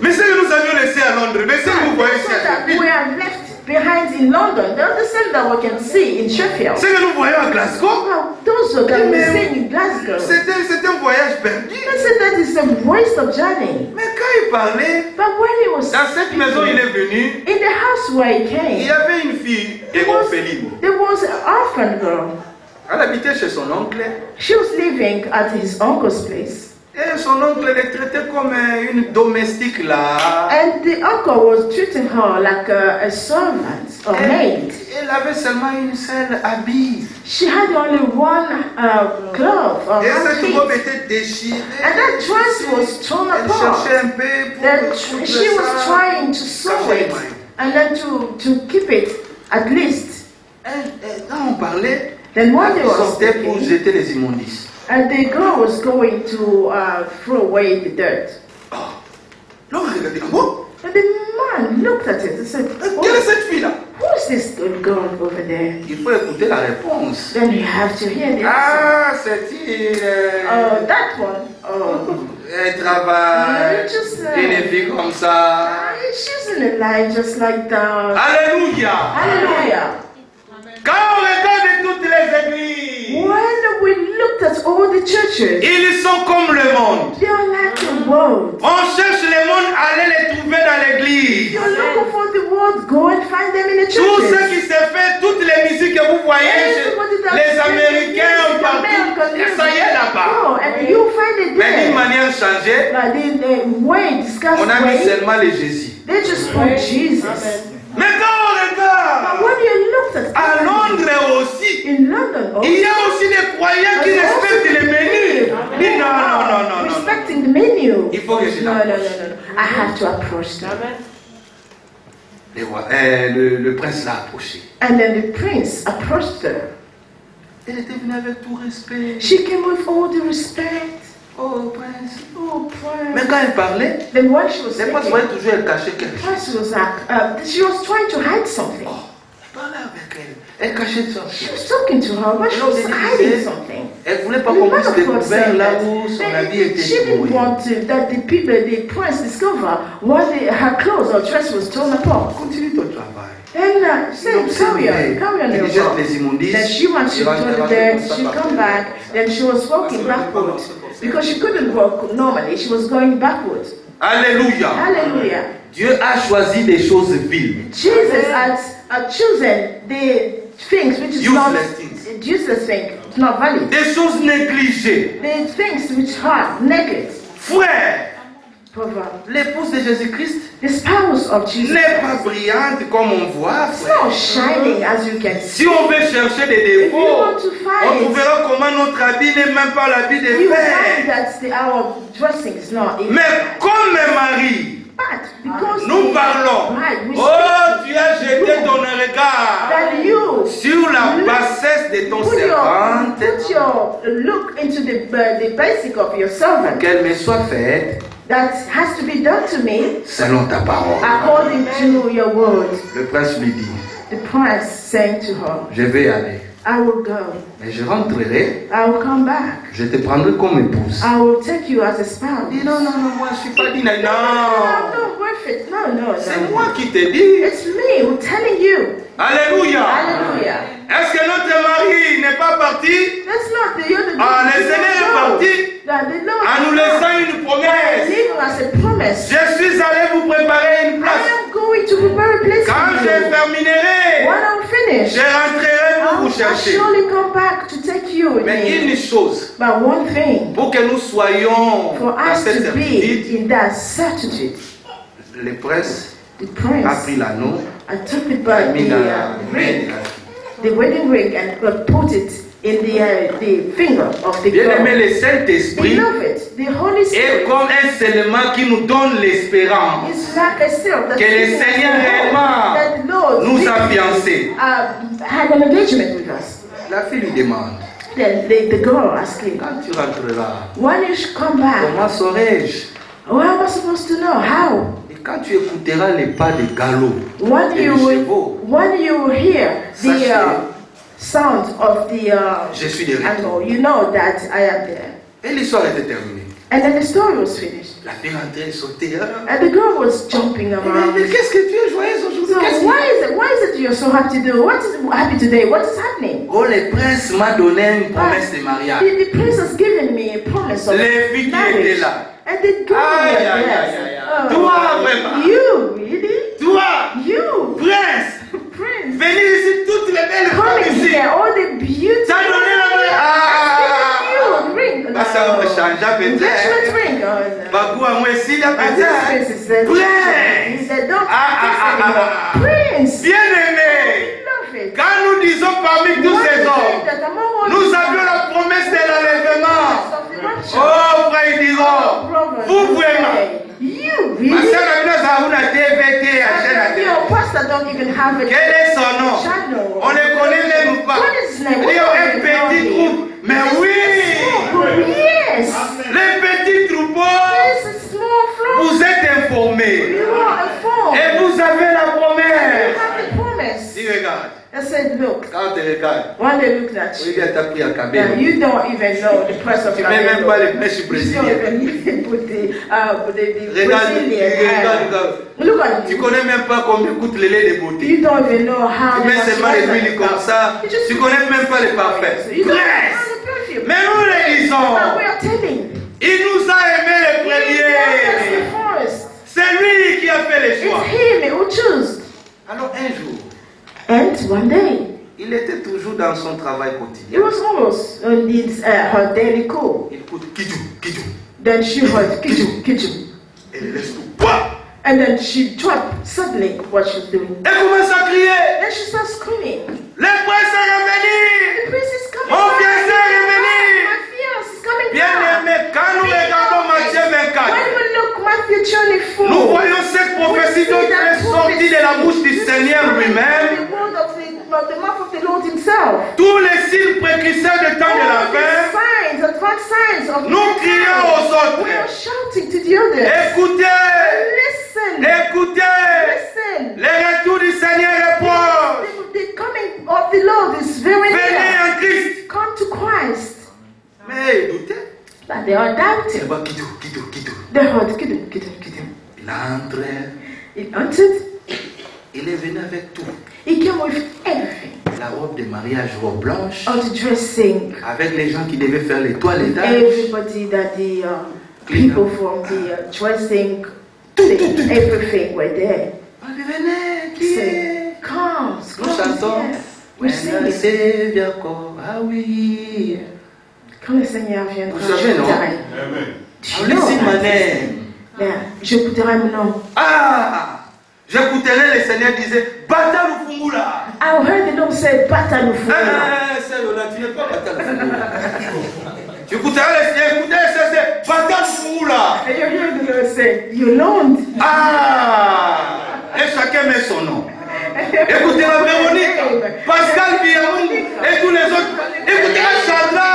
Speaker 1: Mais ce que nous avions laissé à Londres, mais ce que vous voyez
Speaker 2: So
Speaker 1: ici à
Speaker 2: that we
Speaker 1: Sheffield,
Speaker 2: are left behind in London. They're the same that we can see in Sheffield.
Speaker 1: ce que nous voyons à Glasgow,
Speaker 2: Well, those that we
Speaker 1: Mais-
Speaker 2: see in Glasgow.
Speaker 1: c'était un voyage perdu.
Speaker 2: They said that is a waste of journey.
Speaker 1: Mais quand il parlait,
Speaker 2: But when he was
Speaker 1: dans cette maison, il est venu,
Speaker 2: in the house where he
Speaker 1: il y
Speaker 2: came,
Speaker 1: avait une fille orpheline.
Speaker 2: there was an orphan girl.
Speaker 1: Elle habitait chez son oncle.
Speaker 2: She was living at his uncle's place.
Speaker 1: Et son oncle les traitait comme une domestique là.
Speaker 2: And the uncle was treating her like a servant or maid.
Speaker 1: Elle avait seulement une seule habit.
Speaker 2: She had only one glove or
Speaker 1: Et cette
Speaker 2: handkerchief.
Speaker 1: robe était déchirée.
Speaker 2: And that dress was torn
Speaker 1: Elle
Speaker 2: apart.
Speaker 1: cherchait un peu pour
Speaker 2: That
Speaker 1: coudre
Speaker 2: she was
Speaker 1: ça.
Speaker 2: trying to sew it and then to keep it at least.
Speaker 1: Quand on parlait,
Speaker 2: Then one day
Speaker 1: elle
Speaker 2: was
Speaker 1: sortait pour
Speaker 2: speaking,
Speaker 1: jeter les immondices.
Speaker 2: and the girl was going to throw away the dirt.
Speaker 1: Oh. L'homme a regardé. Ah bon?
Speaker 2: And the man looked at it and said,
Speaker 1: Quelle est cette fille-là?
Speaker 2: who's this good girl over there?
Speaker 1: Il faut écouter la réponse.
Speaker 2: Then you have to hear the answer.
Speaker 1: Ah, c'est il.
Speaker 2: Oh, that one. Oh,
Speaker 1: Elle travaille.
Speaker 2: just
Speaker 1: Une fille comme ça.
Speaker 2: she's in a life just like that.
Speaker 1: Alléluia.
Speaker 2: Hallelujah.
Speaker 1: Quand on regarde toutes les églises,
Speaker 2: When we looked at all the churches,
Speaker 1: ils sont comme le monde.
Speaker 2: they are like the world.
Speaker 1: On cherche le monde, allez les trouver dans l'église.
Speaker 2: You're looking for the world, go and find them in the
Speaker 1: Tout ce
Speaker 2: churches.
Speaker 1: qui se fait, toutes les musiques que vous voyez, les Américains ou partout, ça y est là-bas.
Speaker 2: Oh, and you find it
Speaker 1: Mais d'une
Speaker 2: there.
Speaker 1: manière changée,
Speaker 2: But the way, discussed
Speaker 1: on a mis
Speaker 2: way,
Speaker 1: seulement les Jésus.
Speaker 2: they just put Jesus.
Speaker 1: Mais quand on
Speaker 2: But
Speaker 1: regarde,
Speaker 2: when you looked
Speaker 1: à
Speaker 2: at
Speaker 1: Londres aussi,
Speaker 2: in London,
Speaker 1: il y a aussi des croyants qui respectent les menus. Dis non, non, non, non, non.
Speaker 2: respecting the menu.
Speaker 1: Il faut que je
Speaker 2: No, no, no,
Speaker 1: l'approche.
Speaker 2: no. I have to approach them.
Speaker 1: Le prince l'a approché.
Speaker 2: And then the prince approached her.
Speaker 1: Elle était venue avec tout respect.
Speaker 2: She came with all the respect.
Speaker 1: Oh, prince.
Speaker 2: Oh,
Speaker 1: Mais
Speaker 2: prince.
Speaker 1: quand elle parlait,
Speaker 2: Then when she was
Speaker 1: les princes
Speaker 2: speaking,
Speaker 1: voyaient toujours elle cacher quelque chose.
Speaker 2: Prince was like, she was trying to hide something.
Speaker 1: Oh, elle parlait avec elle. Elle cachait ça.
Speaker 2: She was talking to her, but she was hiding something.
Speaker 1: Elle voulait pas
Speaker 2: The
Speaker 1: qu'on
Speaker 2: man
Speaker 1: puisse
Speaker 2: of God
Speaker 1: découvrir
Speaker 2: said
Speaker 1: là
Speaker 2: that
Speaker 1: où son habit était
Speaker 2: she didn't
Speaker 1: trouvé.
Speaker 2: want to, that the people, the prince discover what her clothes or dress was torn apart.
Speaker 1: Continue ton travail.
Speaker 2: And said, carry on
Speaker 1: Il
Speaker 2: your
Speaker 1: jette
Speaker 2: work.
Speaker 1: les immondices.
Speaker 2: Then she went, she
Speaker 1: il rentre-
Speaker 2: told
Speaker 1: rentre
Speaker 2: the
Speaker 1: comme
Speaker 2: dirt,
Speaker 1: ça
Speaker 2: she
Speaker 1: par
Speaker 2: come
Speaker 1: terre.
Speaker 2: back, then she was walking backward. Because she couldn't walk normally, she was going backward.
Speaker 1: Alléluia.
Speaker 2: Hallelujah.
Speaker 1: Dieu a choisi des choses viles.
Speaker 2: Jesus had chosen the things which is not
Speaker 1: Useless things.
Speaker 2: useless thing, it's not valid.
Speaker 1: Des choses négligées.
Speaker 2: The things which are naked.
Speaker 1: Frère,
Speaker 2: Proverb.
Speaker 1: l'épouse de Jésus-Christ
Speaker 2: The spouse of Jesus
Speaker 1: n'est pas
Speaker 2: Christ.
Speaker 1: brillante comme on voit,
Speaker 2: It's
Speaker 1: frère.
Speaker 2: not shining as you can see.
Speaker 1: Si on veut chercher des
Speaker 2: If you
Speaker 1: défauts,
Speaker 2: want to
Speaker 1: on
Speaker 2: find,
Speaker 1: trouvera comment notre habit n'est même pas l'habit des
Speaker 2: you find
Speaker 1: frères.
Speaker 2: that our dressing is not in.
Speaker 1: Mais comme Marie,
Speaker 2: But because
Speaker 1: nous
Speaker 2: the
Speaker 1: parlons.
Speaker 2: bride, we
Speaker 1: Oh,
Speaker 2: speak
Speaker 1: tu as jeté ton regard
Speaker 2: that you
Speaker 1: sur la bassesse de ton
Speaker 2: put
Speaker 1: servante,
Speaker 2: your look into the basic of your servant.
Speaker 1: qu'elle me soit faite
Speaker 2: That has to be done to me
Speaker 1: selon ta parole.
Speaker 2: according to your word.
Speaker 1: Le prince lui dit,
Speaker 2: The prince saying to her,
Speaker 1: je vais aller,
Speaker 2: I will go.
Speaker 1: mais je rentrerai,
Speaker 2: I will come back.
Speaker 1: je te prendrai comme épouse.
Speaker 2: I will take you as a spouse.
Speaker 1: Il dit, non, non, non, moi je suis pas dit, non.
Speaker 2: No, no, worth it. No, no,
Speaker 1: C'est
Speaker 2: no.
Speaker 1: moi qui te dis.
Speaker 2: It's me who's telling you.
Speaker 1: Alléluia.
Speaker 2: Hallelujah.
Speaker 1: Est-ce que notre mari n'est pas parti
Speaker 2: That's not the other
Speaker 1: Ah, le Seigneur est parti
Speaker 2: That the Lord
Speaker 1: en nous laissant une
Speaker 2: is
Speaker 1: promesse?
Speaker 2: leaving us a promise.
Speaker 1: Je suis allé vous préparer une
Speaker 2: I
Speaker 1: place.
Speaker 2: am going to prepare a place
Speaker 1: Quand
Speaker 2: for
Speaker 1: je
Speaker 2: you.
Speaker 1: terminerai,
Speaker 2: When I'm finished,
Speaker 1: je rentrerai pour vous
Speaker 2: I'll
Speaker 1: chercher.
Speaker 2: surely come back to take you with
Speaker 1: Mais
Speaker 2: me.
Speaker 1: une chose,
Speaker 2: But one thing,
Speaker 1: pour que nous soyons
Speaker 2: for
Speaker 1: dans
Speaker 2: us
Speaker 1: cette
Speaker 2: to be
Speaker 1: certitude,
Speaker 2: in that certitude,
Speaker 1: le prince
Speaker 2: the
Speaker 1: a
Speaker 2: prince,
Speaker 1: pris l'anneau,
Speaker 2: I took it
Speaker 1: a
Speaker 2: by
Speaker 1: mis dans la
Speaker 2: the
Speaker 1: main
Speaker 2: ring,
Speaker 1: de la fille.
Speaker 2: the wedding ring, and put it in the finger of the
Speaker 1: Bien aimé,
Speaker 2: girl.
Speaker 1: le Saint-Esprit
Speaker 2: Beloved, the Holy
Speaker 1: est
Speaker 2: Spirit
Speaker 1: comme un scellement qui nous donne l'espérance
Speaker 2: is like a seal that
Speaker 1: que le
Speaker 2: gives us
Speaker 1: Seigneur
Speaker 2: the hope
Speaker 1: réellement
Speaker 2: that the Lord
Speaker 1: nous a fiancés.
Speaker 2: had an engagement with us.
Speaker 1: La fille lui demande,
Speaker 2: Then the girl asked him,
Speaker 1: quand tu rentreras,
Speaker 2: when you should come back,
Speaker 1: comment saurai-je?
Speaker 2: what am I supposed to know? How?
Speaker 1: Et quand tu écouteras les pas des galops
Speaker 2: When
Speaker 1: et des
Speaker 2: you
Speaker 1: chevaux,
Speaker 2: when you hear the
Speaker 1: Sache
Speaker 2: sound of the
Speaker 1: je suis de retour.
Speaker 2: animal, you know that I am there.
Speaker 1: Et l'histoire était terminée.
Speaker 2: And then the story was finished.
Speaker 1: La fille rentrait et sautait.
Speaker 2: And the girl was jumping
Speaker 1: Mais
Speaker 2: around.
Speaker 1: qu'est-ce que tu es joyeuse aujourd'hui?
Speaker 2: So
Speaker 1: Qu'est-ce que-
Speaker 2: why is it you're so happy to do? What is happy today? What is happening?
Speaker 1: Oh, le prince m'a donné une promesse de mariage.
Speaker 2: The prince has given me a promise of
Speaker 1: Les filles qui
Speaker 2: marriage.
Speaker 1: étaient là.
Speaker 2: And the girl
Speaker 1: Aïe,
Speaker 2: was
Speaker 1: aïe,
Speaker 2: there.
Speaker 1: aïe, aïe, aïe.
Speaker 2: Oh,
Speaker 1: Toi, vraiment.
Speaker 2: you really?
Speaker 1: Toi,
Speaker 2: You,
Speaker 1: prince,
Speaker 2: prince,
Speaker 1: venez ici, toutes les belles femmes
Speaker 2: coming
Speaker 1: ici.
Speaker 2: here, all the beauty.
Speaker 1: T'as donné la main.
Speaker 2: You ring.
Speaker 1: Passe à changea peut-être.
Speaker 2: Engagement ring. Oh, no.
Speaker 1: Bakou a moins s'il y a
Speaker 2: But this prince
Speaker 1: peut-être.
Speaker 2: is the
Speaker 1: Prince.
Speaker 2: He said, don't practice anymore. Prince.
Speaker 1: Bien-aimé,
Speaker 2: Love it.
Speaker 1: quand nous disons parmi tous ces hommes, nous avions la promesse de l'enlèvement. Oh, frère, ils diront, vous vraiment.
Speaker 2: You
Speaker 1: Ma
Speaker 2: really?
Speaker 1: soeur, nous avons une TVT à chaîne.
Speaker 2: Your pastor don't even have a
Speaker 1: Quel est son nom?
Speaker 2: channel.
Speaker 1: On ne connaît même pas.
Speaker 2: What is his name?
Speaker 1: Il y a un petit groupe. Mais oui,
Speaker 2: Yes.
Speaker 1: les petits troupeaux,
Speaker 2: It's a small flock.
Speaker 1: vous êtes informés.
Speaker 2: You are informed.
Speaker 1: Et vous avez la
Speaker 2: You
Speaker 1: promesse.
Speaker 2: have the promise.
Speaker 1: Dis, regarde.
Speaker 2: I said, look,
Speaker 1: Quand tu regardes,
Speaker 2: when they looked at you,
Speaker 1: il a tapé à
Speaker 2: now
Speaker 1: Kabé.
Speaker 2: you don't even know the price of
Speaker 1: Tu ne mets même pas
Speaker 2: Canelo.
Speaker 1: les mèches
Speaker 2: You don't
Speaker 1: brésiliennes.
Speaker 2: even put the
Speaker 1: Regarde,
Speaker 2: Brazilian.
Speaker 1: regarde.
Speaker 2: Look at
Speaker 1: Tu
Speaker 2: you.
Speaker 1: connais même pas combien coûte le lait de beauté.
Speaker 2: You don't even know how
Speaker 1: Tu mets
Speaker 2: much
Speaker 1: seulement les
Speaker 2: money
Speaker 1: huiles
Speaker 2: it
Speaker 1: comme
Speaker 2: costs.
Speaker 1: ça.
Speaker 2: You just
Speaker 1: Tu connais même pas les parfums.
Speaker 2: You don't
Speaker 1: Prince.
Speaker 2: know the perfume.
Speaker 1: Mais nous les disons,
Speaker 2: But we are telling.
Speaker 1: il nous a aimés les
Speaker 2: He loves
Speaker 1: premiers.
Speaker 2: the forest.
Speaker 1: C'est lui qui a fait les
Speaker 2: It's
Speaker 1: choix.
Speaker 2: him who chose.
Speaker 1: Alors un jour,
Speaker 2: And one day,
Speaker 1: il était toujours dans son travail
Speaker 2: it
Speaker 1: quotidien.
Speaker 2: was almost on her daily call.
Speaker 1: Il écoute Kidjou, Kidjou.
Speaker 2: Then she heard kitchen, kitchen.
Speaker 1: Et il laisse tout. Quoi?
Speaker 2: And then she dropped suddenly what she's doing.
Speaker 1: Et commence à crier.
Speaker 2: Then she starts screaming.
Speaker 1: Le prince est
Speaker 2: The
Speaker 1: revenu.
Speaker 2: prince is coming
Speaker 1: Mon
Speaker 2: back.
Speaker 1: fiancé est revenu.
Speaker 2: My fiance is coming
Speaker 1: Bien
Speaker 2: back.
Speaker 1: aimé, quand nous regardons Matthieu 24,
Speaker 2: When we look Matthew 24,
Speaker 1: nous voyons cette prophétie qui est sortie de la bouche du Seigneur lui-même.
Speaker 2: The word of the mouth of the Lord himself.
Speaker 1: Tous les signes précurseurs du temps de la
Speaker 2: All the
Speaker 1: fin,
Speaker 2: signs, advanced signs of
Speaker 1: nous
Speaker 2: the
Speaker 1: crions
Speaker 2: time.
Speaker 1: aux
Speaker 2: We are
Speaker 1: autres.
Speaker 2: shouting to the others.
Speaker 1: Écoutez,
Speaker 2: Listen.
Speaker 1: écoutez,
Speaker 2: Listen.
Speaker 1: le retour du Seigneur est proche.
Speaker 2: The coming of the Lord is very
Speaker 1: Venez
Speaker 2: near.
Speaker 1: en Christ.
Speaker 2: Come to Christ.
Speaker 1: Mais écoutez,
Speaker 2: But they are doubting.
Speaker 1: c'est pas Kidou, Kidou, Kidou.
Speaker 2: They heard kidum, kidum, kidum.
Speaker 1: Il a entré,
Speaker 2: He entered.
Speaker 1: il est venu avec tout.
Speaker 2: He came with everything.
Speaker 1: La robe de mariage, robe blanche,
Speaker 2: All the dressing.
Speaker 1: avec les gens qui devaient faire les toilettages.
Speaker 2: Everybody that the people from the dressing, everything were there.
Speaker 1: Venez,
Speaker 2: He
Speaker 1: qui est?
Speaker 2: said, come,
Speaker 1: Nous
Speaker 2: come
Speaker 1: chantons.
Speaker 2: here. We're singing.
Speaker 1: C'est bien encore, ah oui.
Speaker 2: Quand le Seigneur viendra,
Speaker 1: Vous savez, non?
Speaker 2: Tu
Speaker 1: On laisse ma name.
Speaker 2: j'écouterai mon nom.
Speaker 1: Ah, j'écouterai le Seigneur disait, Bata Lufungula.
Speaker 2: I heard the Lord say, Bata Nufuna.
Speaker 1: Ah, celle-là, tu n'es pas Bata Lufungula. Tu écouteras le Seigneur, écoutez le Seigneur, c'est Bata Lufungula.
Speaker 2: And you hear the Lord say, you Lord.
Speaker 1: Ah, et chacun met son nom. Écoutez la Véronique, Pascal Biamoun et tous les autres. Écoutez la Chandra.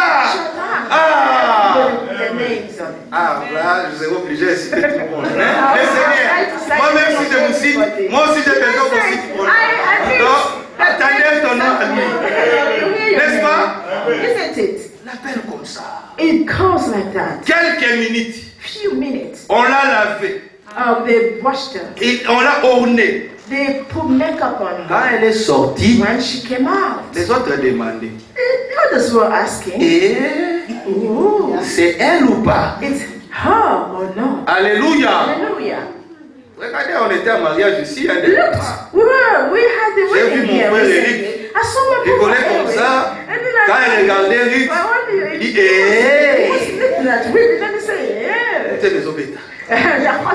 Speaker 1: Ah,
Speaker 2: The names on it.
Speaker 1: ah, là, je serai obligé de citer tout le monde. Hein? Le Seigneur, moi-même si je vous cite, moi aussi j'ai besoin qu'on cite mon nom. Donc, attendez ton nom à lui. N'est-ce pas?
Speaker 2: Isn't it?
Speaker 1: L'appelle comme ça.
Speaker 2: It goes like that.
Speaker 1: Quelques minutes,
Speaker 2: Few minutes.
Speaker 1: on l'a lavé,
Speaker 2: They washed her.
Speaker 1: et on l'a orné.
Speaker 2: They put makeup on
Speaker 1: Quand
Speaker 2: her.
Speaker 1: elle est sortie,
Speaker 2: When she came out,
Speaker 1: les autres demandaient,
Speaker 2: the others were asking,
Speaker 1: et
Speaker 2: ooh,
Speaker 1: c'est elle ou pas?
Speaker 2: it's her or not?
Speaker 1: Alléluia.
Speaker 2: Hallelujah.
Speaker 1: Regardez, on était en mariage ici, hein, de
Speaker 2: Look, we had the
Speaker 1: J'ai vu
Speaker 2: wedding
Speaker 1: mon
Speaker 2: here
Speaker 1: frère
Speaker 2: recently.
Speaker 1: Eric
Speaker 2: I saw my
Speaker 1: rigoler
Speaker 2: brother
Speaker 1: comme
Speaker 2: Eric.
Speaker 1: ça.
Speaker 2: And then I
Speaker 1: Quand il regardait Ruth, il dit,
Speaker 2: he was
Speaker 1: hé,
Speaker 2: looking at Ruth and he said, yeah.
Speaker 1: c'était désobéissant.
Speaker 2: C'est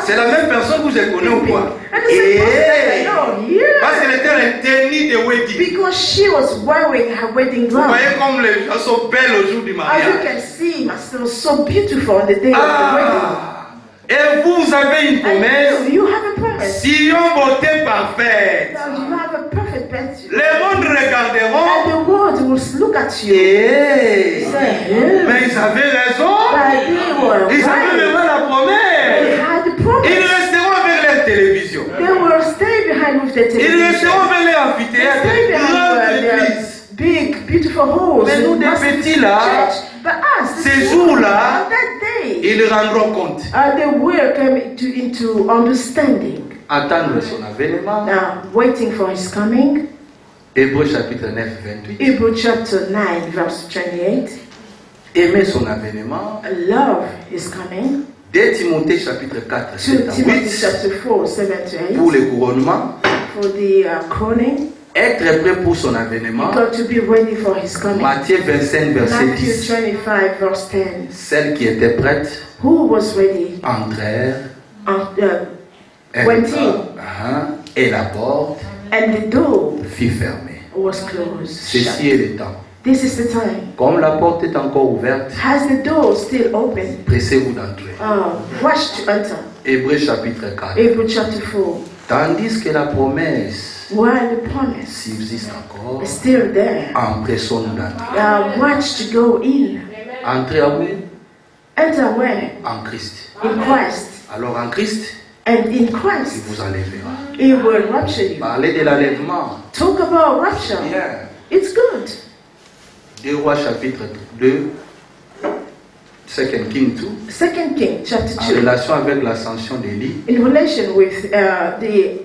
Speaker 1: C'est la même personne que je connais ou quoi?
Speaker 2: And he said,
Speaker 1: Hé,
Speaker 2: no, yeah.
Speaker 1: parce qu'elle était en tenue de wedding.
Speaker 2: Because she was wearing her wedding
Speaker 1: Vous
Speaker 2: gown.
Speaker 1: voyez comme les gens sont belles au jour du
Speaker 2: As you
Speaker 1: mariage.
Speaker 2: can see, Master was so beautiful on the day of the wedding.
Speaker 1: Ah, et vous avez une promesse.
Speaker 2: And you have a promise.
Speaker 1: Sion beauté parfaite.
Speaker 2: Now you have a perfect birthday.
Speaker 1: Les mondes regarderont.
Speaker 2: And the world will look at you.
Speaker 1: Hé,
Speaker 2: Say, yeah.
Speaker 1: mais ils avaient raison.
Speaker 2: But they were
Speaker 1: Ils avaient
Speaker 2: right.
Speaker 1: vraiment la
Speaker 2: They
Speaker 1: promesse.
Speaker 2: had the
Speaker 1: Ils
Speaker 2: promise.
Speaker 1: resteront avec la télévision.
Speaker 2: They will stay behind with the
Speaker 1: Ils
Speaker 2: television.
Speaker 1: resteront avec les
Speaker 2: They
Speaker 1: amphithéâtres,
Speaker 2: stay behind
Speaker 1: grandes
Speaker 2: with their
Speaker 1: églises.
Speaker 2: big, beautiful halls.
Speaker 1: Mais nous,
Speaker 2: and
Speaker 1: des
Speaker 2: massive
Speaker 1: petits là,
Speaker 2: church. But us,
Speaker 1: ces
Speaker 2: this
Speaker 1: jours-là,
Speaker 2: on that day,
Speaker 1: ils rendront compte.
Speaker 2: they will come into understanding.
Speaker 1: Attendre son avènement.
Speaker 2: Now, waiting for his coming.
Speaker 1: Hébreux chapitre 9, 28.
Speaker 2: Hebrews chapter 9, verse 28.
Speaker 1: Aimer son avènement.
Speaker 2: Love is coming.
Speaker 1: 2 Timothée chapitre 4,
Speaker 2: 2
Speaker 1: 7 à
Speaker 2: Timothy
Speaker 1: 8.
Speaker 2: chapter 4, 7 to 8.
Speaker 1: Pour le couronnement.
Speaker 2: For the crowning.
Speaker 1: Être prêt pour son avènement.
Speaker 2: Got to be ready for his coming.
Speaker 1: Matthieu 25, verset
Speaker 2: Matthew
Speaker 1: 10.
Speaker 2: 25, verse 10.
Speaker 1: Celles qui étaient prêtes
Speaker 2: Who was ready?
Speaker 1: entrèrent
Speaker 2: Went in,
Speaker 1: et la porte
Speaker 2: and the door
Speaker 1: fut fermée.
Speaker 2: was closed.
Speaker 1: Ceci est le temps.
Speaker 2: This is the time.
Speaker 1: Comme la porte est encore ouverte,
Speaker 2: Has the door still open?
Speaker 1: pressez-vous d'entrer.
Speaker 2: Rush to enter.
Speaker 1: Hébreux chapitre 4.
Speaker 2: Hebrews chapter 4.
Speaker 1: Tandis que la promesse
Speaker 2: While the promise
Speaker 1: subsiste encore,
Speaker 2: is still there,
Speaker 1: empressons-nous d'entrer.
Speaker 2: watch to go in.
Speaker 1: Entrez à vous
Speaker 2: Enter where?
Speaker 1: en Christ.
Speaker 2: In Christ.
Speaker 1: Alors en Christ,
Speaker 2: And in
Speaker 1: il
Speaker 2: Christ,
Speaker 1: vous enlèvera.
Speaker 2: He will rapture you.
Speaker 1: Parlez de l'enlèvement.
Speaker 2: Talk about rapture.
Speaker 1: Bien.
Speaker 2: It's good.
Speaker 1: 2 Rois chapitre 2, 2 King 2,
Speaker 2: 2 King chapter
Speaker 1: en
Speaker 2: 2.
Speaker 1: relation avec l'ascension d'Élie,
Speaker 2: In relation with the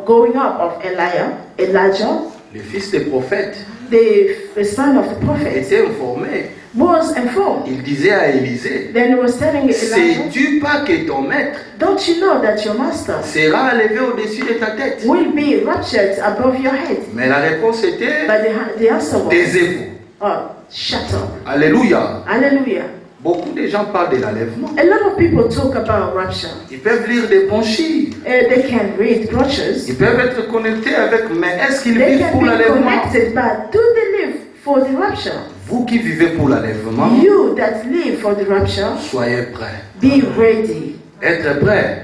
Speaker 2: going up of Elijah,
Speaker 1: le fils des prophètes
Speaker 2: the son of the prophet,
Speaker 1: était informé.
Speaker 2: was informed.
Speaker 1: Il disait à Élisée,
Speaker 2: Then he was telling Elijah,
Speaker 1: sais-tu pas que ton maître
Speaker 2: don't you know that your master
Speaker 1: sera enlevé au-dessus de ta tête?
Speaker 2: will be raptured above your head?
Speaker 1: Mais la réponse était,
Speaker 2: But the answer was,
Speaker 1: taisez-vous.
Speaker 2: shut up.
Speaker 1: Alléluia.
Speaker 2: Hallelujah.
Speaker 1: Beaucoup de gens parlent de l'enlèvement.
Speaker 2: A lot of people talk about rapture.
Speaker 1: Ils peuvent lire des penchis.
Speaker 2: They can read brochures.
Speaker 1: Ils peuvent être connectés avec, mais est-ce qu'ils
Speaker 2: They
Speaker 1: vivent
Speaker 2: can
Speaker 1: pour
Speaker 2: be
Speaker 1: l'enlèvement?
Speaker 2: connected, but do they live for the rapture?
Speaker 1: Vous qui vivez pour l'enlèvement,
Speaker 2: You that live for the rapture,
Speaker 1: soyez prêts.
Speaker 2: be ready.
Speaker 1: Être prêt,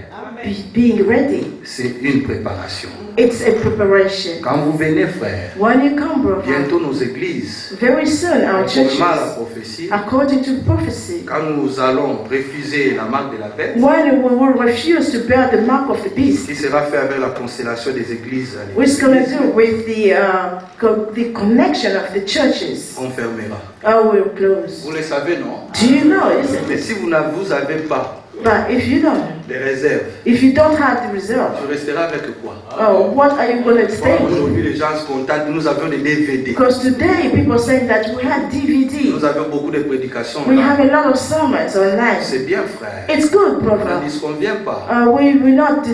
Speaker 2: Being ready,
Speaker 1: c'est une préparation.
Speaker 2: it's a preparation.
Speaker 1: Quand vous venez, frère,
Speaker 2: When you come, brother,
Speaker 1: bientôt nos églises,
Speaker 2: very soon our churches,
Speaker 1: conformément à la prophétie,
Speaker 2: according to prophecy,
Speaker 1: quand nous allons refuser la marque de la bête,
Speaker 2: when we will refuse to bear the mark of the beast,
Speaker 1: qui sera fait avec la constellation des églises, à
Speaker 2: what it's going
Speaker 1: l'église,
Speaker 2: to do with the connection of the churches,
Speaker 1: on fermera.
Speaker 2: will close.
Speaker 1: Vous le savez, non?
Speaker 2: Do you know, isn't
Speaker 1: Mais
Speaker 2: it?
Speaker 1: si vous n'avez pas
Speaker 2: But if you don't,
Speaker 1: des réserves,
Speaker 2: if you don't have the reserve,
Speaker 1: tu resteras avec quoi?
Speaker 2: what are you going to stay with?
Speaker 1: Aujourd'hui, les gens se contentent. Nous avions des DVD.
Speaker 2: Because today people saying that we have DVD,
Speaker 1: Nous avions beaucoup de prédications.
Speaker 2: we have a lot of sermons online.
Speaker 1: C'est bien, frère.
Speaker 2: It's good,
Speaker 1: On n'en
Speaker 2: brother.
Speaker 1: disconvient pas.
Speaker 2: We will not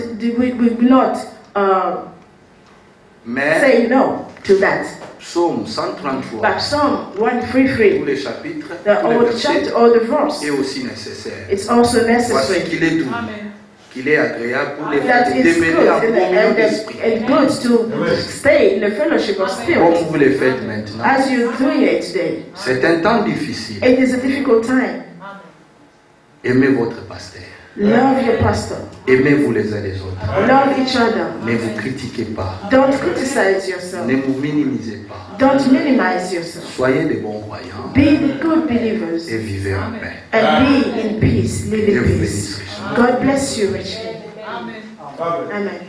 Speaker 1: Mais,
Speaker 2: say no to that.
Speaker 1: psaume 133,
Speaker 2: But Psalm
Speaker 1: tous
Speaker 2: 133,
Speaker 1: les chapitres,
Speaker 2: the
Speaker 1: tous les
Speaker 2: old
Speaker 1: versets,
Speaker 2: chapter or the verse,
Speaker 1: est aussi nécessaire.
Speaker 2: it's also
Speaker 1: Voici
Speaker 2: necessary.
Speaker 1: qu'il est doux, qu'il est agréable pour les
Speaker 2: That
Speaker 1: frères de
Speaker 2: it's
Speaker 1: demeurer
Speaker 2: good
Speaker 1: en communion d'esprit.
Speaker 2: and good to stay in the fellowship of
Speaker 1: Comme
Speaker 2: spirit
Speaker 1: vous le faites maintenant.
Speaker 2: as you're doing it today.
Speaker 1: C'est un temps difficile.
Speaker 2: It is a difficult time.
Speaker 1: Aimez votre pasteur.
Speaker 2: Love your pastor.
Speaker 1: Aimez-vous les uns les autres.
Speaker 2: Love each other.
Speaker 1: Ne vous critiquez pas.
Speaker 2: Don't criticize yourself.
Speaker 1: Ne vous minimisez pas.
Speaker 2: Don't minimize yourself.
Speaker 1: Soyez des bons croyants
Speaker 2: Be the good believers
Speaker 1: et vivez en paix.
Speaker 2: and be in peace. Live
Speaker 1: Dieu
Speaker 2: in
Speaker 1: vous
Speaker 2: peace.
Speaker 1: bénisse richement.
Speaker 2: God bless you richly.
Speaker 3: Amen.
Speaker 2: Amen.